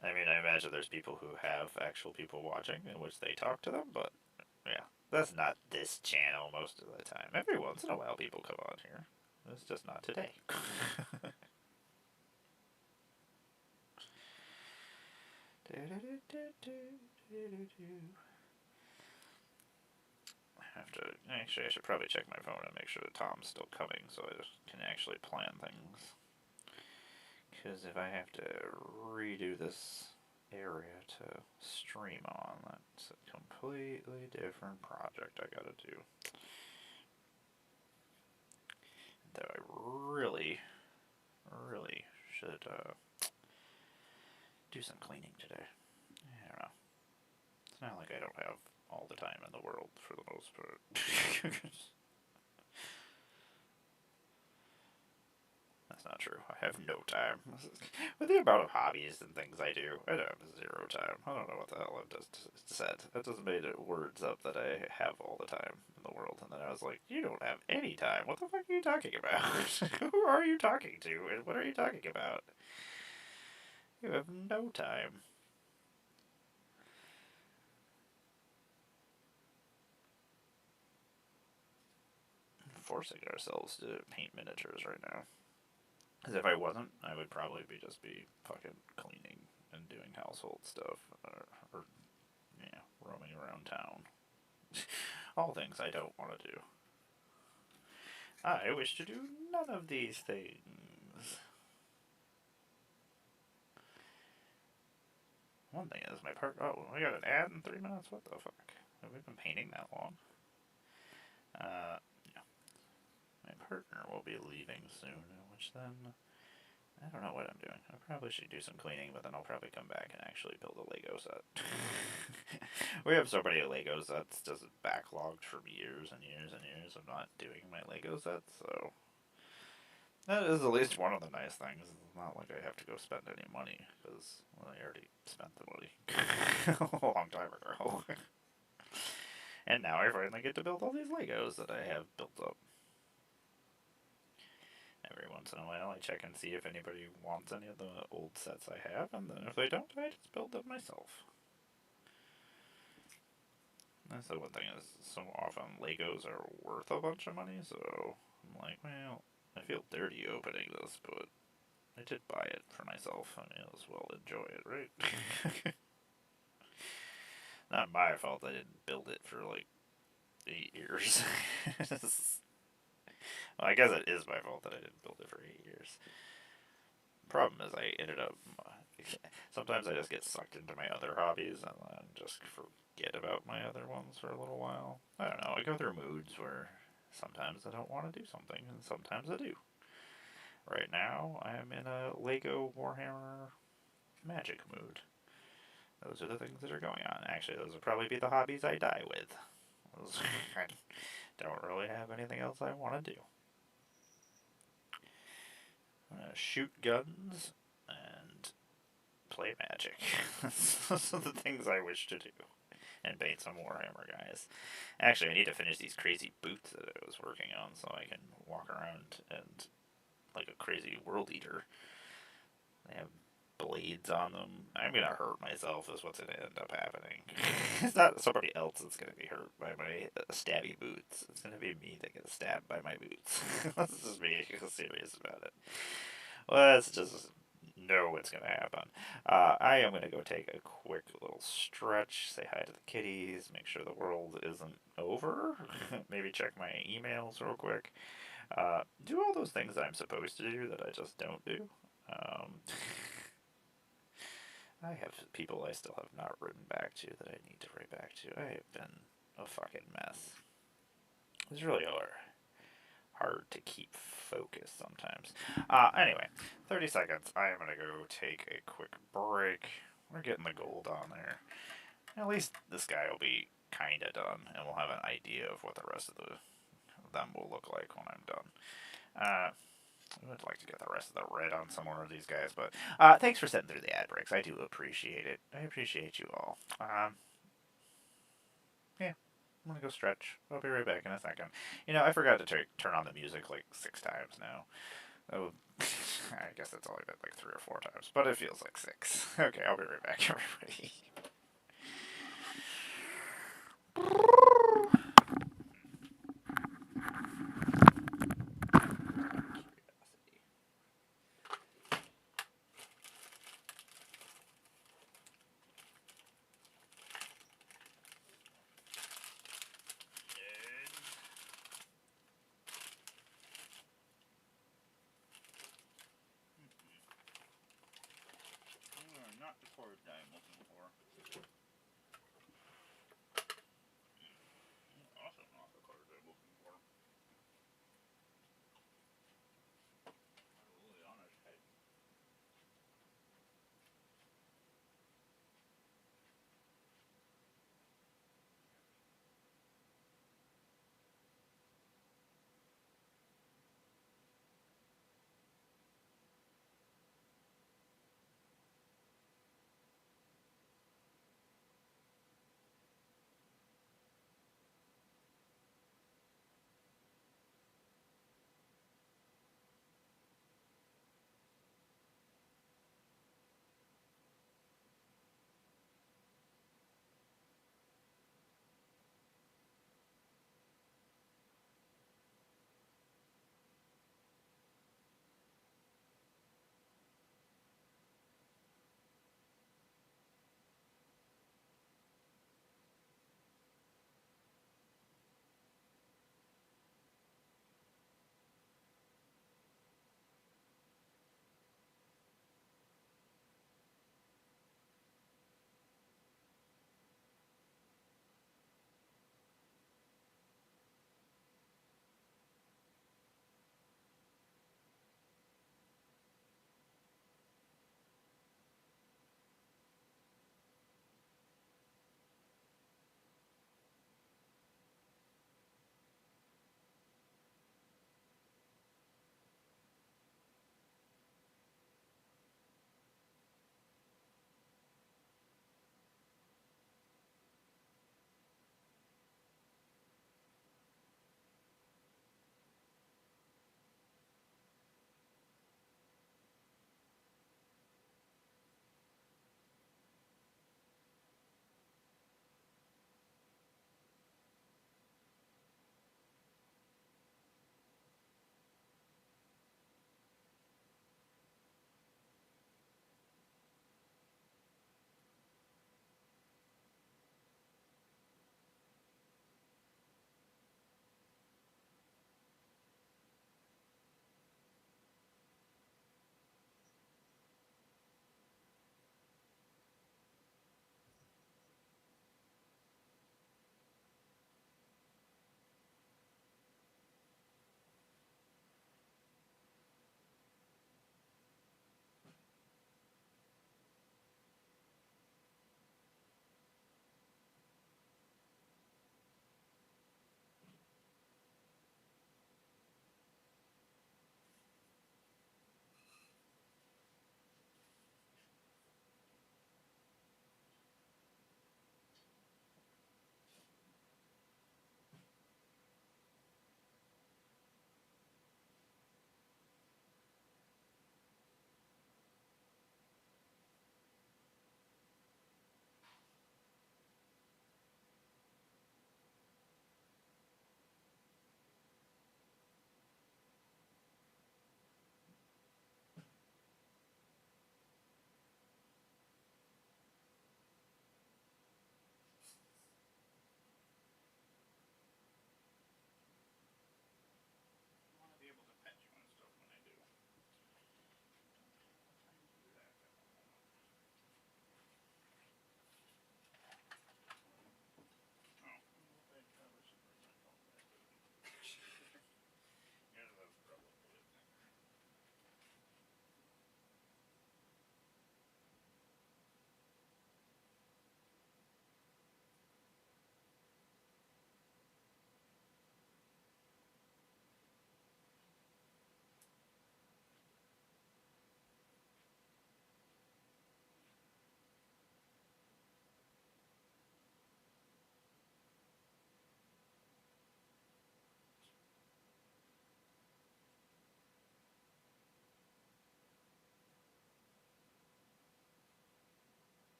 I mean, I imagine there's people who have actual people watching in which they talk to them, but yeah, that's not this channel most of the time. Every once in a while people come on here. It's just not today. Actually, I should probably check my phone and make sure that Tom's still coming so I can actually plan things. Because if I have to redo this area to stream on, that's a completely different project I gotta do. Though I really should do some cleaning today. I don't know. It's not like I don't have all the time in the world for the most part. That's not true. I have no time. With the amount of hobbies and things I do, I don't have zero time. I don't know what the hell I just said. That just made it words up that I have all the time in the world. And then I was like, you don't have any time. What the fuck are you talking about? Who are you talking to? And what are you talking about? You have no time. Forcing ourselves to paint miniatures right now. Because if I wasn't, I would probably just be fucking cleaning and doing household stuff, or yeah, roaming around town. All things I don't want to do. I wish to do none of these things. One thing is my part. Oh, we got an ad in 3 minutes. What the fuck? Have we been painting that long? Yeah. My partner will be leaving soon, which then I don't know what I'm doing. I probably should do some cleaning, but then I'll probably come back and actually build a Lego set. We have so many Lego sets just backlogged from years and years and years of not doing my Lego sets, so that is at least one of the nice things. It's not like I have to go spend any money, because well, I already spent the money a long time ago. And now I finally get to build all these Legos that I have built up. Every once in a while I check and see if anybody wants any of the old sets I have, and then if they don't, I just build them myself. That's the one thing, is so often Legos are worth a bunch of money, so I'm like, well, I feel dirty opening this, but I did buy it for myself. I may as well enjoy it, right? Not my fault I didn't build it for like 8 years. Well, I guess it is my fault that I didn't build it for 8 years. Problem is, I ended up. Sometimes I just get sucked into my other hobbies and then just forget about my other ones for a little while. I don't know. I go through moods where sometimes I don't want to do something and sometimes I do. Right now, I am in a Lego Warhammer Magic mood. Those are the things that are going on. Actually, those would probably be the hobbies I die with. I don't really have anything else I want to do. I'm gonna shoot guns and play Magic. Those are the things I wish to do. And paint some Warhammer guys. Actually, I need to finish these crazy boots that I was working on so I can walk around and like a crazy world eater. They have blades on them. I'm gonna hurt myself is what's gonna end up happening. It's not somebody else that's gonna be hurt by my stabby boots. It's gonna be me that gets stabbed by my boots. Let's just be serious about it. Let's just know what's gonna happen. I am gonna go take a quick little stretch, say hi to the kitties, make sure the world isn't over. Maybe check my emails real quick. Do all those things that I'm supposed to do that I just don't do. Um, I have people I still have not written back to that I need to write back to. I have been a fucking mess. It's really hard to keep focused sometimes. Anyway, 30 seconds. I am going to go take a quick break. We're getting the gold on there. At least this guy will be kind of done, and we'll have an idea of what the rest of them will look like when I'm done. I would like to get the rest of the red on some more of these guys, but thanks for sitting through the ad breaks. I do appreciate it. I appreciate you all. Yeah, I'm gonna go stretch. I'll be right back in a second. You know, I forgot to turn on the music like 6 times now. Oh, I guess it's only been like 3 or 4 times, but it feels like 6. Okay, I'll be right back, everybody. Not the chord that I'm looking for. Also not the chord I'm looking for. Really honest head.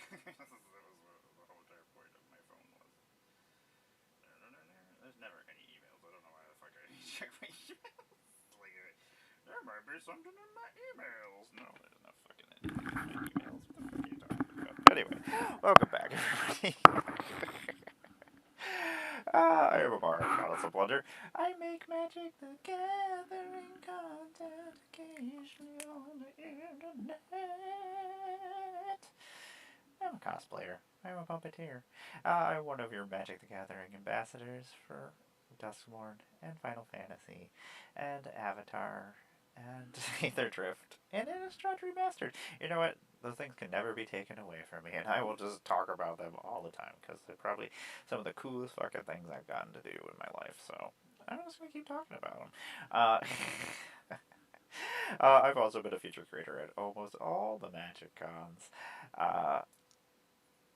That was the whole entire point of my phone was. There's never any emails. I don't know why the fuck I need to check my emails. Like, there might be something in my emails. No, there's no fucking emails. What the fuck are you talking about? Anyway, welcome back, everybody. I am Emmara, not a Blunder. I make Magic the Gathering content occasionally on the internet. I'm a cosplayer. I'm a puppeteer. I'm one of your Magic the Gathering ambassadors for Duskmourn and Final Fantasy and Avatar and Aether Drift and Innistrad Remastered. You know what? Those things can never be taken away from me, and I will just talk about them all the time because they're probably some of the coolest fucking things I've gotten to do in my life. So I'm just gonna keep talking about them. I've also been a feature creator at almost all the Magic Cons. Uh,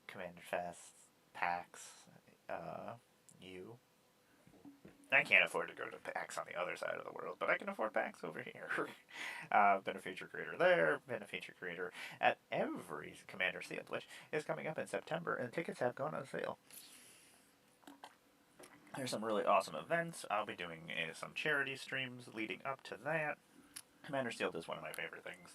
Commander Fests, PAX, you. I can't afford to go to PAX on the other side of the world, but I can afford PAX over here. Been a feature creator there, been a feature creator at every Commander Sealed, which is coming up in September, and tickets have gone on sale. There's some really awesome events. I'll be doing some charity streams leading up to that. Commander Sealed is one of my favorite things.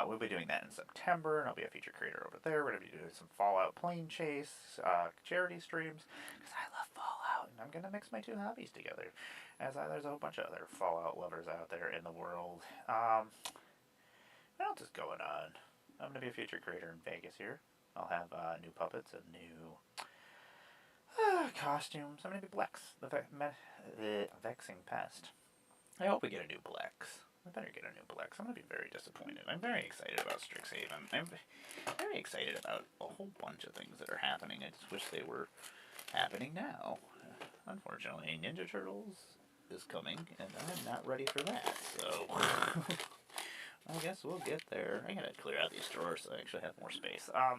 We'll be doing that in September, and I'll be a feature creator over there. We're going to be doing some Fallout Plane Chase charity streams, because I love Fallout, and I'm going to mix my two hobbies together, as there's a whole bunch of other Fallout lovers out there in the world. What else is going on? I'm going to be a feature creator in Vegas here. I'll have new puppets and new costumes. I'm going to be Blex, the Vexing Pest. I hope we get a new Blex. I better get a new Blex. I'm going to be very disappointed. I'm very excited about Strixhaven. I'm very excited about a whole bunch of things that are happening. I just wish they were happening now. Unfortunately, Ninja Turtles is coming, and I'm not ready for that, so I guess we'll get there. I gotta clear out these drawers so I actually have more space. I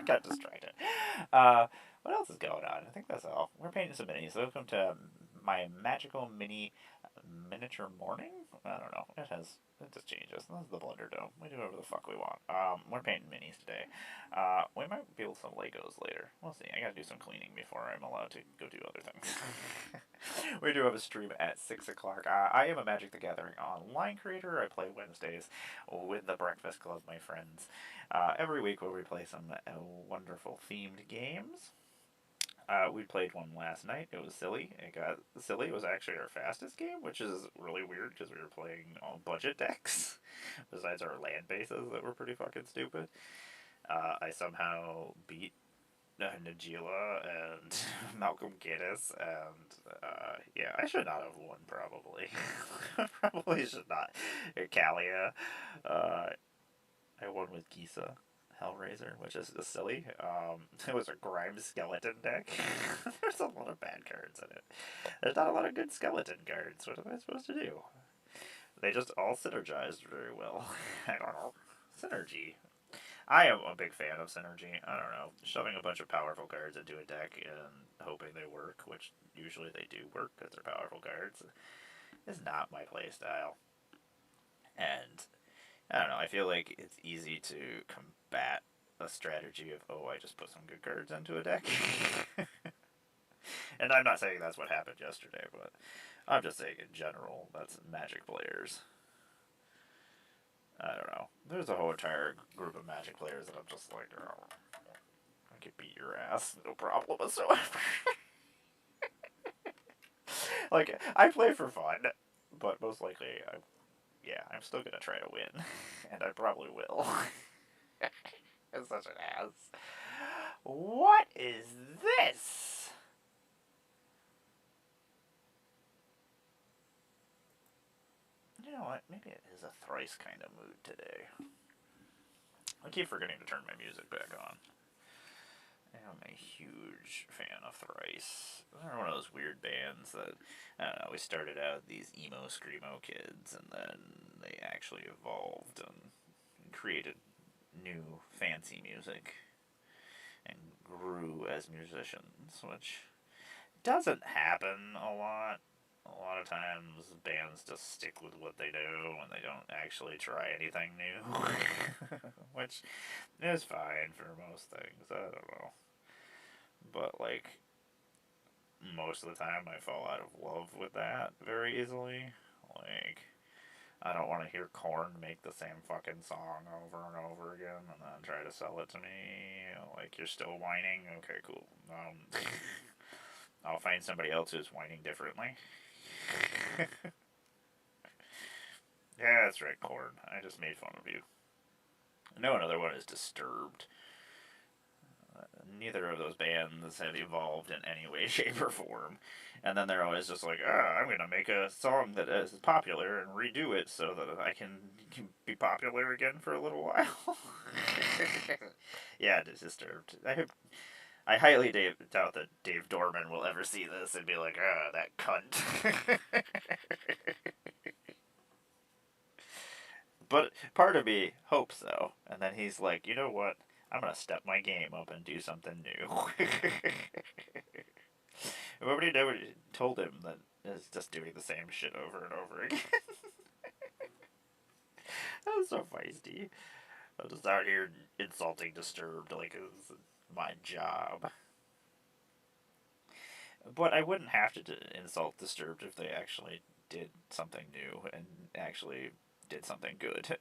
got distracted. What else is going on? I think that's all. We're painting some minis. Welcome to my magical miniature morning. I don't know. It just changes. This is the BlunderDome. We do whatever the fuck we want. We're painting minis today. We might build some Legos later. We'll see. I gotta do some cleaning before I'm allowed to go do other things. We do have a stream at 6 o'clock. I am a Magic the Gathering online creator. I play Wednesdays with the Breakfast Club, my friends. Every week where we play some wonderful themed games. We played one last night. It was silly. Silly. It was actually our fastest game, which is really weird because we were playing all budget decks, besides our land bases that were pretty fucking stupid. I somehow beat Najila and Malcolm Giddis, and yeah, I should not have won, probably. Probably should not. Kalia, I won with Gisa. Hellraiser, which is silly. It was a Grimes skeleton deck. There's a lot of bad cards in it. There's not a lot of good skeleton cards. What am I supposed to do? They just all synergized very well. I don't know. Synergy. I am a big fan of synergy. I don't know. Shoving a bunch of powerful cards into a deck and hoping they work, which usually they do work because they're powerful cards, is not my playstyle. And I don't know, I feel like it's easy to combat a strategy of, oh, I just put some good cards into a deck. And I'm not saying that's what happened yesterday, but I'm just saying in general, that's Magic players. I don't know. There's a whole entire group of Magic players that I'm just like, oh, I could beat your ass, no problem whatsoever. Like, I play for fun, but most likely, I'm still gonna try to win, and I probably will. It's such an ass. What is this? You know what? Maybe it is a thrice kind of mood today. I keep forgetting to turn my music back on. I'm a huge fan of Thrice. They're one of those weird bands that, I don't know, we started out these emo, screamo kids, and then they actually evolved and created new, fancy music and grew as musicians, which doesn't happen a lot. A lot of times bands just stick with what they do and they don't actually try anything new. Which is fine for most things, I don't know. But, like, most of the time I fall out of love with that very easily. Like, I don't want to hear Korn make the same fucking song over and over again and then try to sell it to me. Like, you're still whining? Okay, cool. I'll find somebody else who's whining differently. Yeah, that's right, Korn. I just made fun of you. No, another one is Disturbed. Neither of those bands have evolved in any way, shape, or form. And then they're always just like, I'm going to make a song that is popular and redo it so that I can be popular again for a little while. Yeah, it is Disturbed. I highly doubt that Dave Dorman will ever see this and be like, that cunt. But part of me hopes so. And then he's like, you know what? I'm going to step my game up and do something new. Nobody never told him that it's just doing the same shit over and over again. That's so feisty. I'm just out here insulting Disturbed like it's my job. But I wouldn't have to insult Disturbed if they actually did something new and actually did something good.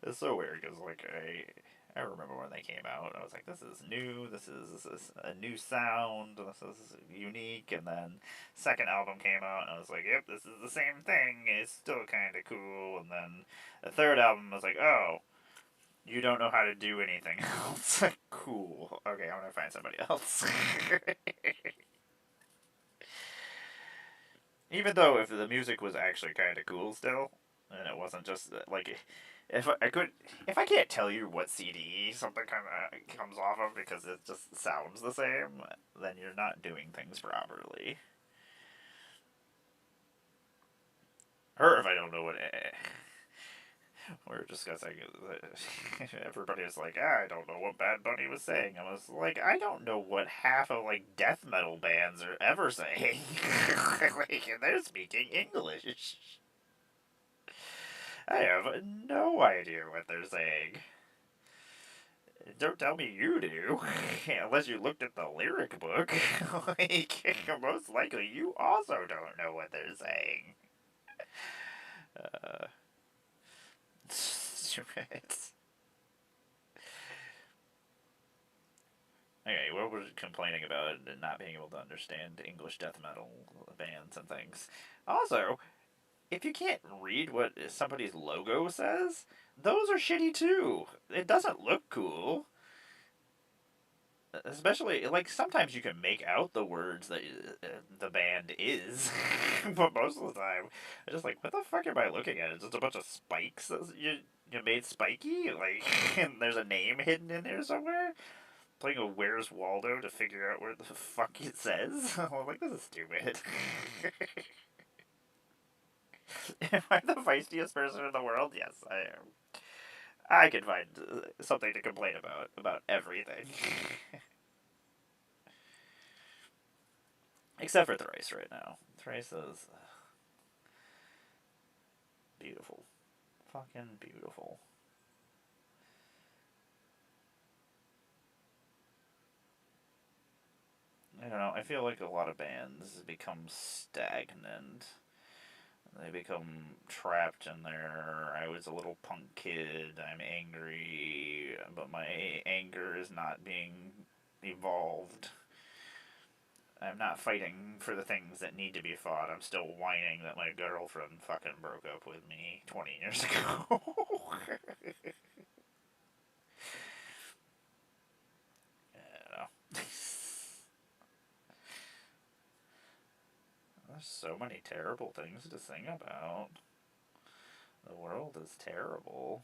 It's so weird because, like, I remember when they came out. I was like, this is new. This is a new sound. This is unique. And then second album came out, and I was like, yep, this is the same thing. It's still kind of cool. And then the third album, I was like, oh, you don't know how to do anything else. Cool. Okay, I'm gonna find somebody else. Even though if the music was actually kind of cool still, and it wasn't just like if I can't tell you what CD something kind of comes off of because it just sounds the same, then you're not doing things properly. Or if I don't know what we were discussing, everybody was like, I don't know what Bad Bunny was saying. I was like, I don't know what half of like death metal bands are ever saying. Like, they're speaking English. I have no idea what they're saying. Don't tell me you do, unless you looked at the lyric book. Like, most likely you also don't know what they're saying. Uh, stupid. Okay, what was complaining about not being able to understand English death metal bands and things? Also, if you can't read what somebody's logo says, those are shitty too. It doesn't look cool. Especially, like, sometimes you can make out the words that the band is, but most of the time, I'm just like, what the fuck am I looking at? It's just a bunch of spikes that you made spiky? Like, and there's a name hidden in there somewhere? Playing a Where's Waldo to figure out where the fuck it says? I'm like, this is stupid. Am I the feistiest person in the world? Yes, I am. I can find something to complain about everything. Except for Thrice right now. Thrice is beautiful. Fucking beautiful. I don't know. I feel like a lot of bands become stagnant. They become trapped in their. I was a little punk kid. I'm angry, but my anger is not being evolved. I'm not fighting for the things that need to be fought. I'm still whining that my girlfriend fucking broke up with me 20 years ago. Yeah. There's so many terrible things to sing about. The world is terrible.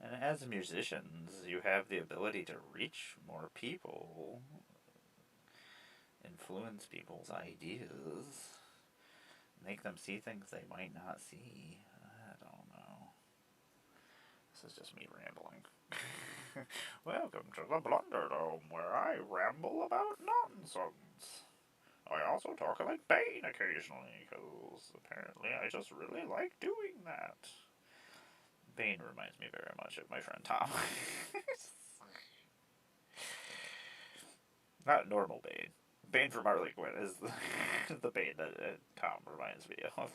And as musicians, you have the ability to reach more people, influence people's ideas, make them see things they might not see. I don't know. This is just me rambling. Welcome to the BlunderDome, where I ramble about nonsense. I also talk like Bane occasionally, because apparently I just really like doing that. Bane reminds me very much of my friend Tom. Not normal Bane. Bane from Harley Quinn is the Bane that Tom reminds me of.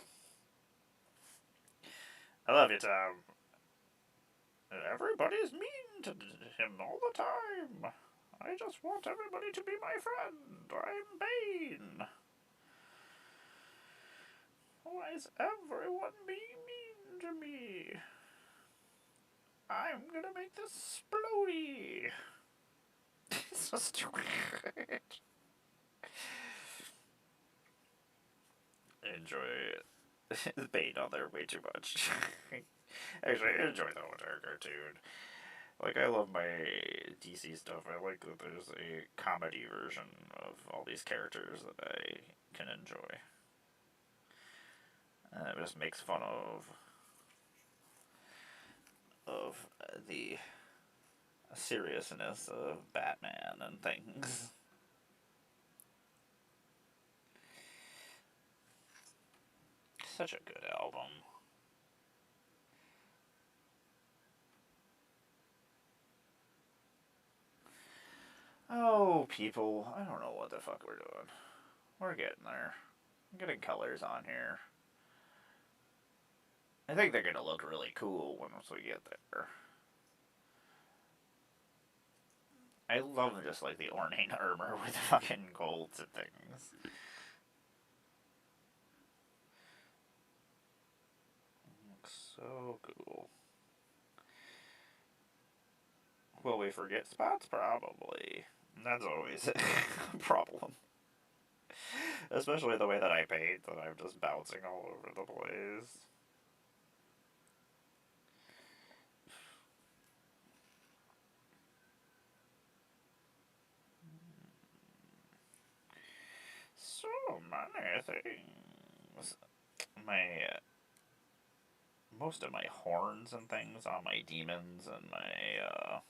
I love you, Tom. Everybody's mean to him all the time. I just want everybody to be my friend. I'm Bane. Why is everyone being mean to me? I'm gonna make this splody. It's so stupid. Enjoy Bane on there way too much. Actually, I enjoy the whole cartoon. Like, I love my DC stuff. I like that there's a comedy version of all these characters that I can enjoy. It just makes fun of the seriousness of Batman and things. Such a good album. Oh, people, I don't know what the fuck we're doing. We're getting there. I'm getting colors on here. I think they're gonna look really cool once we get there. I love just like the ornate armor with fucking golds and things. Looks so cool. Will we forget spots? Probably. That's always a problem. Especially the way that I paint, that I'm just bouncing all over the place. So many things. My most of my horns and things on my demons and my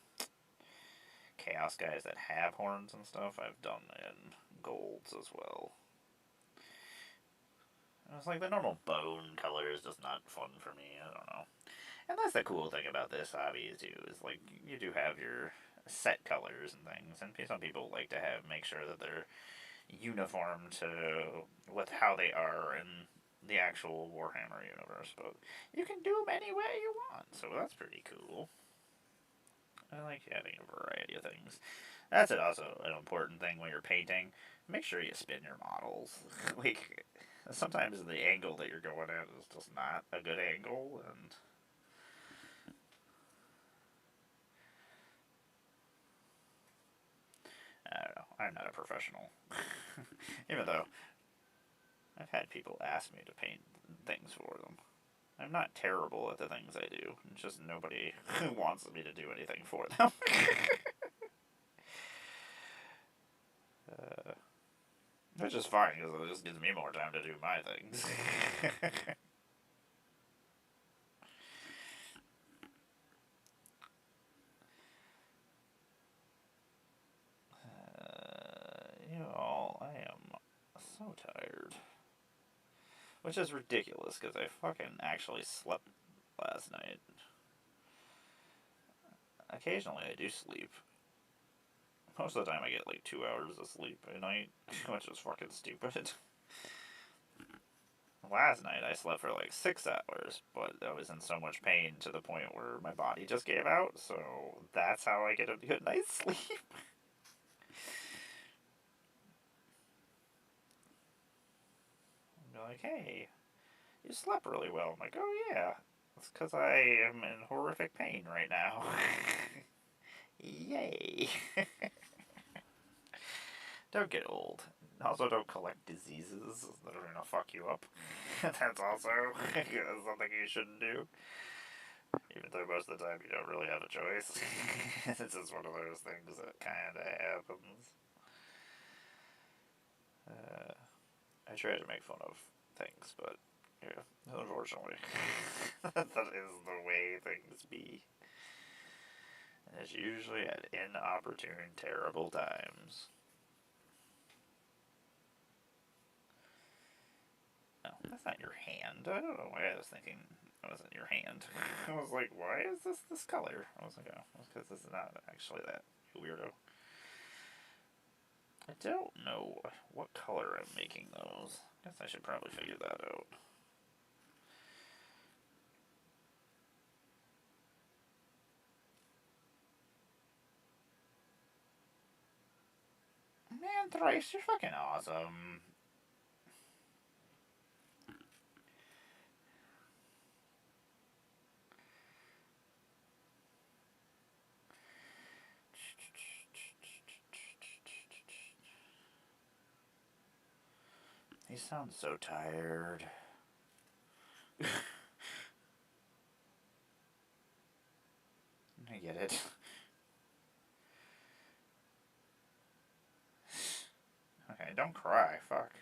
chaos guys that have horns and stuff, I've done in golds as well. It's like the normal bone color is just not fun for me. I don't know. And that's the cool thing about this hobby too, is like you do have your set colors and things, and some people like to have make sure that they're uniform to with how they are in the actual Warhammer universe. But you can do them any way you want, so that's pretty cool. I like having a variety of things. That's also an important thing when you're painting. Make sure you spin your models. Like sometimes the angle that you're going at is just not a good angle, and I don't know. I'm not a professional, even though I've had people ask me to paint things for them. I'm not terrible at the things I do. It's just nobody wants me to do anything for them. uh, which is fine because it just gives me more time to do my things. You all, I am so tired. Which is ridiculous because I fucking actually slept last night. Occasionally I do sleep. Most of the time I get like 2 hours of sleep a night, which is fucking stupid. Last night I slept for like 6 hours, but I was in so much pain to the point where my body just gave out, so that's how I get a good night's sleep. I'll be like, hey, you slept really well. I'm like, oh yeah, it's because I am in horrific pain right now. Yay. Don't get old. Also, don't collect diseases that are gonna fuck you up. That's also something you shouldn't do. Even though most of the time you don't really have a choice. This is one of those things that kinda happens. I try to make fun of things, but yeah, unfortunately, that is the way things be. And it's usually at inopportune, terrible times. No, that's not your hand. I don't know why I was thinking it wasn't your hand. I was like, why is this color? I was like, oh, it's because this is not actually that, you weirdo. I don't know what color I'm making those. I guess I should probably figure that out. Man, Thrice, you're fucking awesome. He sounds so tired. I get it. Okay, don't cry. Fuck.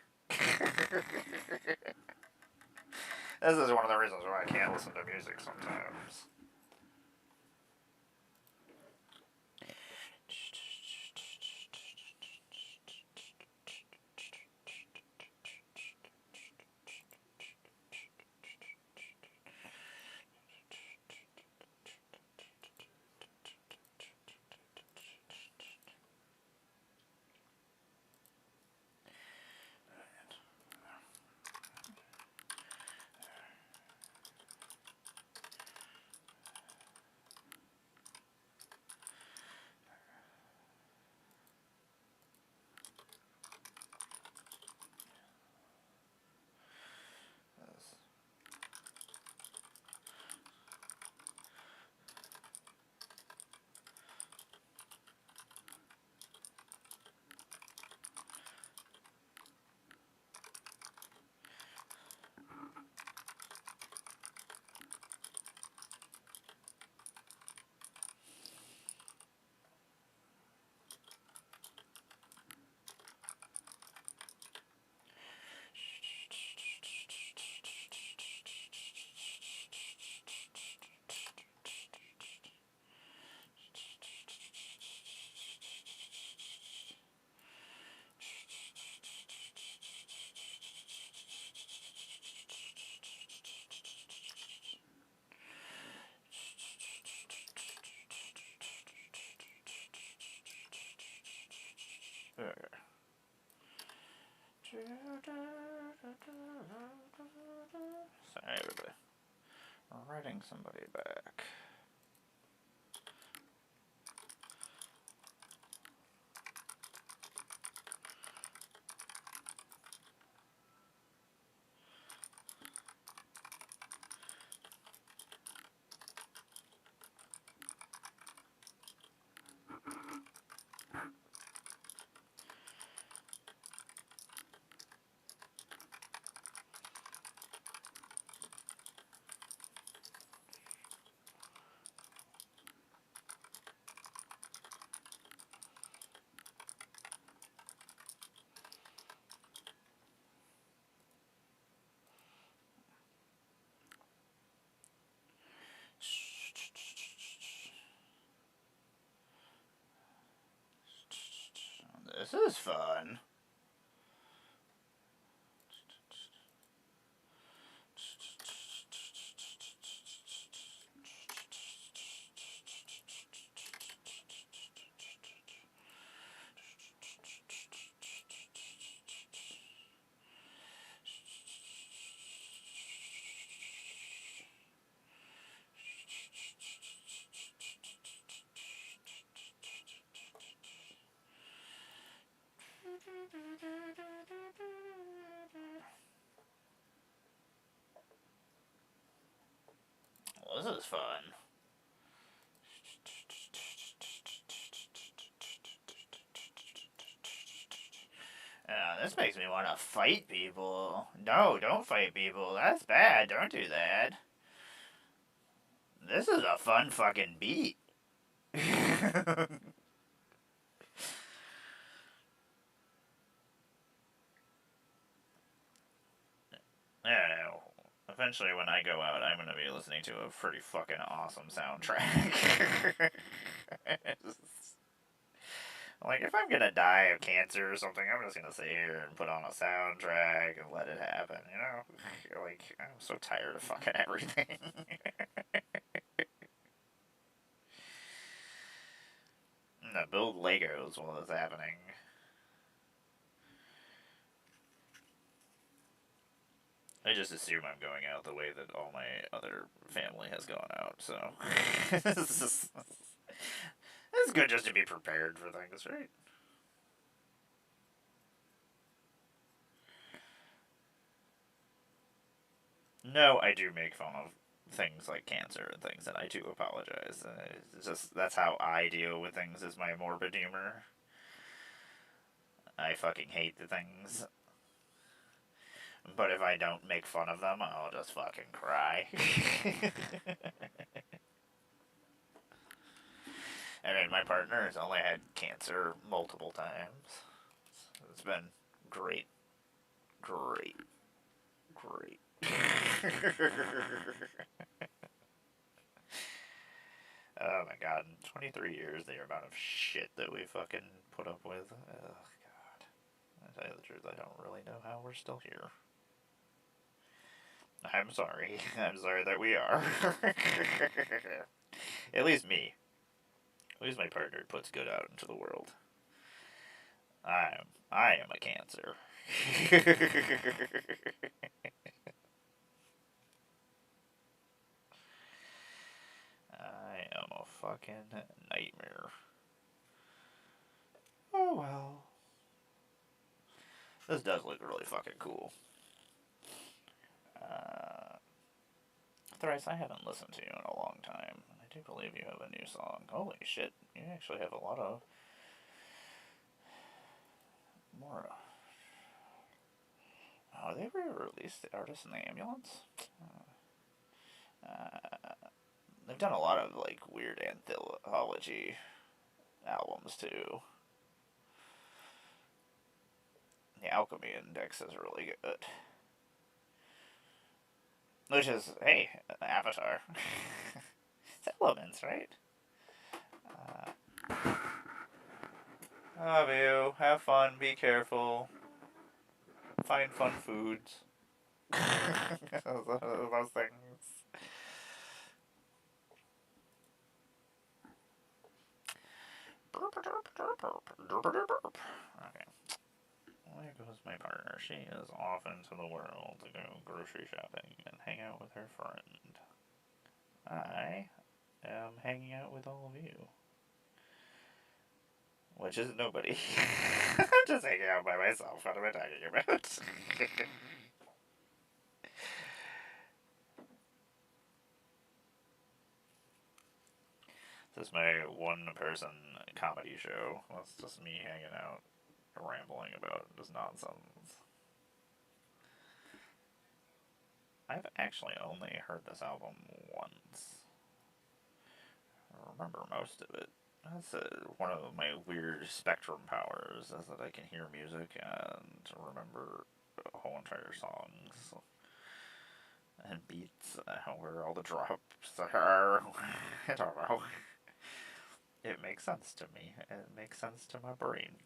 This is one of the reasons why I can't listen to music sometimes. Sorry, everybody. We're writing somebody back. This is fun. Well, this is fun. This makes me want to fight people. No, don't fight people. That's bad. Don't do that. This is a fun fucking beat. I don't know. Eventually, when I go out, I'm going to be listening to a pretty fucking awesome soundtrack. Like, if I'm gonna die of cancer or something, I'm just gonna sit here and put on a soundtrack and let it happen, you know? Like, I'm so tired of fucking everything. No, build Legos while it's happening. I just assume I'm going out the way that all my other family has gone out, so. It's good just to be prepared for things, right? No, I do make fun of things like cancer and things, and I do apologize. It's just that's how I deal with things, is my morbid humor. I fucking hate the things, but if I don't make fun of them, I'll just fucking cry. I mean, my partner has only had cancer multiple times. It's been great, great, great. Oh my god, in 23 years, the amount of shit that we fucking put up with. Oh god. To tell you the truth, I don't really know how we're still here. I'm sorry. I'm sorry that we are. At least me. At least my partner puts good out into the world. I am a cancer. I am a fucking nightmare. Oh well. This does look really fucking cool. Uh, Thrice, I haven't listened to you in a long time. I do believe you have a new song. Holy shit, you actually have a lot of more. Oh, they re-released the artist in the ambulance. They've done a lot of like weird anthology albums too. The Alchemy Index is really good. Which is, hey, Avatar. It's Elements, right? Love you. Have fun. Be careful. Find fun foods. Those things. Okay. There goes my partner. She is off into the world to go grocery shopping and hang out with her friend. I am hanging out with all of you. Which is nobody. I'm just hanging out by myself. What am I talking about? This is my one-person comedy show. It's just me hanging out, rambling about just nonsense. I've actually only heard this album once. I remember most of it. That's one of my weird spectrum powers, is that I can hear music and remember whole entire songs and beats, where all the drops are. I don't know. It makes sense to me. It makes sense to my brain.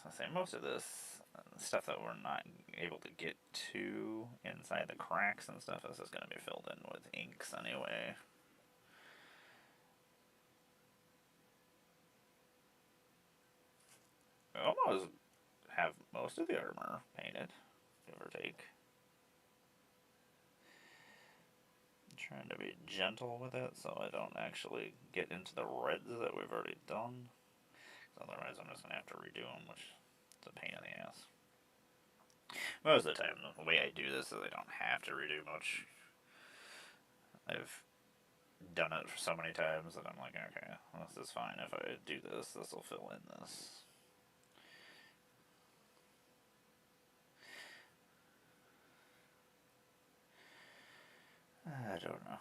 So I say most of this stuff that we're not able to get to inside the cracks and stuff, this is going to be filled in with inks anyway. I almost have most of the armor painted, give or take. I'm trying to be gentle with it so I don't actually get into the reds that we've already done. Otherwise I'm just going to have to redo them, which is a pain in the ass. Most of the time, the way I do this is I don't have to redo much. I've done it for so many times that I'm like, okay, this is fine. If I do this, this will fill in this. I don't know.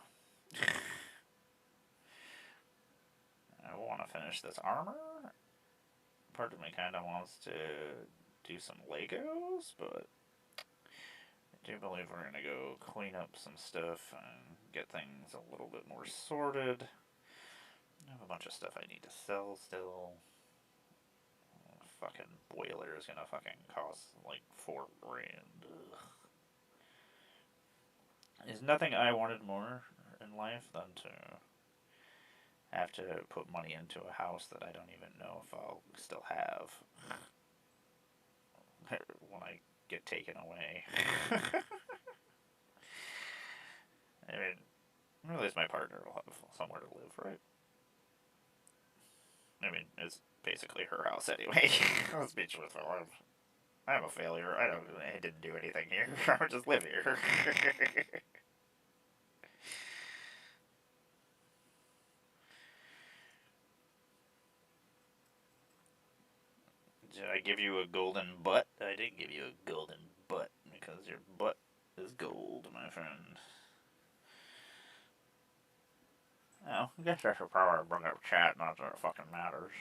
I want to finish this armor. Part of me kind of wants to do some Legos, but do believe we're going to go clean up some stuff and get things a little bit more sorted. I have a bunch of stuff I need to sell still. Fucking boiler is going to fucking cost like $4 grand. Ugh. There's nothing I wanted more in life than to have to put money into a house that I don't even know if I'll still have when I get taken away. I mean, at least my partner will have somewhere to live, right? I mean, it's basically her house anyway. Let's be truthful. I'm a failure. I didn't do anything here. I just live here. Did I give you a golden butt? I did give you a golden butt because your butt is gold, my friend. Oh, I guess I should probably bring up chat, not that it fucking matters.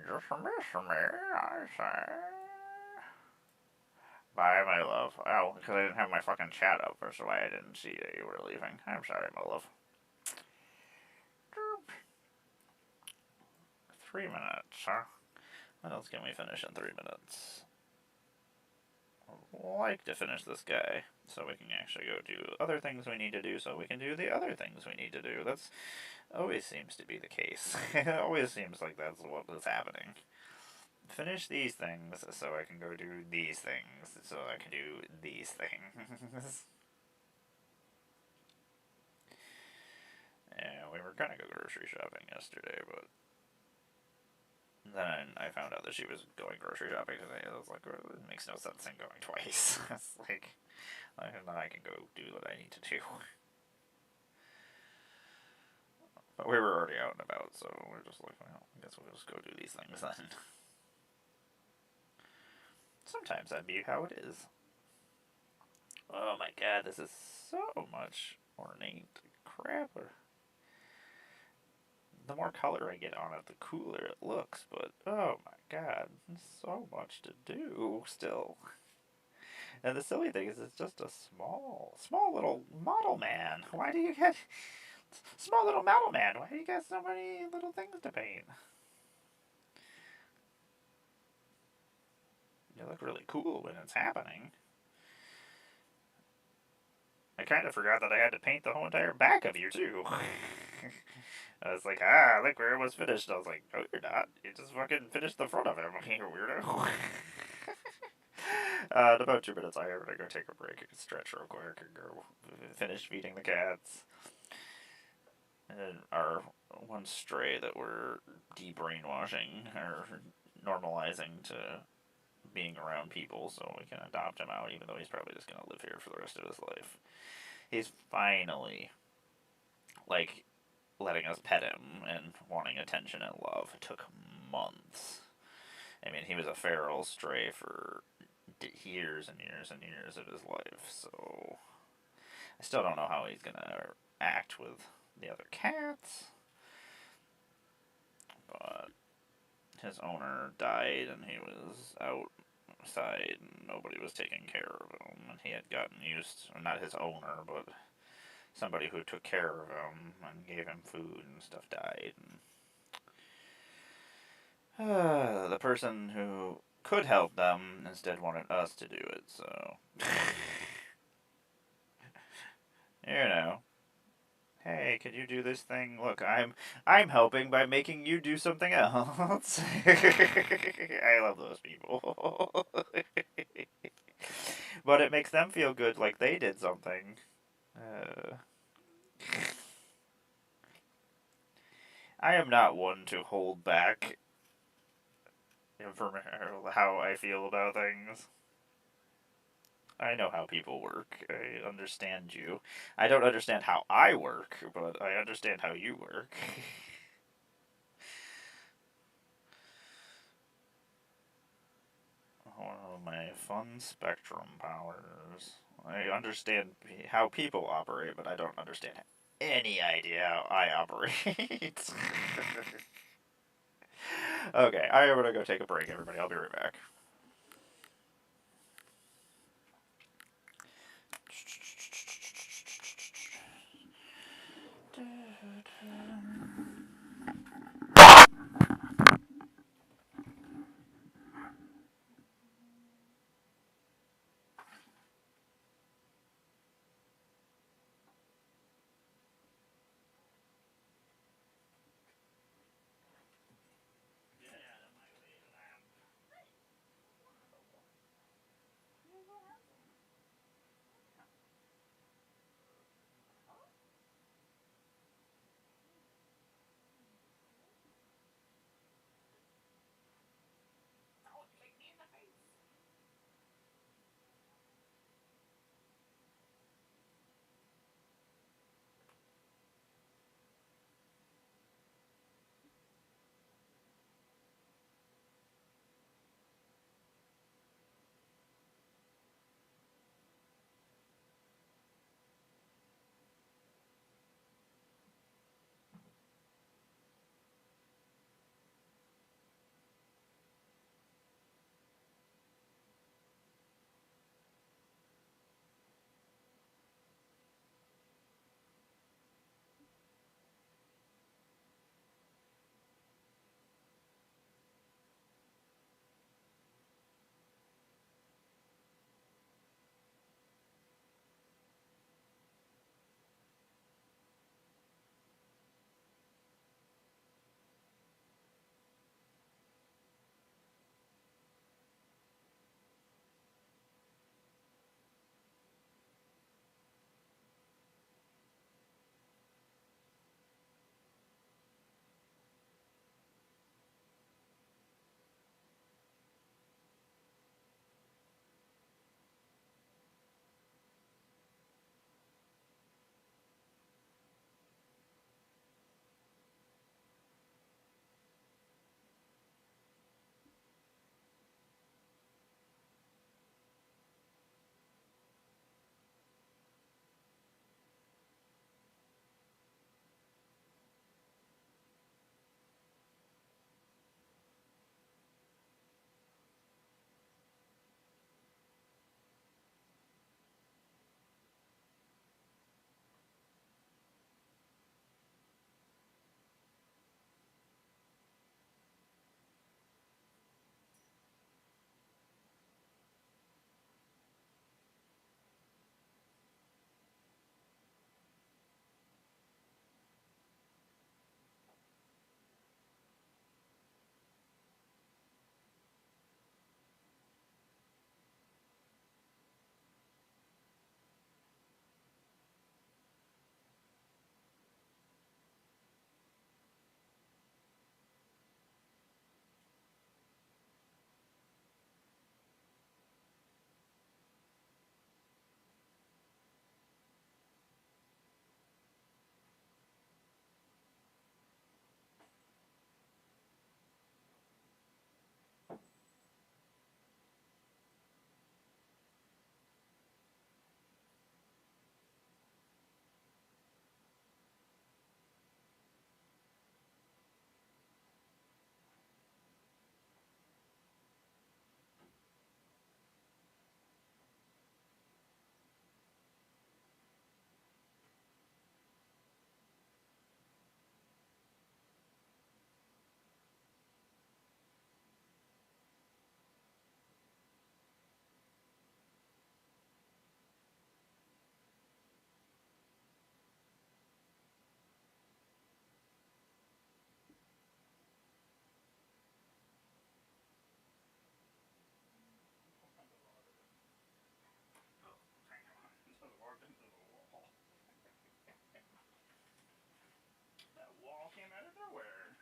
Just miss me, I say. Bye, my love. Oh, because I didn't have my fucking chat up, that's why I didn't see that you were leaving. I'm sorry, my love. 3 minutes, huh? What else can we finish in 3 minutes? I'd like to finish this guy, so we can actually go do other things we need to do, so we can do the other things we need to do. That's always seems to be the case. It always seems like that's what is happening. Finish these things, so I can go do these things, so I can do these things. Yeah, we were gonna go grocery shopping yesterday, but then I found out that she was going grocery shopping today. I was like, well, it makes no sense in going twice. It's like, now I can go do what I need to do. But we were already out and about, so we're just like, well, I guess we'll just go do these things then. Sometimes that'd be how it is. Oh my god, this is so much ornate crap. The more color I get on it, the cooler it looks, but oh my god, so much to do still. And the silly thing is, it's just a small little model man. Why do you get small little model man? Why do you get so many little things to paint? You look really cool when it's happening. I kind of forgot that I had to paint the whole entire back of you, too. I was like, look, we're almost finished. I was like, no, you're not. You just fucking finished the front of him, you weirdo. In about 2 minutes, I am gonna go take a break and stretch real quick and go finish feeding the cats. And our one stray that we're de-brainwashing or normalizing to being around people so we can adopt him out, even though he's probably just gonna live here for the rest of his life. He's finally, like, letting us pet him and wanting attention and love. It took months. I mean, he was a feral stray for years and years and years of his life, so I still don't know how he's gonna act with the other cats. But his owner died and he was outside and nobody was taking care of him, and he had gotten used, or not his owner, but somebody who took care of him and gave him food and stuff died. And the person who could help them instead wanted us to do it, so you know. Hey, could you do this thing? Look, I'm helping by making you do something else. I love those people. But it makes them feel good like they did something. I am not one to hold back how I feel about things. I know how people work. I understand you. I don't understand how I work, but I understand how you work. One of my fun spectrum powers. I understand how people operate, but I don't understand any idea how I operate. Okay, I am gonna go take a break, everybody. I'll be right back. That wall came out of nowhere.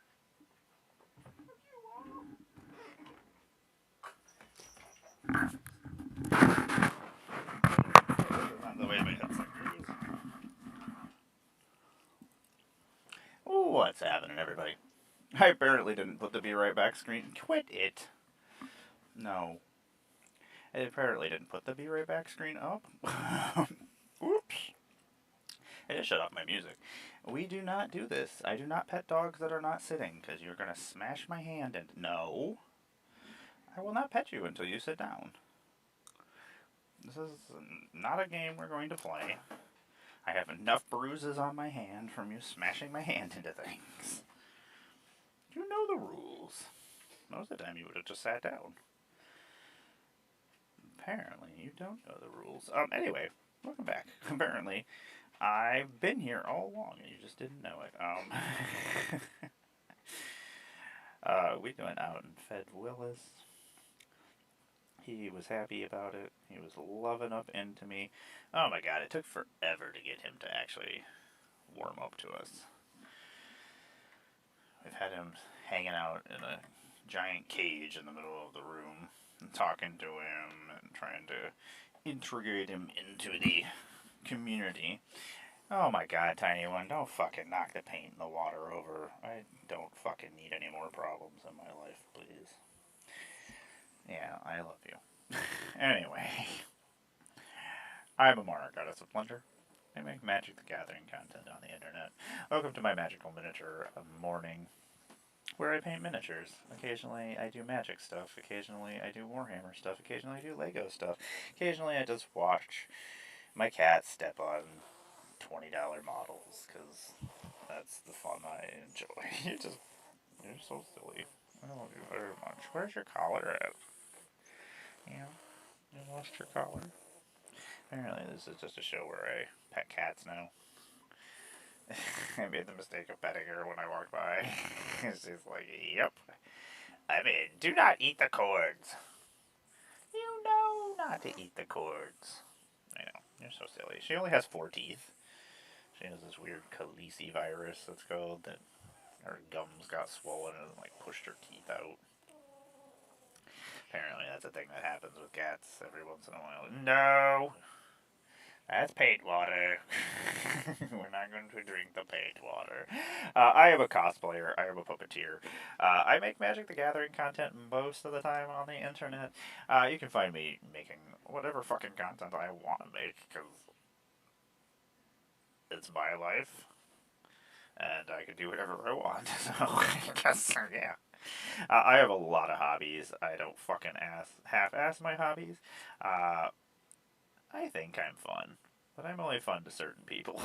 Fuck you, wall. Not the way my headset goes. What's happening, everybody? I apparently didn't put the be right back screen. Quit it. No. I apparently didn't put the be right back screen up. Oops. I to shut off my music. We do not do this. I do not pet dogs that are not sitting, because you're going to smash my hand and... No. I will not pet you until you sit down. This is not a game we're going to play. I have enough bruises on my hand from you smashing my hand into things. You know the rules. Most of the time you would have just sat down. Apparently you don't know the rules. Anyway, welcome back. Apparently, I've been here all along and you just didn't know it. We went out and fed Willis. He was happy about it. He was loving up into me. Oh my god, it took forever to get him to actually warm up to us. We've had him hanging out in a giant cage in the middle of the room and talking to him and trying to integrate him into the community. Oh my god, tiny one, don't fucking knock the paint and the water over. I don't fucking need any more problems in my life, please. Yeah, I love you. Anyway, I'm Emmara, goddess of plunder. I make Magic the Gathering content on the internet. Welcome to my magical miniature morning, where I paint miniatures. Occasionally I do magic stuff, occasionally I do Warhammer stuff, occasionally I do Lego stuff, occasionally I just watch my cat step on $20 models, because that's the fun I enjoy. You're so silly. I love you very much. Where's your collar at? Yeah, you lost your collar? Apparently this is just a show where I pet cats now. I made the mistake of petting her when I walked by. She's like, yep. I mean, do not eat the cords. You know not to eat the cords. I know, you're so silly. She only has 4 teeth. She has this weird Khaleesi virus, it's called, that her gums got swollen and like pushed her teeth out. Apparently that's a thing that happens with cats every once in a while. No! That's paint water. We're not going to drink the paint water. I am a cosplayer. I am a puppeteer. I make Magic the Gathering content most of the time on the internet. You can find me making whatever fucking content I want to make, because it's my life. And I can do whatever I want. So, I guess, yeah. I have a lot of hobbies. I don't fucking half-ass my hobbies. I think I'm fun, but I'm only fun to certain people.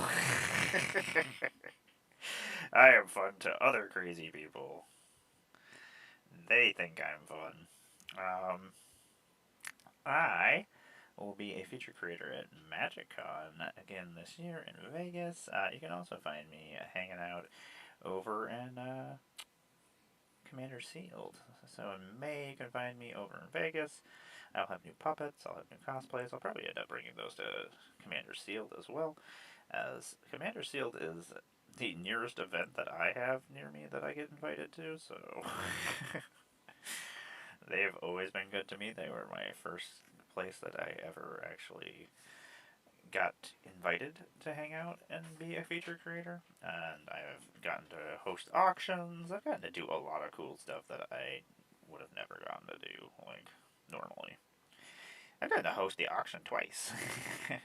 I am fun to other crazy people. They think I'm fun. I will be a feature creator at MagicCon again this year in Vegas. You can also find me hanging out over in Commander Sealed. So in May, you can find me over in Vegas. I'll have new puppets, I'll have new cosplays. I'll probably end up bringing those to Commander Sealed as well, as Commander Sealed is the nearest event that I have near me that I get invited to, so they've always been good to me. They were my first place that I ever actually got invited to hang out and be a feature creator, and I've gotten to host auctions. I've gotten to do a lot of cool stuff that I would have never gotten to do, like, normally. I've gotten to host the auction twice.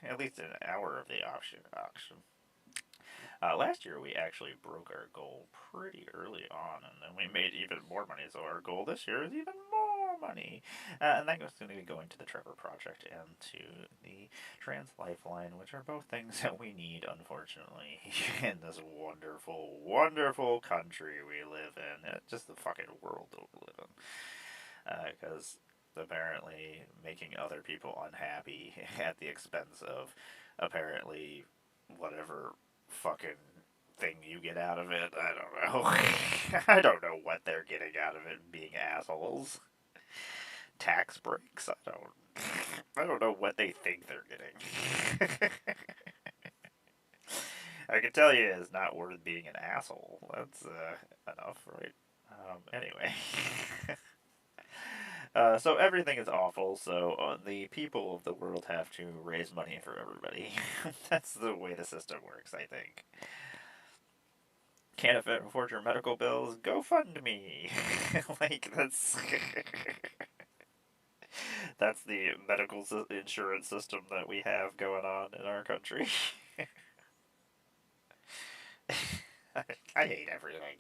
At least an hour of the auction. Last year we actually broke our goal pretty early on, and then we made even more money, so our goal this year is even more money. And that goes to going to the Trevor Project and to the Trans Lifeline, which are both things that we need, unfortunately, in this wonderful, wonderful country we live in. Just the fucking world that we live in. Because apparently making other people unhappy at the expense of apparently whatever fucking thing you get out of it. I don't know. I don't know what they're getting out of it being assholes. Tax breaks? I don't know what they think they're getting. I can tell you it's not worth being an asshole. That's enough, right? Anyway. So everything is awful, so the people of the world have to raise money for everybody. That's the way the system works, I think. Can't afford your medical bills? Go fund me! Like, that's... that's the medical insurance system that we have going on in our country. I hate everything.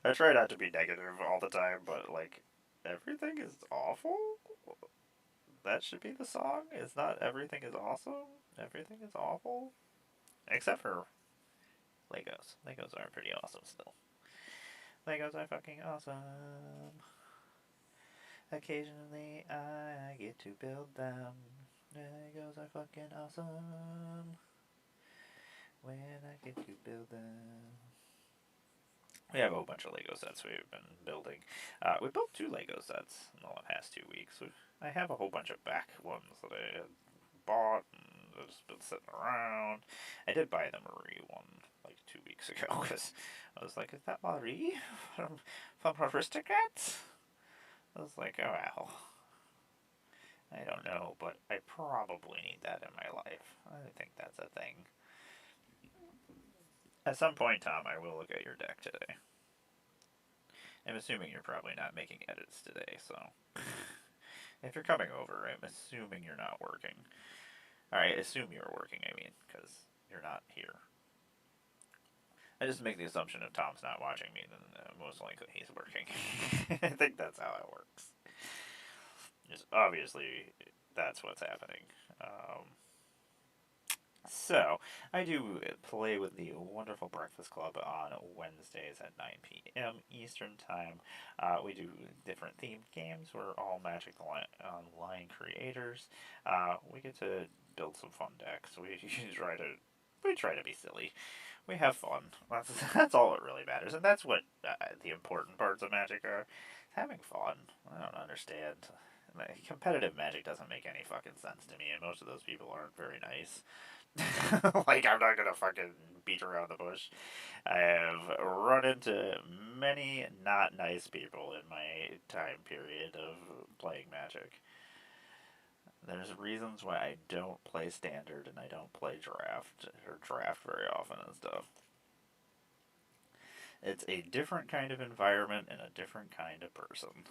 I try not to be negative all the time, but like, everything is awful? That should be the song? It's not everything is awesome? Everything is awful? Except for Legos. Legos are pretty awesome still. Legos are fucking awesome. Occasionally I get to build them. Legos are fucking awesome. When I get to build them. We have a whole bunch of Lego sets we've been building. We built 2 Lego sets in the past 2 weeks. I have a whole bunch of back ones that I had bought and they've just been sitting around. I did buy the Marie one like 2 weeks ago because I was like, is that Marie from Aristocrats? I was like, oh well. I don't know, but I probably need that in my life. I think that's a thing. At some point, Tom, I will look at your deck today. I'm assuming you're probably not making edits today, so if you're coming over, I'm assuming you're not working. Alright, assume you're working, I mean, because you're not here. I just make the assumption if Tom's not watching me, then most likely he's working. I think that's how it works. Just obviously, that's what's happening. So, I do play with the wonderful Breakfast Club on Wednesdays at 9 p.m. Eastern Time. We do different themed games. We're all Magic Online creators. We get to build some fun decks. We try to be silly. We have fun. That's all that really matters, and that's what the important parts of Magic are. Having fun. I don't understand. Competitive Magic doesn't make any fucking sense to me, and most of those people aren't very nice. Like, I'm not gonna fucking beat around the bush. I have run into many not nice people in my time period of playing Magic. There's reasons why I don't play Standard and I don't play Draft very often and stuff. It's a different kind of environment and a different kind of person.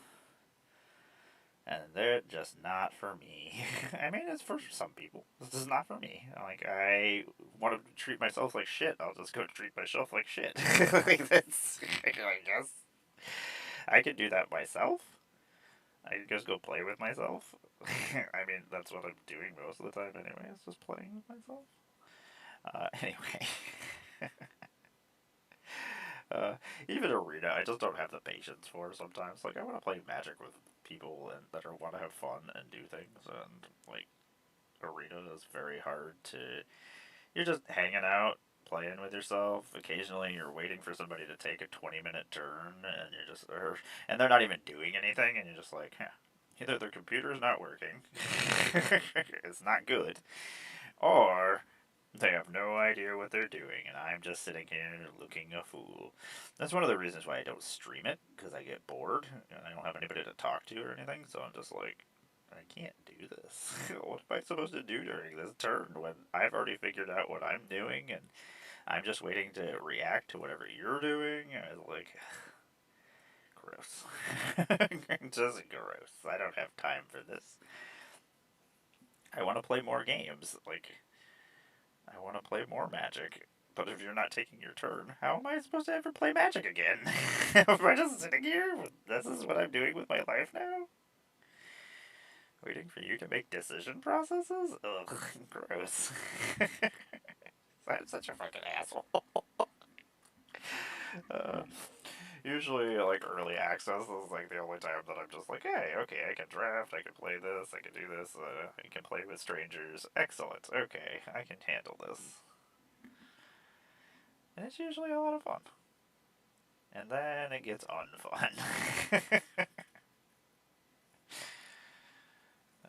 And they're just not for me. I mean, it's for some people. This is not for me. Like, I want to treat myself like shit. I'll just go treat myself like shit. Like, that's, I guess. I could do that myself. I could just go play with myself. I mean, that's what I'm doing most of the time anyway, is just playing with myself. Anyway. Even Arena, I just don't have the patience for sometimes. Like, I want to play Magic with people and that want to have fun and do things, and, like, Arena is very hard to. You're just hanging out, playing with yourself. Occasionally, you're waiting for somebody to take a 20-minute turn, and you're just. And they're not even doing anything, and you're just like, huh. Either their computer's not working, it's not good, or they have no idea what they're doing, and I'm just sitting here looking a fool. That's one of the reasons why I don't stream it, because I get bored, and I don't have anybody to talk to or anything, so I'm just like, I can't do this. What am I supposed to do during this turn when I've already figured out what I'm doing, and I'm just waiting to react to whatever you're doing? I was like, gross. Just gross. I don't have time for this. I want to play more games. Like, I want to play more Magic. But if you're not taking your turn, how am I supposed to ever play Magic again? Am I just sitting here? This is what I'm doing with my life now? Waiting for you to make decision processes? Ugh, gross. I'm such a fucking asshole. uh, Usually, like, early access is, like, the only time that I'm just like, hey, okay, I can draft, I can play this, I can do this, I can play with strangers. Excellent, okay, I can handle this. And it's usually a lot of fun. And then it gets unfun.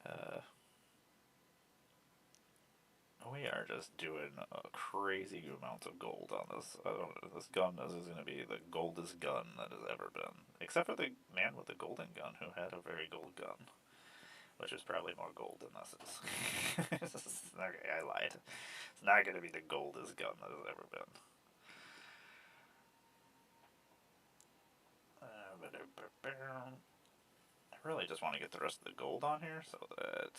uh, we are just doing a crazy amount of gold on this. This gun is going to be the goldest gun that has ever been. Except for the man with the golden gun who had a very gold gun. Which is probably more gold than this is. Okay, I lied. It's not going to be the goldest gun that has ever been. I really just want to get the rest of the gold on here so that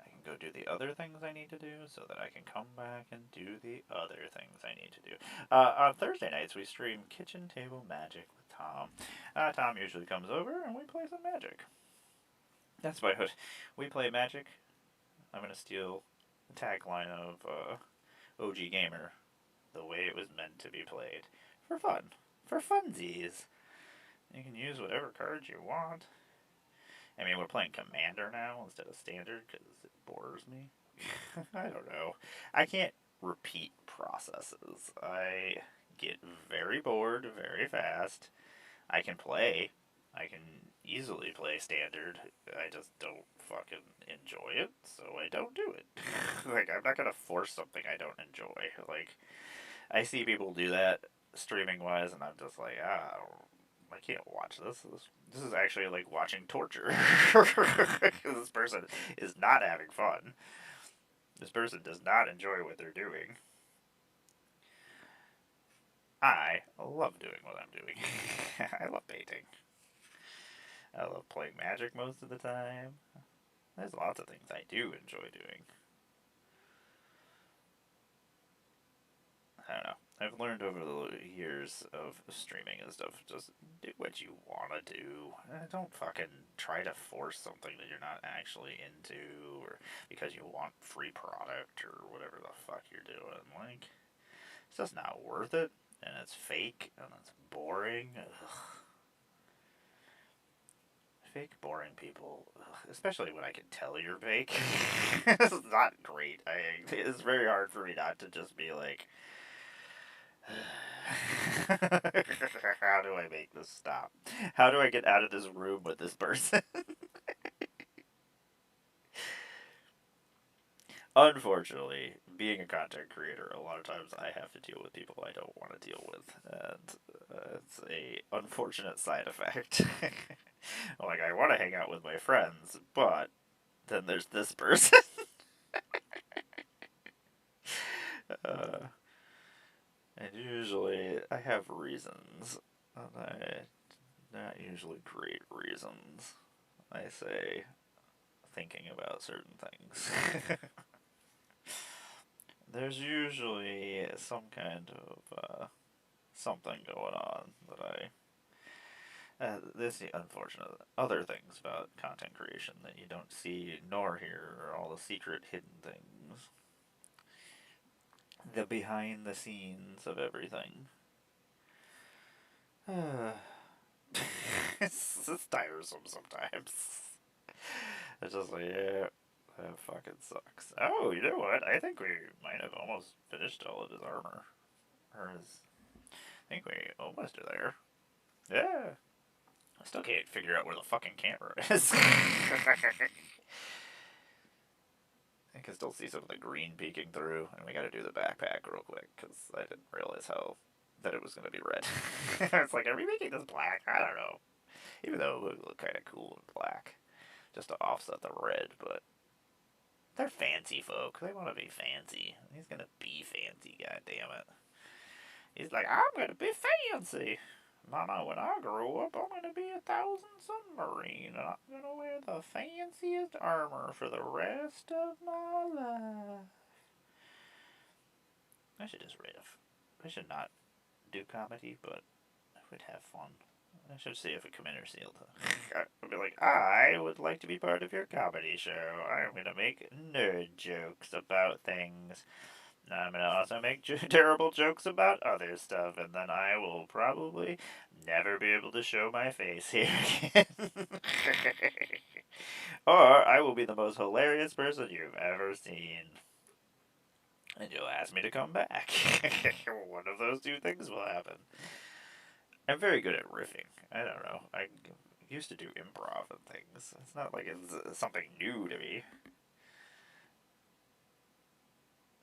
I can go do the other things I need to do so that I can come back and do the other things I need to do. On Thursday nights, we stream Kitchen Table Magic with Tom. Tom usually comes over and we play some Magic. That's my hood. We play Magic. I'm going to steal the tagline of OG Gamer, the way it was meant to be played. For fun. For funsies. You can use whatever cards you want. I mean, we're playing Commander now instead of Standard because it bores me. I don't know. I can't repeat processes. I get very bored very fast. I can play. I can easily play Standard. I just don't fucking enjoy it, so I don't do it. Like, I'm not gonna force something I don't enjoy. Like, I see people do that streaming wise, and I'm just like, I can't watch this. This is actually like watching torture. This person is not having fun. This person does not enjoy what they're doing. I love doing what I'm doing. I love painting. I love playing Magic most of the time. There's lots of things I do enjoy doing. I don't know. I've learned over the years of streaming and stuff, just do what you want to do. Don't fucking try to force something that you're not actually into, or because you want free product, or whatever the fuck you're doing. Like, it's just not worth it, and it's fake, and it's boring. Ugh. Fake, boring people, especially when I can tell you're fake. It's not great. It's very hard for me not to just be like, how do I make this stop? How do I get out of this room with this person? Unfortunately, being a content creator, a lot of times I have to deal with people I don't want to deal with, and it's a unfortunate side effect. Like, I want to hang out with my friends, but then there's this person. uh, and usually I have reasons, and not usually great reasons. I say thinking about certain things. There's usually some kind of something going on that there's the unfortunate other things about content creation that you don't see nor hear, are all the secret hidden things. The behind the scenes of everything. It's tiresome sometimes. It's just like, yeah, that fucking sucks. Oh, you know what? I think we might have almost finished all of his armor. I think we almost are there. Yeah. I still can't figure out where the fucking camera is. I can still see some of the green peeking through, and we gotta do the backpack real quick, because I didn't realize that it was gonna be red. It's like, are we making this black? I don't know. Even though it would look kind of cool in black, just to offset the red, but they're fancy folk. They want to be fancy. He's gonna be fancy, goddammit. He's like, I'm gonna be fancy. Mama, when I grow up, I'm gonna be 1,000 submarine, and I'm gonna wear the fanciest armor for the rest of my life. I should just riff. I should not do comedy, but I would have fun. I should see if a commander sealed. I'd be like, I would like to be part of your comedy show. I'm gonna make nerd jokes about things. I'm gonna also make terrible jokes about other stuff, and then I will probably never be able to show my face here again. Or I will be the most hilarious person you've ever seen. And you'll ask me to come back. One of those two things will happen. I'm very good at riffing. I don't know. I used to do improv and things. It's not like it's something new to me.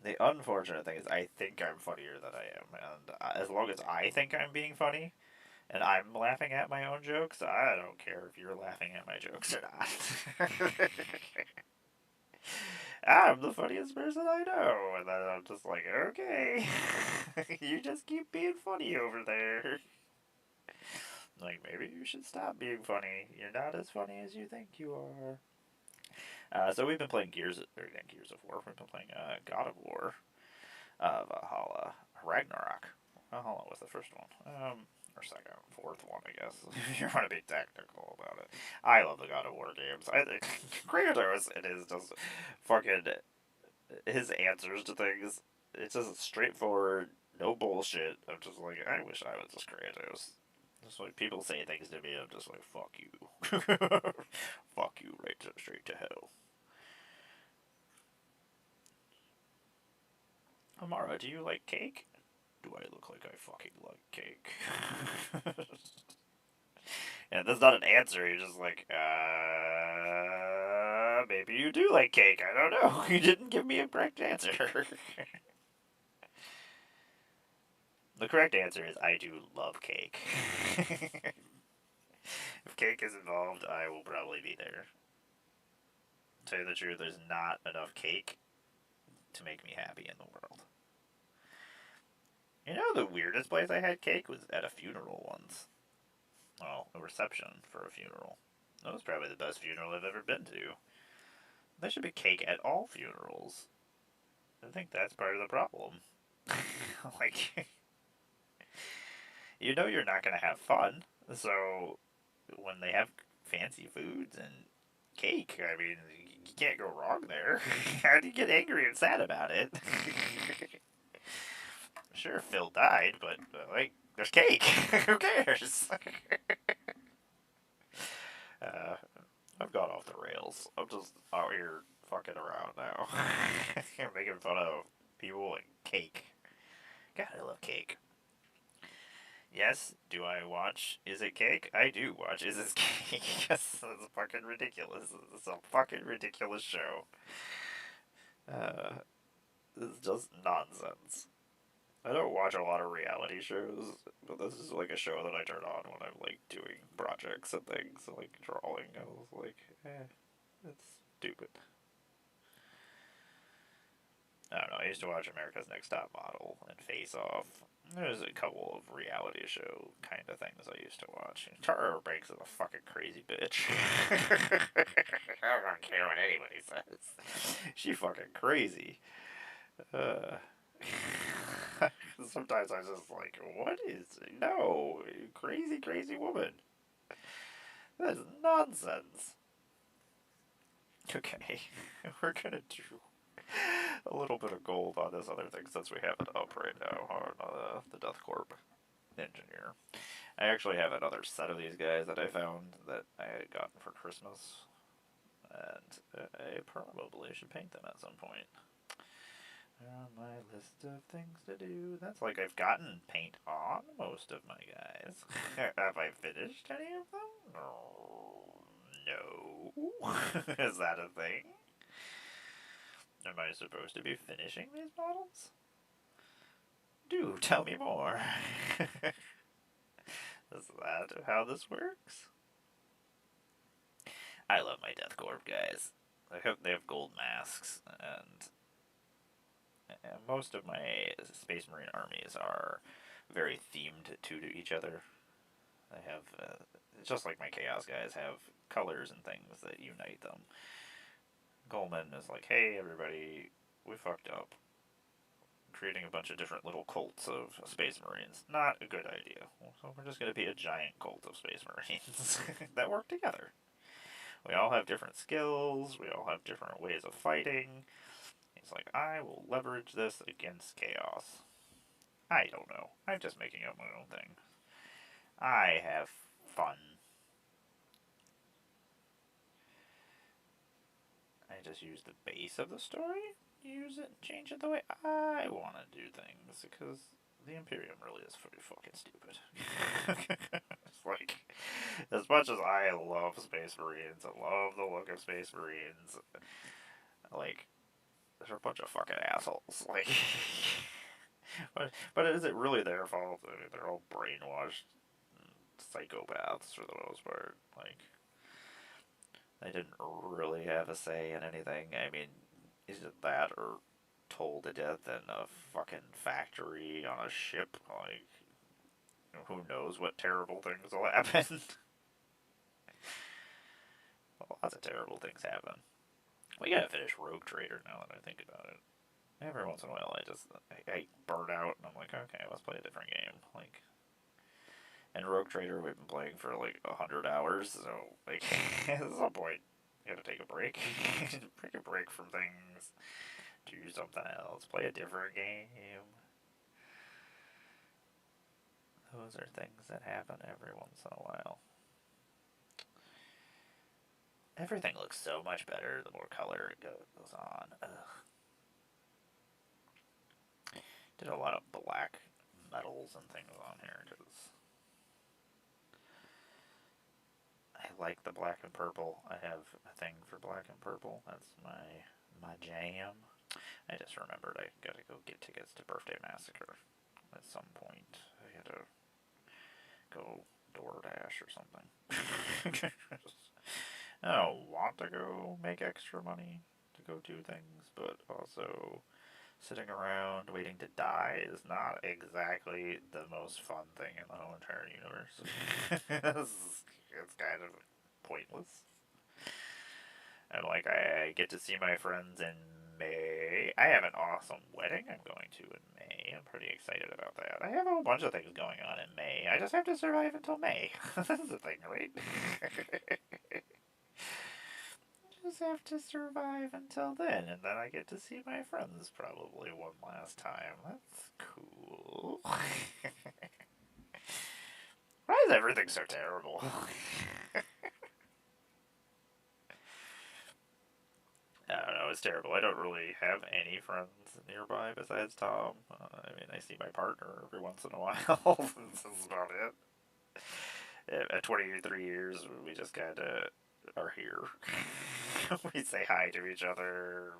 The unfortunate thing is I think I'm funnier than I am. And as long as I think I'm being funny, and I'm laughing at my own jokes, I don't care if you're laughing at my jokes or not. I'm the funniest person I know. And then I'm just like, okay. You just keep being funny over there. Like, maybe you should stop being funny. You're not as funny as you think you are. So we've been playing Gears of War. We've been playing God of War, Valhalla, Ragnarok. Valhalla was the first one. Or second, fourth one, I guess. If you want to be technical about it. I love the God of War games. I think Kratos, it is just fucking his answers to things. It's just straightforward, no bullshit. I'm just like, I wish I was just Kratos. Just like people say things to me, I'm just like, fuck you. Fuck you, straight to hell. Emmara, do you like cake? Do I look like I fucking like cake? And that's not an answer. You're just like, maybe you do like cake. I don't know. You didn't give me a correct answer. The correct answer is I do love cake. If cake is involved, I will probably be there. To tell you the truth, there's not enough cake to make me happy in the world. You know, the weirdest place I had cake was at a funeral once. Well, a reception for a funeral. That was probably the best funeral I've ever been to. There should be cake at all funerals. I think that's part of the problem. Like, you know you're not going to have fun, so when they have fancy foods and cake, I mean, you can't go wrong there. How do you get angry and sad about it? Sure, Phil died, but, like, there's cake. Who cares? uh, I've gone off the rails. I'm just out here fucking around now. Making fun of people and cake. God, I love cake. Yes, do I watch Is It Cake? I do watch Is It Cake. Yes, it's fucking ridiculous. It's a fucking ridiculous show. Uh, it's just nonsense. I don't watch a lot of reality shows, but this is like a show that I turn on when I'm like doing projects and things, like drawing. I was like, it's stupid. I don't know. I used to watch America's Next Top Model and Face Off. There's a couple of reality show kind of things I used to watch. Tara Banks is a fucking crazy bitch. I don't care what anybody says. She fucking crazy. Uh, Sometimes I was just like, what is... No, crazy, crazy woman. That's nonsense. Okay, we're gonna do a little bit of gold on this other thing since we have it up right now on the Death Corp engineer. I actually have another set of these guys that I found that I had gotten for Christmas, and I probably should paint them at some point. They're on my list of things to do. That's like I've gotten paint on most of my guys. Have I finished any of them? No. Is that a thing? Am I supposed to be finishing these models? Do tell me more. Is that how this works? I love my Death Corp guys. I hope they have gold masks, and most of my Space Marine armies are very themed to each other. I have, just like my Chaos guys, have colors and things that unite them. Goldman is like, hey everybody, we fucked up. Creating a bunch of different little cults of Space Marines. Not a good idea. So we're just going to be a giant cult of Space Marines that work together. We all have different skills, we all have different ways of fighting. He's like, I will leverage this against Chaos. I don't know. I'm just making up my own thing. I have fun. I just use the base of the story, use it, and change it the way I want to do things, because the Imperium really is pretty fucking stupid. It's like, as much as I love Space Marines, I love the look of Space Marines, like, they're a bunch of fucking assholes. Like, but is it really their fault? I mean, they're all brainwashed psychopaths for the most part. Like, they didn't really have a say in anything. I mean, is it that or told to death in a fucking factory on a ship? Like, who knows what terrible things will happen? Well, lots of terrible things happen. We gotta finish Rogue Trader now that I think about it. Every once in a while, I burn out and I'm like, okay, let's play a different game. Like, and Rogue Trader we've been playing for like 100 hours, so like at some point, you gotta take a break, take a break from things, do something else, play a different game. Those are things that happen every once in a while. Everything looks so much better the more color it goes on. Ugh. Did a lot of black metals and things on here because I like the black and purple. I have a thing for black and purple. That's my jam. I just remembered I gotta go get tickets to Birthday Massacre at some point. I had to go DoorDash or something. I don't want to go make extra money to go do things, but also sitting around waiting to die is not exactly the most fun thing in the whole entire universe. It's kind of pointless. And like I get to see my friends in May. I have an awesome wedding I'm going to in May. I'm pretty excited about that. I have a whole bunch of things going on in May. I just have to survive until May. That's the thing, right? Just have to survive until then, and then I get to see my friends probably one last time. That's cool. Why is everything so terrible? I don't know, it's terrible. I don't really have any friends nearby besides Tom. I mean, I see my partner every once in a while. This is about it. At 23 years, we just kind of are here. We say hi to each other.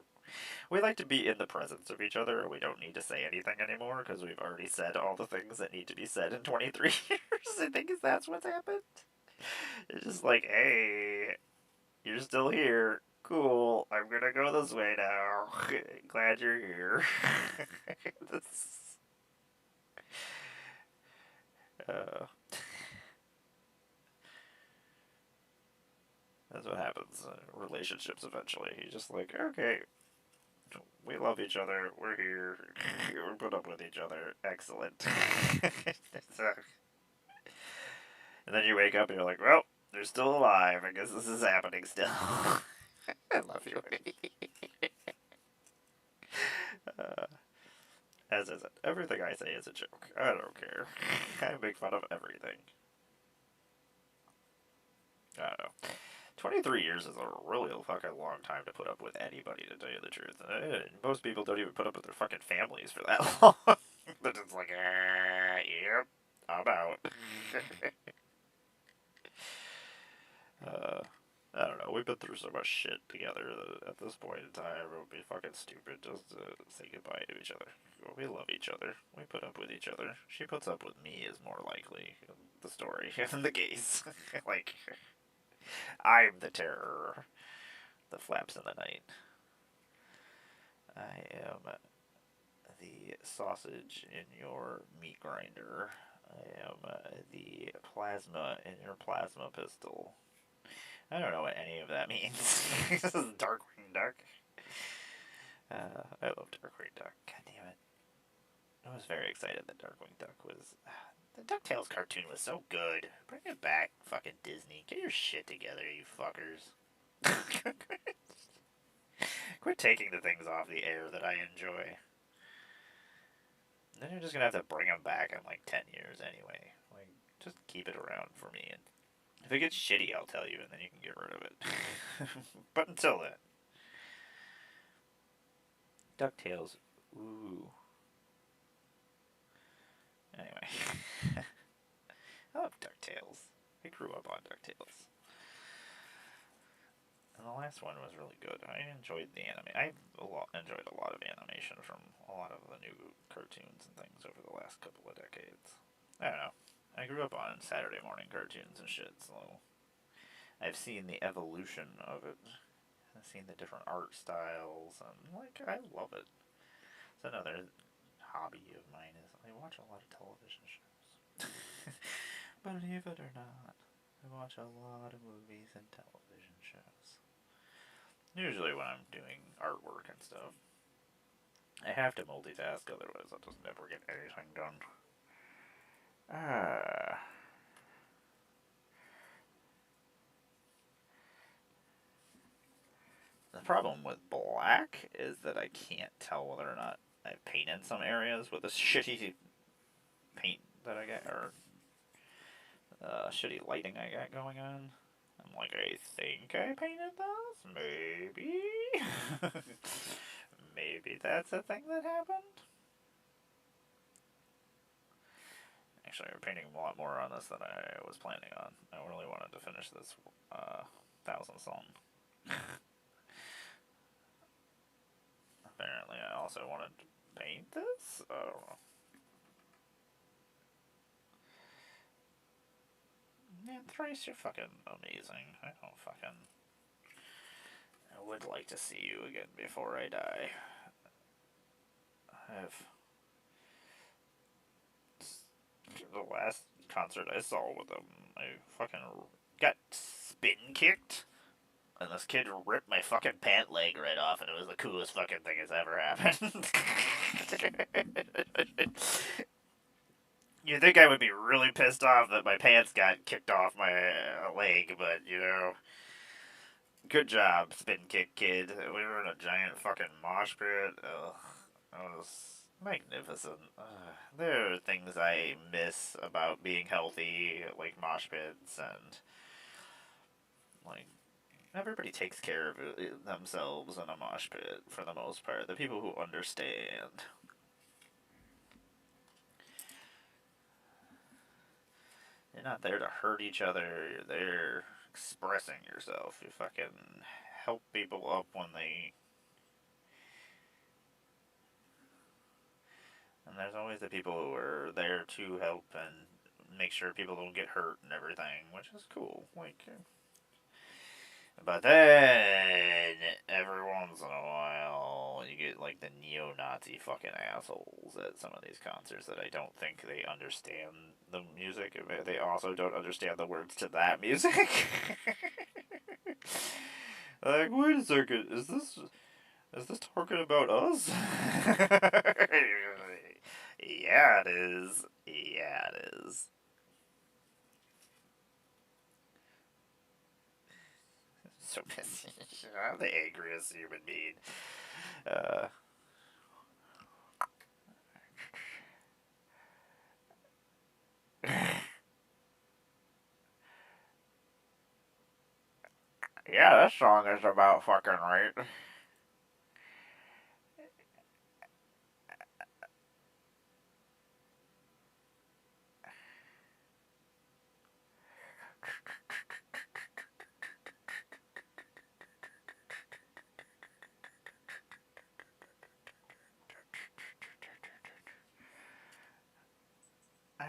We like to be in the presence of each other. We don't need to say anything anymore because we've already said all the things that need to be said in 23 years. I think that's what's happened. It's just like, hey, you're still here. Cool. I'm gonna go this way now. Glad you're here. this, uh, that's what happens in relationships eventually. You're just like, okay, we love each other. We're here. We put up with each other. Excellent. And then you wake up and you're like, well, they're still alive. I guess this is happening still. I love you. uh, as is it. Everything I say is a joke. I don't care. I make fun of everything. I don't know. 23 years is a really fucking long time to put up with anybody, to tell you the truth. Most people don't even put up with their fucking families for that long. They're just like, yep, I'm out. I don't know. We've been through so much shit together that at this point in time it would be fucking stupid just to say goodbye to each other. We love each other. We put up with each other. She puts up with me is more likely the story than the case. Like, I'm the terror that flaps in the night. I am the sausage in your meat grinder. I am the plasma in your plasma pistol. I don't know what any of that means. This is Darkwing Duck. I love Darkwing Duck. God damn it. I was very excited that Darkwing Duck was... The DuckTales cartoon was so good. Bring it back, fucking Disney. Get your shit together, you fuckers. Quit taking the things off the air that I enjoy. Then you're just gonna have to bring them back in like 10 years anyway. Like, just keep it around for me. And if it gets shitty, I'll tell you, and then you can get rid of it. But until then, DuckTales. Ooh. Anyway. I love DuckTales. I grew up on DuckTales. And the last one was really good. I enjoyed the anime. I enjoyed a lot of animation from a lot of the new cartoons and things over the last couple of decades. I don't know. I grew up on Saturday morning cartoons and shit, so I've seen the evolution of it. I've seen the different art styles, and like, I love it. It's another hobby of mine is I watch a lot of television shows. Believe it or not, I watch a lot of movies and television shows. Usually when I'm doing artwork and stuff. I have to multitask, otherwise I'll just never get anything done. Ah. The problem with black is that I can't tell whether or not I've painted some areas with this shitty paint that I get, or shitty lighting I got going on. I'm like, I think I painted those? Maybe? Maybe that's a thing that happened? Actually, I'm painting a lot more on this than I was planning on. I really wanted to finish this 1,000 song. Apparently, I also wanted to paint this? I don't know. Man, Thrice, you're fucking amazing. I don't fucking... I would like to see you again before I die. I've... The last concert I saw with them, I fucking got spin kicked. And this kid ripped my fucking pant leg right off, and it was the coolest fucking thing that's ever happened. You'd think I would be really pissed off that my pants got kicked off my leg, but, you know, good job, spin kick kid. We were in a giant fucking mosh pit. Ugh, that was magnificent. There are things I miss about being healthy, like mosh pits, and, like, everybody takes care of themselves in a mosh pit for the most part. The people who understand. You're not there to hurt each other. You're there expressing yourself. You fucking help people up when they... And there's always the people who are there to help and make sure people don't get hurt and everything, which is cool. Like, but then every once in a while, you get like the neo-Nazi fucking assholes at some of these concerts that I don't think they understand the music. They also don't understand the words to that music. Like, wait a second, is this talking about us? Yeah, it is. Yeah, it is. So busy. I'm the angriest human being. Uh, yeah, this song is about fucking right.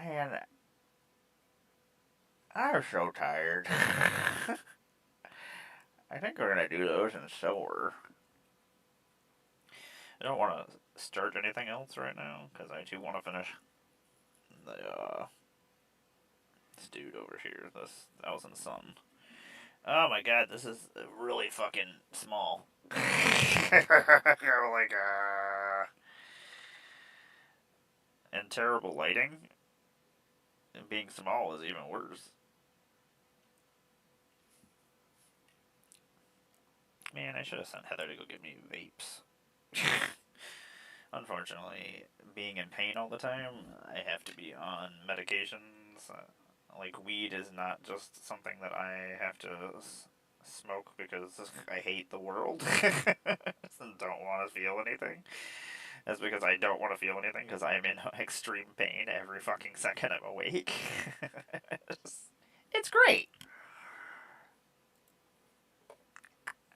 Man, I'm so tired. I think we're gonna do those in silver. I don't want to start anything else right now because I too want to finish the this dude over here, this Thousand Sun. Oh my god, this is really fucking small. like, and terrible lighting, and being small is even worse. Man, I should have sent Heather to go get me vapes. Unfortunately, being in pain all the time, I have to be on medications. Like, weed is not just something that I have to smoke because I hate the world and don't want to feel anything. That's because I don't want to feel anything because I am in extreme pain every fucking second I'm awake. It's great.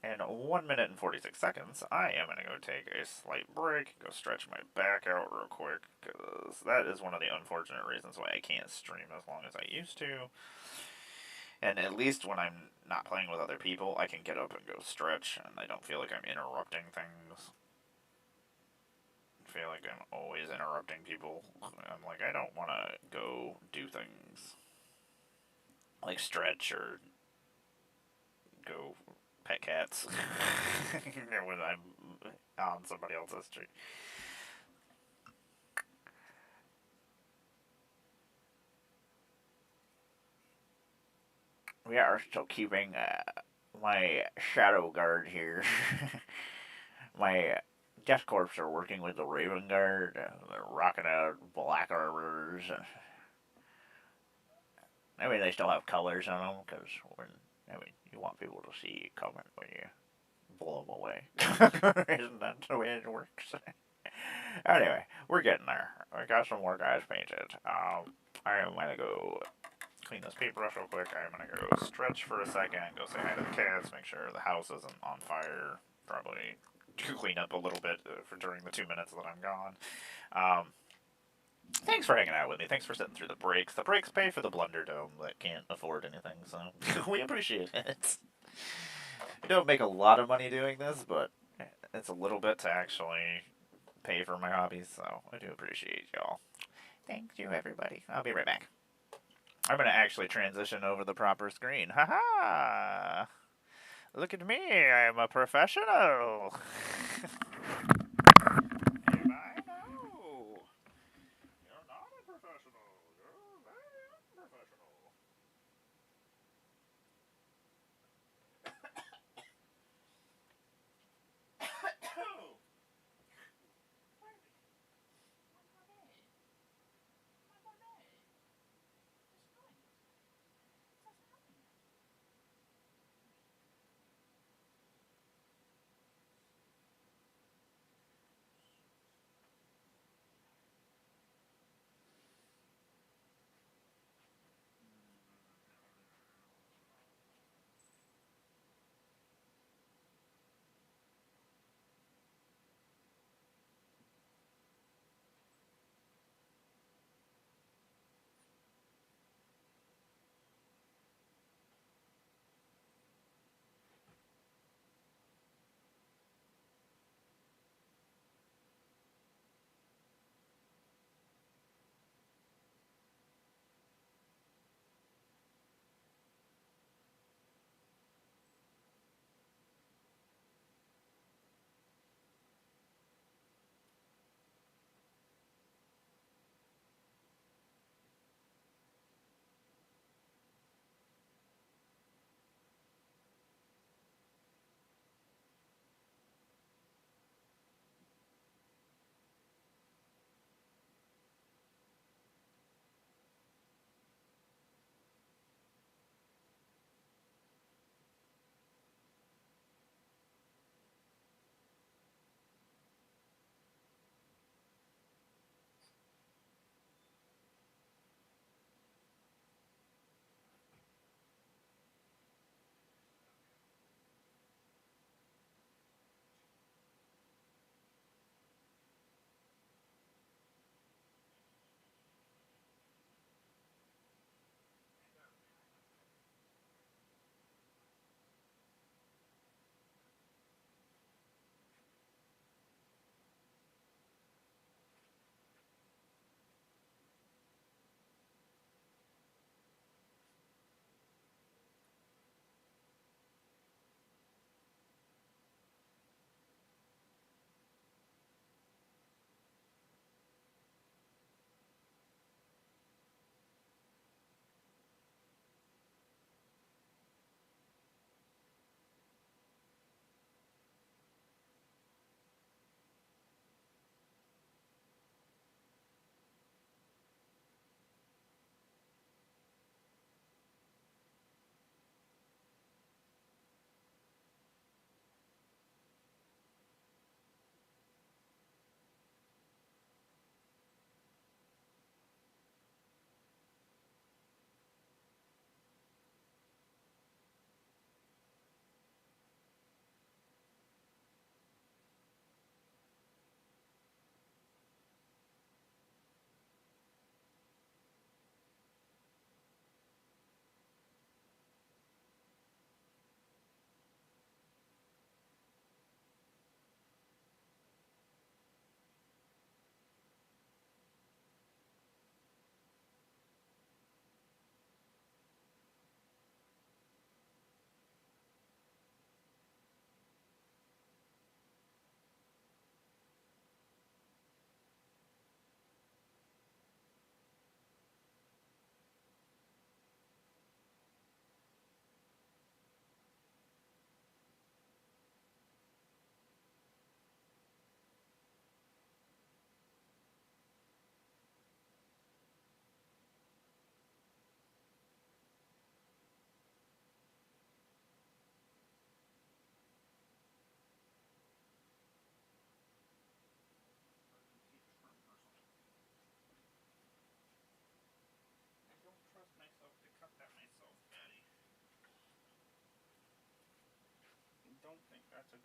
In 1 minute and 46 seconds, I am going to go take a slight break, go stretch my back out real quick, because that is one of the unfortunate reasons why I can't stream as long as I used to. And at least when I'm not playing with other people, I can get up and go stretch, and I don't feel like I'm interrupting things. I feel like I'm always interrupting people. I'm like, I don't want to go do things like stretch or go pet cats when I'm on somebody else's street. We are still keeping my shadow guard here. My death corps are working with the Raven Guard. They're rocking out black armors. I mean, they still have colors on them because you want people to see you coming when you blow them away. Isn't that the way it works? Anyway, we're getting there. I got some more guys painted. I am gonna go clean this paintbrush real quick. I'm gonna go stretch for a second, go say hi to the cats, make sure the house isn't on fire. Probably clean up a little bit for during the 2 minutes that I'm gone. Thanks for hanging out with me. Thanks for sitting through the breaks. The breaks pay for the BlunderDome that can't afford anything, so we appreciate it. I don't make a lot of money doing this, but it's a little bit to actually pay for my hobbies, so I do appreciate y'all. Thank you, everybody. I'll be right back. I'm going to actually transition over the proper screen. Haha! Look at me, I'm a professional! Am I? No! You're not a professional. You're very unprofessional.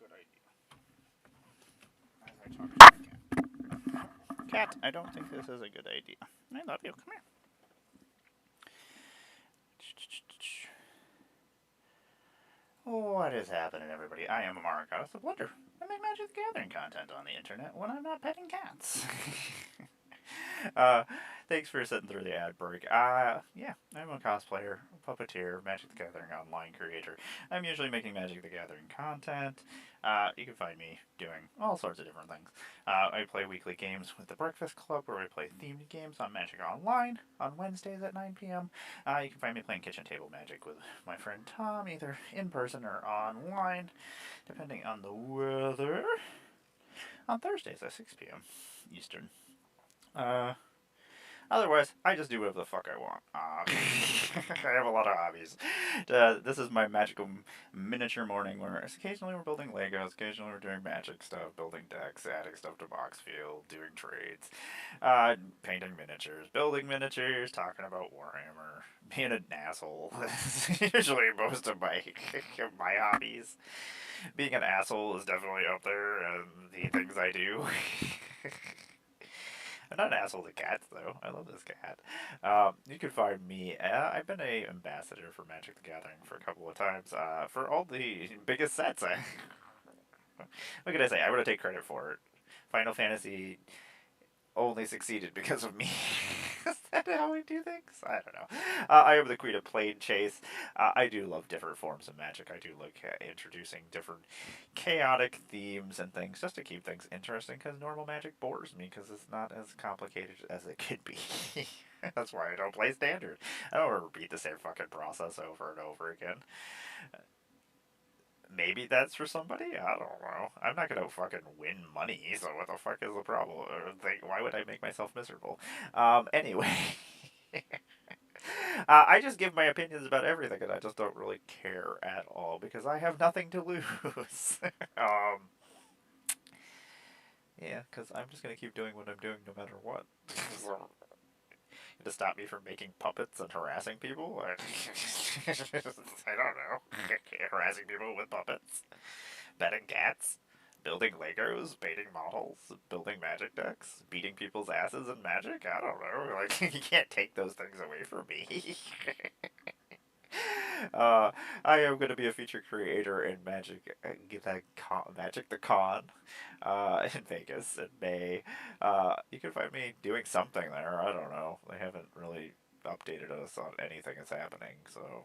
good idea. As I talk to my cat. Cat, I don't think this is a good idea. I love you. Come here. What is happening, everybody? I am Emmara, Goddess of Blunder. I make Magic the Gathering content on the internet when I'm not petting cats. uh, Thanks for sitting through the ad break. Yeah, I'm a cosplayer, puppeteer, Magic the Gathering online creator. I'm usually making Magic the Gathering content. You can find me doing all sorts of different things. I play weekly games with the Breakfast Club, where we play themed games on Magic Online on Wednesdays at 9 p.m. You can find me playing Kitchen Table Magic with my friend Tom, either in person or online, depending on the weather, on Thursdays at 6 p.m. Eastern. Uh, Otherwise, I just do whatever the fuck I want. I have a lot of hobbies. This is my magical miniature morning where occasionally we're building Legos, occasionally we're doing magic stuff, building decks, adding stuff to box field, doing trades, painting miniatures, building miniatures, talking about Warhammer, being an asshole. Usually most of my hobbies. Being an asshole is definitely up there, and the things I do. I'm not an asshole to cats, though. I love this cat. You can find me. I've been a ambassador for Magic the Gathering for a couple of times. For all the biggest sets. What can I say? I would take credit for it. Final Fantasy only succeeded because of me. Is that how we do things? I don't know. I am the queen of plane chase. I do love different forms of magic. I do like introducing different chaotic themes and things just to keep things interesting because normal magic bores me because it's not as complicated as it could be. That's why I don't play standard. I don't want to repeat the same fucking process over and over again. Maybe that's for somebody. I don't know. I'm not gonna fucking win money, so what the fuck is the problem? Why would I make myself miserable? Anyway, I just give my opinions about everything, and I just don't really care at all because I have nothing to lose. Yeah, because I'm just gonna keep doing what I'm doing no matter what. To stop me from making puppets and harassing people? I don't know. Harassing people with puppets? Petting cats? Building Legos? Painting models? Building magic decks? Beating people's asses in magic? I don't know. Like, you can't take those things away from me. I am going to be a feature creator in Magic, Magic the Con, in Vegas in May. You can find me doing something there. I don't know. They haven't really updated us on anything that's happening, so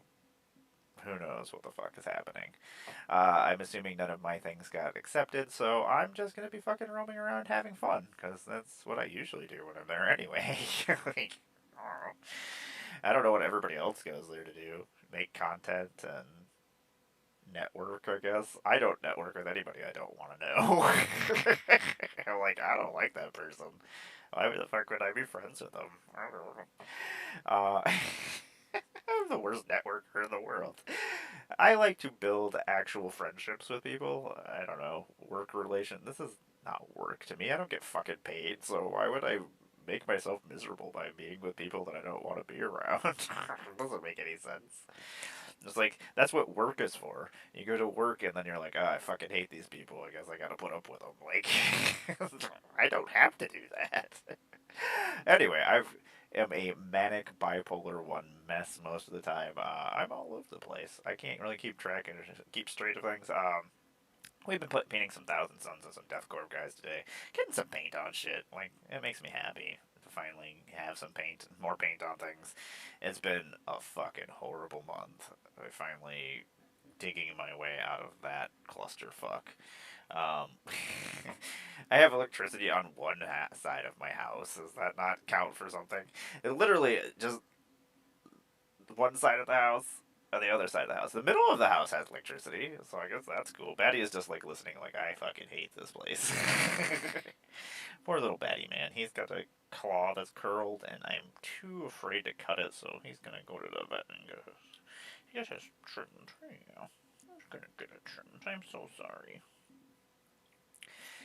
who knows what the fuck is happening. I'm assuming none of my things got accepted, so I'm just gonna be fucking roaming around having fun, because that's what I usually do when I'm there anyway. Like, I don't know what everybody else goes there to do. Make content and network, I guess. I don't network with anybody I don't want to know. I'm like, I don't like that person. Why the fuck would I be friends with them? I don't know. I'm the worst networker in the world. I like to build actual friendships with people. I don't know, work relation. This is not work to me. I don't get fucking paid, so why would I make myself miserable by being with people that I don't want to be around? It doesn't make any sense. It's like, that's what work is for. You go to work and then you're like, oh, I fucking hate these people. I guess I gotta put up with them. Like, I don't have to do that. Anyway, I am a manic bipolar one mess most of the time. I'm all over the place. I can't really keep track and keep straight of things. We've been painting some Thousand Suns and some Deathcore guys today. Getting some paint on shit. Like, it makes me happy to finally have some paint, more paint on things. It's been a fucking horrible month. I finally digging my way out of that clusterfuck. Um, I have electricity on one side of my house. Does that not count for something? It literally just one side of the house and the other side of the house. The middle of the house has electricity, so I guess that's cool. Batty is just like listening, like, I fucking hate this place. Poor little Batty, man. He's got a claw that's curled, and I'm too afraid to cut it, so he's gonna go to the vet and get his trimmed. Yeah. He's gonna get it trimmed. I'm so sorry.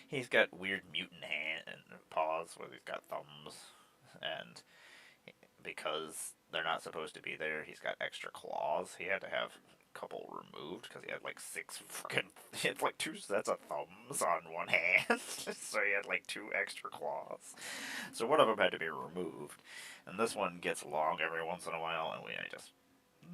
He's got weird mutant hand and paws where he's got thumbs, and because they're not supposed to be there, he's got extra claws. He had to have couple removed because he had like he had like 2 sets of thumbs on one hand, so he had like 2 extra claws. So one of them had to be removed, and this one gets long every once in a while, and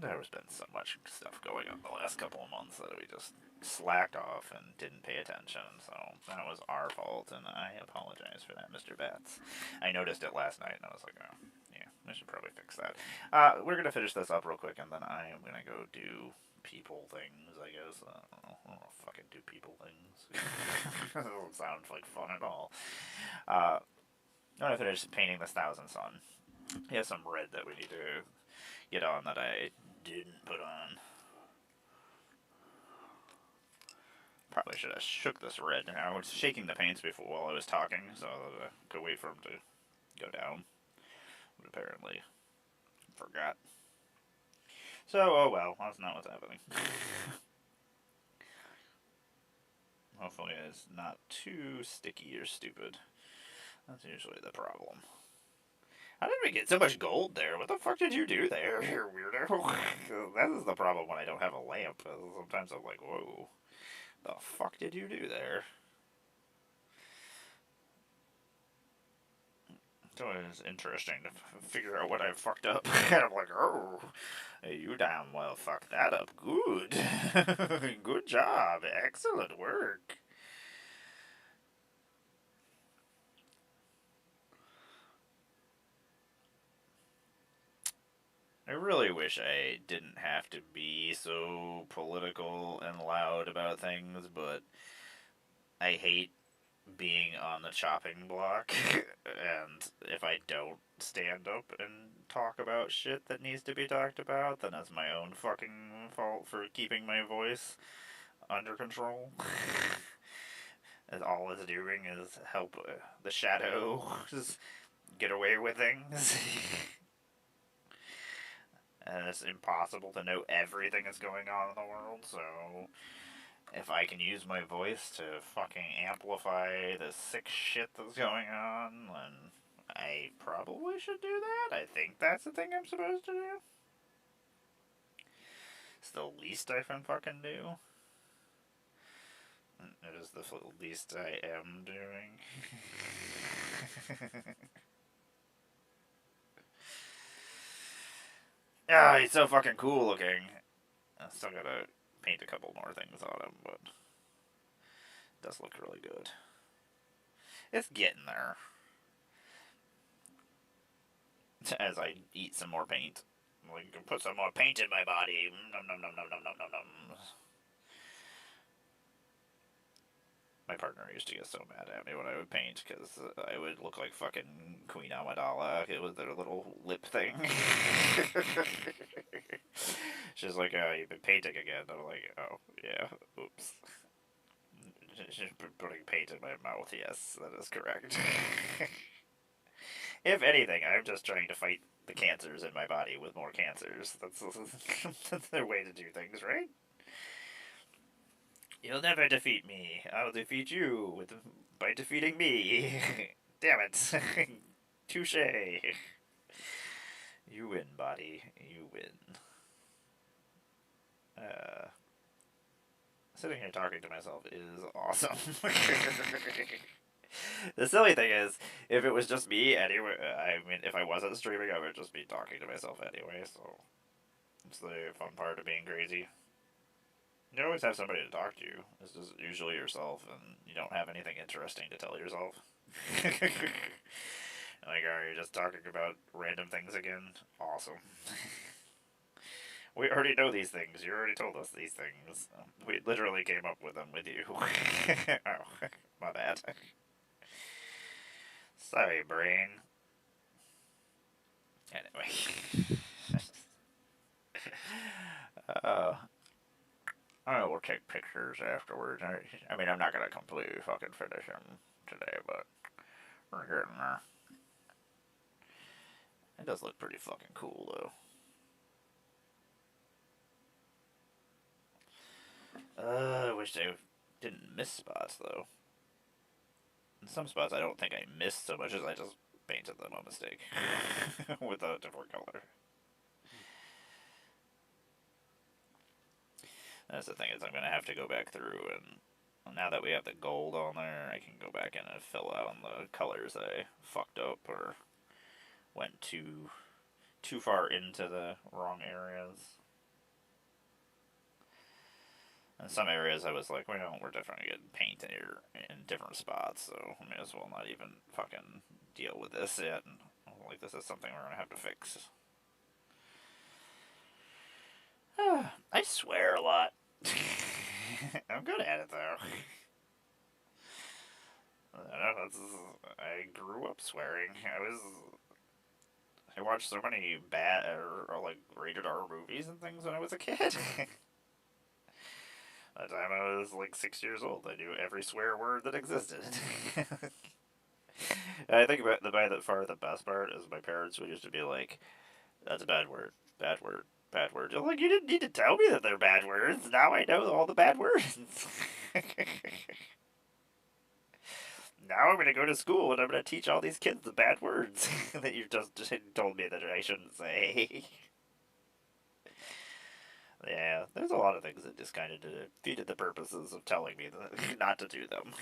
there's been so much stuff going on the last couple of months that we just slacked off and didn't pay attention, so that was our fault, and I apologize for that, Mr. Bats. I noticed it last night, and I was like, oh, yeah, I should probably fix that. We're going to finish this up real quick, and then I am going to go do people things, I guess. I don't know, fucking do people things. That doesn't sound like fun at all. I'm going to finish painting this Thousand Sun. He has some red that we need to get on that I didn't put on. Probably should have shook this red. I was shaking the paints before while I was talking, so I could wait for them to go down. But apparently forgot. So, oh well, that's not what's happening. Hopefully it's not too sticky or stupid. That's usually the problem. How did we get so much gold there? What the fuck did you do there, you weirdo? That is the problem when I don't have a lamp. Sometimes I'm like, whoa, the fuck did you do there? It's always interesting to figure out what I fucked up. And I'm like, oh, you damn well fucked that up. Good. Good job. Excellent work. I really wish I didn't have to be so political and loud about things, but I hate being on the chopping block, and if I don't stand up and talk about shit that needs to be talked about, then it's my own fucking fault for keeping my voice under control. And all it's doing is help the shadows get away with things. And it's impossible to know everything that's going on in the world, so if I can use my voice to fucking amplify the sick shit that's going on, then I probably should do that. I think that's the thing I'm supposed to do. It's the least I can fucking do. It is the least I am doing. Yeah, he's so fucking cool looking. I still gotta paint a couple more things on him, but it does look really good. It's getting there. As I eat some more paint. We can put some more paint in my body. Nom nom nom nom nom nom nom nom. My partner used to get so mad at me when I would paint because I would look like fucking Queen Amidala. It was their little lip thing. She's like, oh, you've been painting again. I'm like, oh, yeah, oops. She's putting paint in my mouth. Yes, that is correct. If anything, I'm just trying to fight the cancers in my body with more cancers. That's their way to do things, right? You'll never defeat me. I'll defeat you by defeating me. Damn it. Touche. You win, body. You win. Sitting here talking to myself is awesome. The silly thing is, if it was just me anyway, I mean, if I wasn't streaming, I would just be talking to myself anyway, so it's the fun part of being crazy. You always have somebody to talk to. It's just usually yourself, and you don't have anything interesting to tell yourself. Like, are you just talking about random things again? Awesome. We already know these things. You already told us these things. We literally came up with them with you. Oh, my bad. Sorry, brain. Anyway. I will take pictures afterwards. I mean, I'm not going to completely fucking finish them today, but we're getting there. It does look pretty fucking cool, though. I wish they didn't miss spots, though. In some spots, I don't think I missed so much as I just painted them on mistake with a different color. That's the thing is I'm gonna have to go back through and now that we have the gold on there, I can go back in and fill out on the colors I fucked up or went too far into the wrong areas. In some areas, I was like, well, we're definitely getting paint here in different spots, so I may as well not even fucking deal with this yet. And, like, this is something we're gonna have to fix. I swear a lot. I'm good at it, though. I grew up swearing. I watched so many bad or like rated R movies and things when I was a kid. By the time I was like 6 years old, I knew every swear word that existed. I think about by the far the best part is my parents would used to be like, "That's a bad word, bad word, bad word." I'm like, you didn't need to tell me that they're bad words. Now I know all the bad words. Now I'm gonna go to school and I'm gonna teach all these kids the bad words that you just told me that I shouldn't say. Yeah, there's a lot of things that just kind of defeated the purposes of telling me that, not to do them.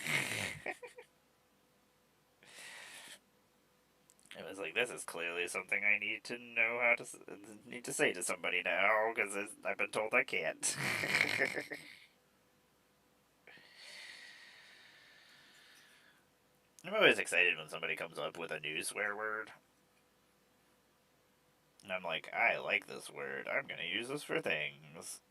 It was like, this is clearly something I need to know how to need to say to somebody now because I've been told I can't. I'm always excited when somebody comes up with a new swear word. And I'm like, I like this word. I'm gonna use this for things.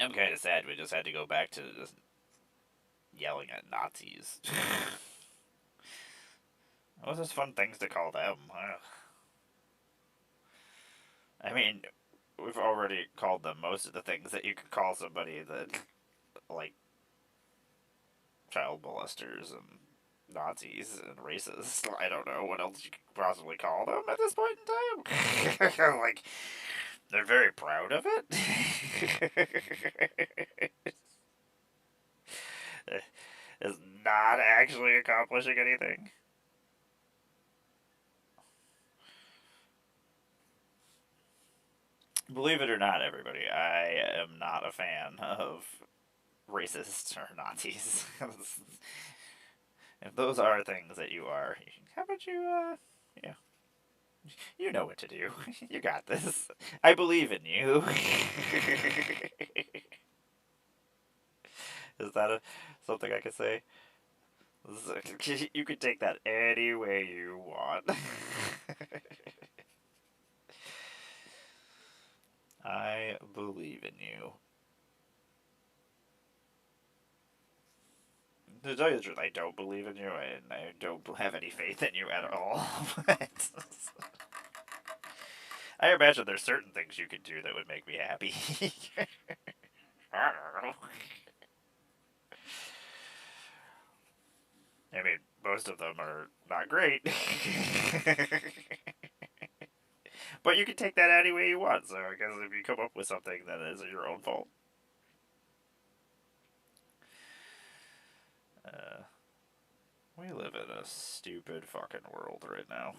I'm kind of sad we just had to go back to just yelling at Nazis. What was just fun things to call them? I mean, we've already called them most of the things that you could call somebody that, like, child molesters and Nazis and racists. I don't know what else you could possibly call them at this point in time. Like, they're very proud of it. Is not actually accomplishing anything. Believe it or not, everybody, I am not a fan of racists or Nazis. If those are things that you are, how about yeah, you know what to do. You got this. I believe in you. Is that something I could say? You could take that any way you want. I believe in you. To tell you the truth, I don't believe in you, and I don't have any faith in you at all. But I imagine there's certain things you could do that would make me happy. I don't know. I mean, most of them are not great. But you can take that any way you want, so I guess if you come up with something that is your own fault. Uh, we live in a stupid fucking world right now.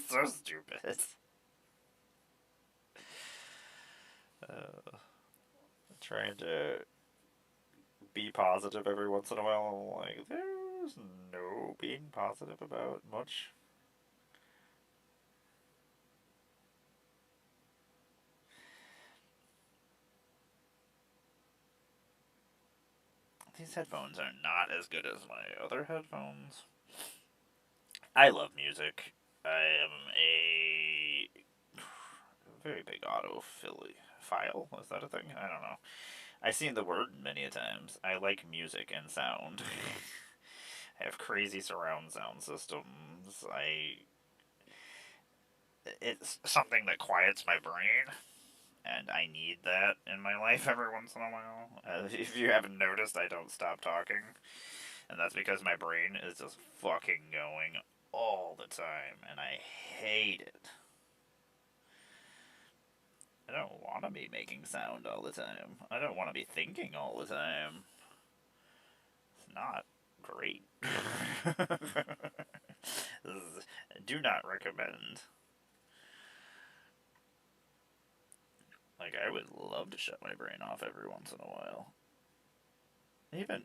So stupid. Trying to be positive every once in a while. I'm like, there's no being positive about much. These headphones are not as good as my other headphones. I love music. I am a very big audiophile. Is that a thing? I don't know. I've seen the word many a times. I like music and sound. I have crazy surround sound systems. It's something that quiets my brain, and I need that in my life every once in a while. If you haven't noticed, I don't stop talking, and that's because my brain is just fucking going all the time, and I hate it. I don't want to be making sound all the time. I don't want to be thinking all the time. It's not great. Do not recommend. Like, I would love to shut my brain off every once in a while. Even,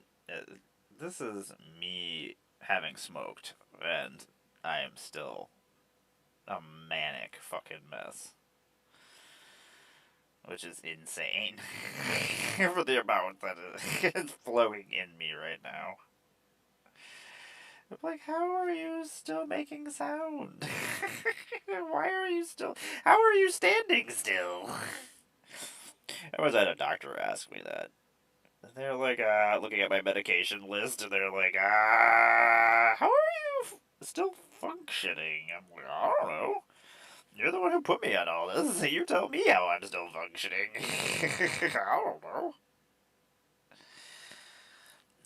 this is me having smoked, and I am still a manic fucking mess. Which is insane for the amount that is flowing in me right now. I'm like, how are you still making sound? Why are you still... How are you standing still? I was at a doctor ask me that. They're like, looking at my medication list, and they're like, how are you still functioning? I'm like, I don't know. You're the one who put me on all this, so you tell me how I'm still functioning. I don't know.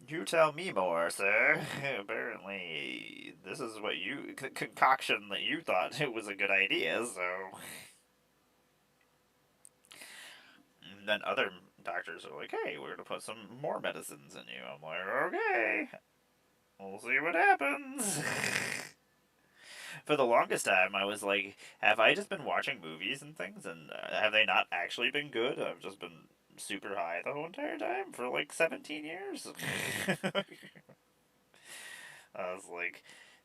You tell me more, sir. Apparently, this is what you... concoction that you thought it was a good idea, so... And then other doctors are like, hey, we're gonna put some more medicines in you. I'm like, okay. We'll see what happens. For the longest time, I was like, have I just been watching movies and things, and have they not actually been good? I've just been super high the whole entire time for like 17 years. I was like,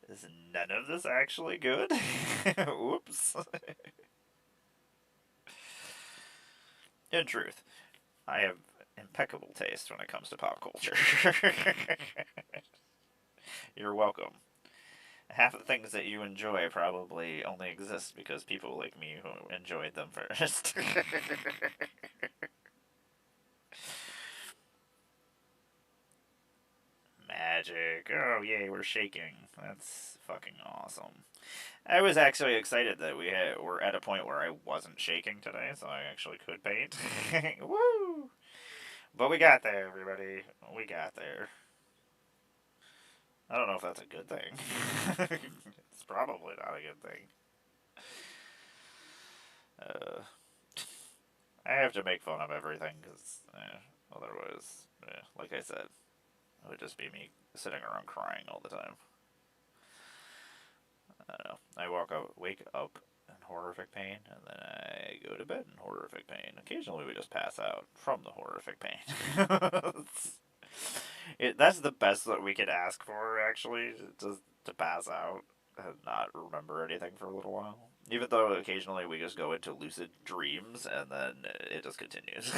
is none of this actually good? Oops. In truth, I have impeccable taste when it comes to pop culture. You're welcome. Half of the things that you enjoy probably only exist because people like me who enjoyed them first. Magic. Oh, yay, we're shaking. That's fucking awesome. I was actually excited that we're at a point where I wasn't shaking today, so I actually could paint. Woo! But we got there, everybody. We got there. I don't know if that's a good thing. It's probably not a good thing. Uh, I have to make fun of everything because otherwise, like I said, it would just be me sitting around crying all the time. I don't know. Wake up in horrific pain, and then I go to bed in horrific pain. Occasionally, we just pass out from the horrific pain. That's the best that we could ask for, actually, just to pass out and not remember anything for a little while. Even though occasionally we just go into lucid dreams, and then it just continues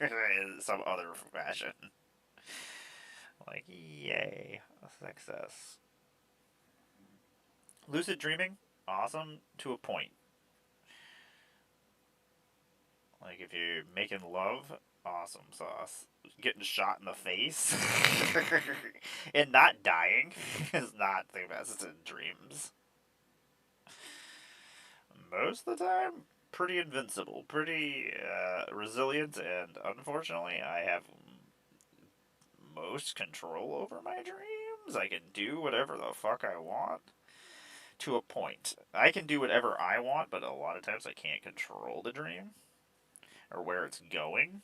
in some other fashion. Like, yay, success. Lucid dreaming, awesome to a point. Like, if you're making love, awesome sauce. Getting shot in the face and not dying is not the best in dreams. Most of the time, pretty invincible, pretty resilient, and unfortunately, I have most control over my dreams. I can do whatever the fuck I want. To a point. I can do whatever I want, but a lot of times I can't control the dream or where it's going.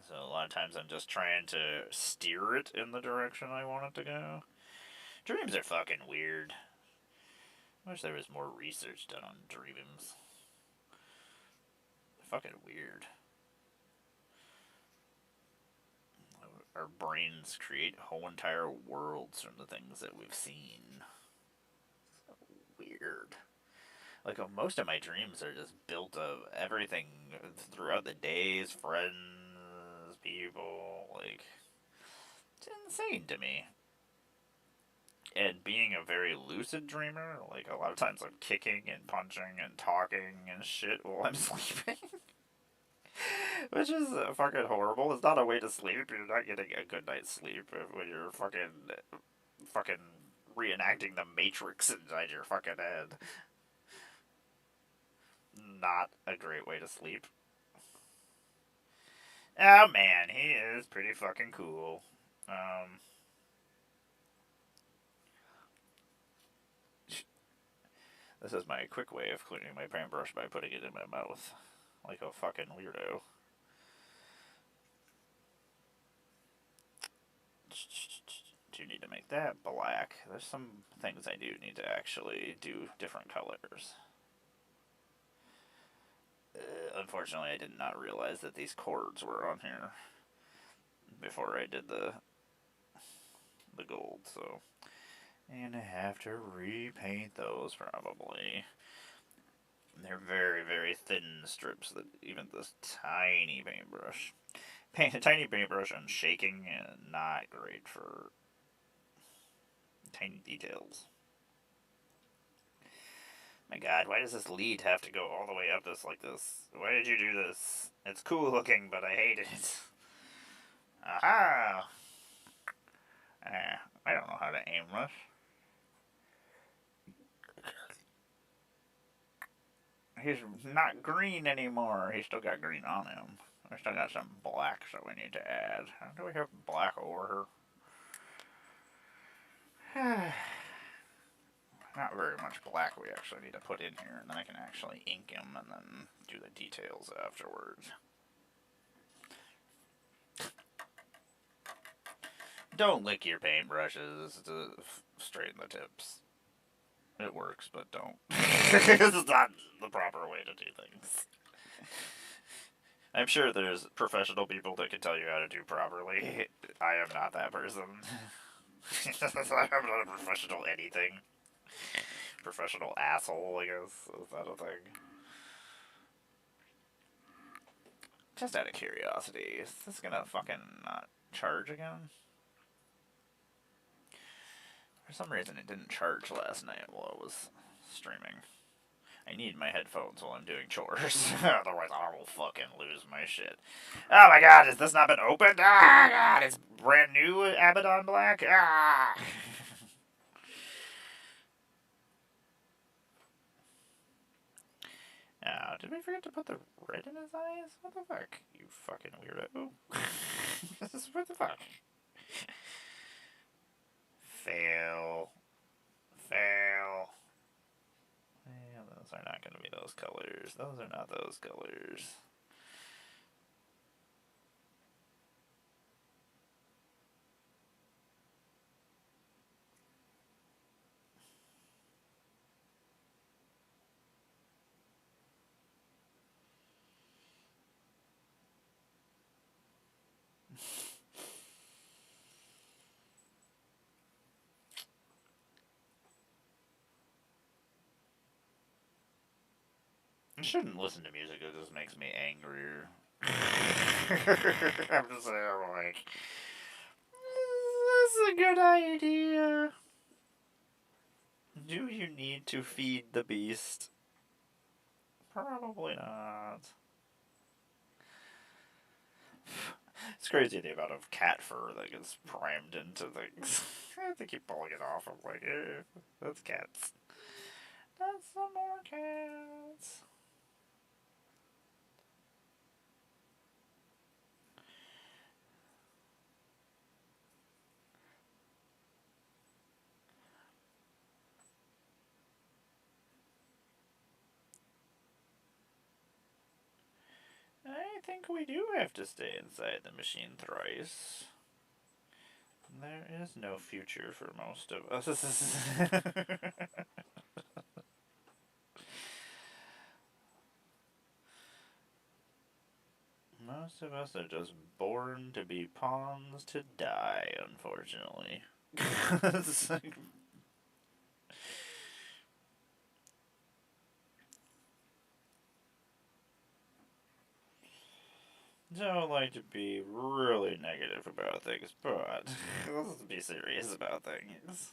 So a lot of times I'm just trying to steer it in the direction I want it to go. Dreams are fucking weird. I wish there was more research done on dreams. They're fucking weird. Our brains create whole entire worlds from the things that we've seen. So weird. Like, most of my dreams are just built of everything throughout the days, friends, people, like, it's insane to me. And being a very lucid dreamer, like, a lot of times I'm kicking and punching and talking and shit while I'm sleeping. Which is fucking horrible. It's not a way to sleep. You're not getting a good night's sleep when you're fucking reenacting the Matrix inside your fucking head. Not a great way to sleep. Oh man, he is pretty fucking cool. This is my quick way of cleaning my paintbrush by putting it in my mouth. Like a fucking weirdo. do need to make that black. There's some things I do need to actually do different colors. Unfortunately, I did not realize that these cords were on here before I did the gold, so... And I have to repaint those, probably. They're very, very thin strips that even this tiny paintbrush... a tiny paintbrush on shaking, and not great for tiny details. My god, why does this lead have to go all the way up this like this? Why did you do this? It's cool looking, but I hate it. Aha! I don't know how to aim this. He's not green anymore. He's still got green on him. I still got some black, so we need to add. Do we have black over here? Not very much black we actually need to put in here, and then I can actually ink him and then do the details afterwards. Don't lick your paintbrushes to straighten the tips. It works, but don't. It's not the proper way to do things. I'm sure there's professional people that can tell you how to do properly. I am not that person. I'm not a professional anything. Professional asshole, I guess. Is that a thing? Just out of curiosity, is this gonna fucking not charge again? For some reason it didn't charge last night while I was streaming. I need my headphones while I'm doing chores. Otherwise I will fucking lose my shit. Oh my god, has this not been opened? Ah, god, it's brand new Abaddon Black? Ah! Did we forget to put the red in his eyes? What the fuck? You fucking weirdo. What the fuck? Fail. Fail. Yeah, those are not going to be those colors. Those are not those colors. I shouldn't listen to music, it just makes me angrier. I'm just like, is this a good idea? Do you need to feed the beast? Probably not. It's crazy the amount of cat fur that gets primed into things. I have to keep pulling it off. I'm like, that's cats. That's some more cats. I think we do have to stay inside the machine thrice. There is no future for most of us. Most of us are just born to be pawns to die, unfortunately. Don't like to be really negative about things, but let's be serious about things.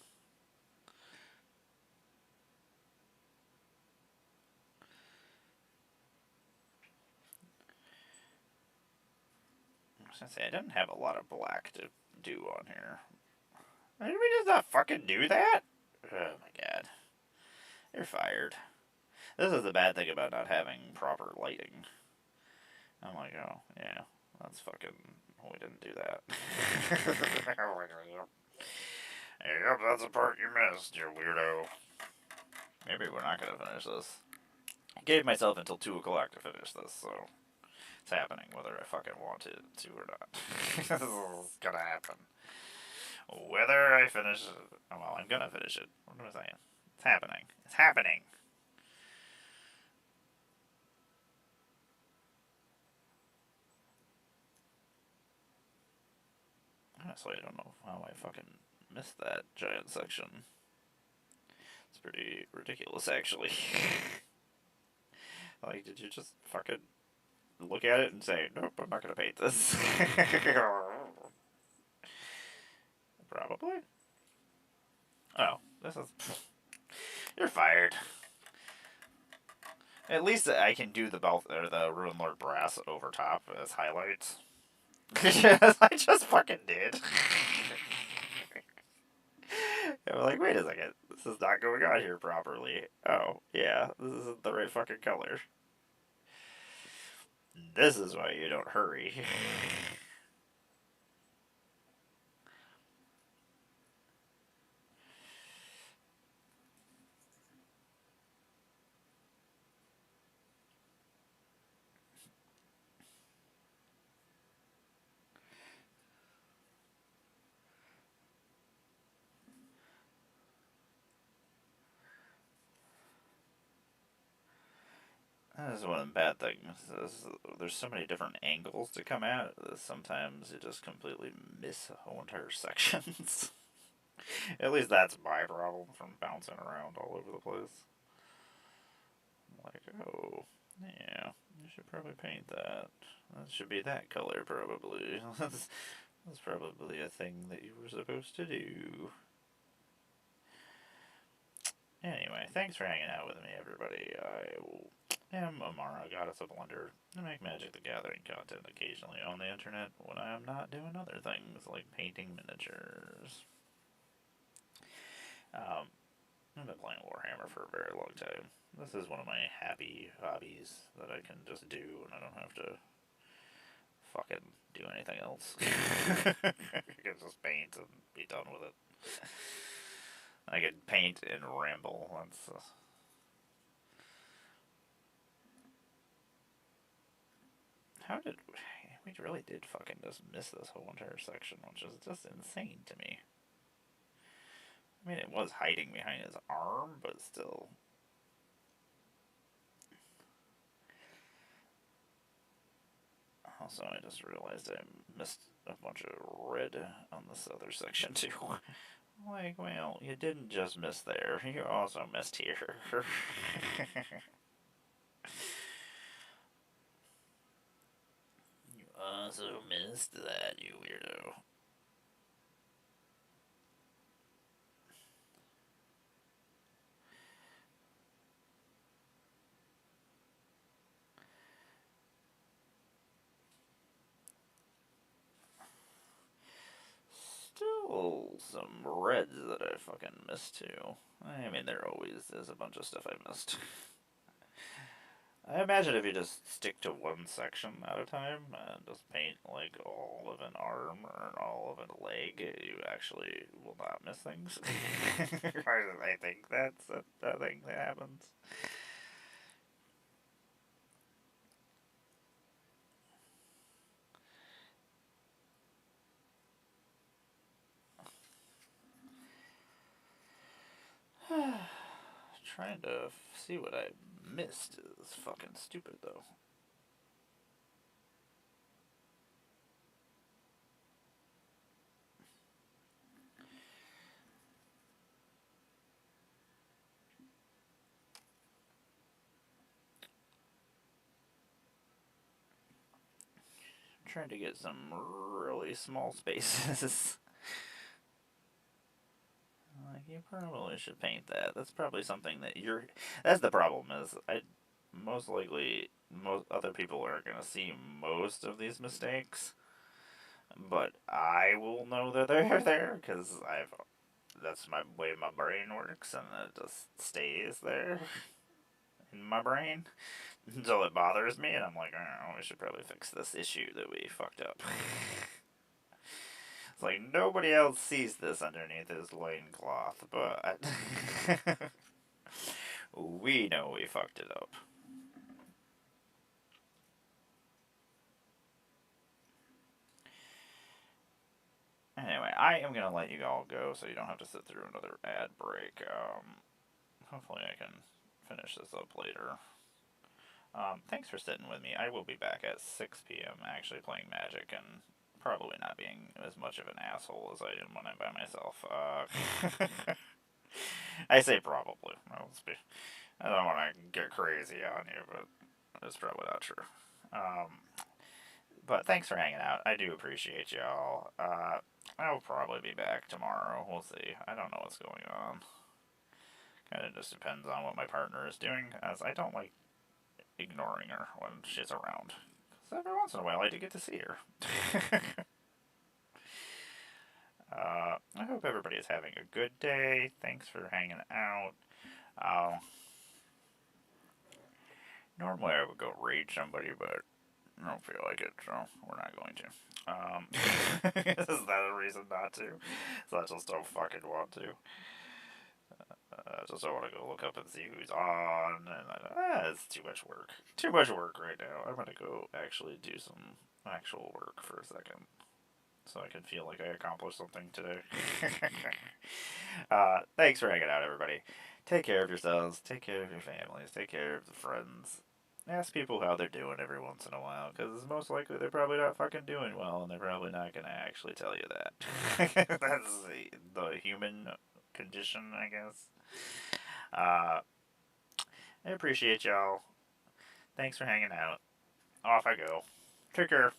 I was gonna say, I didn't have a lot of black to do on here. Did we just not fucking do that? Oh my god. You're fired. This is the bad thing about not having proper lighting. I'm like, oh, yeah, that's fucking... We didn't do that. Yep, that's the part you missed, you weirdo. Maybe we're not gonna finish this. I gave myself until 2 o'clock to finish this, so... It's happening, whether I fucking want it to or not. This is gonna happen. Whether I finish it, well, I'm gonna finish it. What am I saying? It's happening. It's happening. Honestly, I don't know how I fucking missed that giant section. It's pretty ridiculous, actually. Like, did you just fucking look at it and say, nope, I'm not gonna paint this? Probably. Oh, this is. You're fired. At least I can do the belt or the Ruin Lord brass over top as highlights. Yes, I just fucking did. I'm like, wait a second, this is not going on here properly. Oh, yeah, this isn't the right fucking color. This is why you don't hurry. That is one of the bad things. There's so many different angles to come at. Sometimes you just completely miss whole entire sections. At least that's my problem from bouncing around all over the place. Like, oh, yeah, you should probably paint that. That should be that color, probably. That's probably a thing that you were supposed to do. Anyway, thanks for hanging out with me, everybody. I am Emmara, Goddess of Blunder. I make Magic the Gathering content occasionally on the internet when I am not doing other things like painting miniatures. I've been playing Warhammer for a very long time. This is one of my happy hobbies that I can just do and I don't have to fucking do anything else. I can just paint and be done with it. I can paint and ramble. That's how did we really did fucking just miss this whole entire section, which is just insane to me. I mean, it was hiding behind his arm, but still. Also, I just realized I missed a bunch of red on this other section too. Like, well, you didn't just miss there, you also missed here. You also missed that, you weirdo. Still some reds that I fucking missed too. I mean, there always is a bunch of stuff I missed. I imagine if you just stick to one section at a time and just paint like all of an arm or all of a leg, you actually will not miss things. I think that's a thing that happens. Trying to see what I missed is fucking stupid though. I'm trying to get some really small spaces. Like, you probably should paint that. That's probably something that you're. That's the problem. Is I most likely most other people aren't gonna see most of these mistakes, but I will know that they're there because I've. That's my way my brain works, and it just stays there in my brain until it bothers me, and I'm like, oh, we should probably fix this issue that we fucked up. It's like nobody else sees this underneath his loincloth, but we know we fucked it up. Anyway, I am gonna let you all go so you don't have to sit through another ad break. Hopefully I can finish this up later. Thanks for sitting with me. I will be back at 6 p.m. actually playing Magic and probably not being as much of an asshole as I am when I'm by myself. I say probably. I don't want to get crazy on you, but that's probably not true. Um, but thanks for hanging out. I do appreciate y'all. I'll probably be back tomorrow. We'll see. I don't know what's going on. Kind of just depends on what my partner is doing, as I don't like ignoring her when she's around. So every once in a while, I do get to see her. I hope everybody is having a good day. Thanks for hanging out. Uh, Normally I would go raid somebody, but I don't feel like it, so we're not going to. Is that a reason not to? So I just don't fucking want to. I just don't want to go look up and see who's on, and it's too much work. Too much work right now. I'm gonna go actually do some actual work for a second, so I can feel like I accomplished something today. Thanks for hanging out, everybody. Take care of yourselves. Take care of your families. Take care of the friends. Ask people how they're doing every once in a while, because most likely they're probably not fucking doing well, and they're probably not gonna actually tell you that. That's the human condition, I guess. Uh, I appreciate y'all. Thanks for hanging out. Off I go. Take care.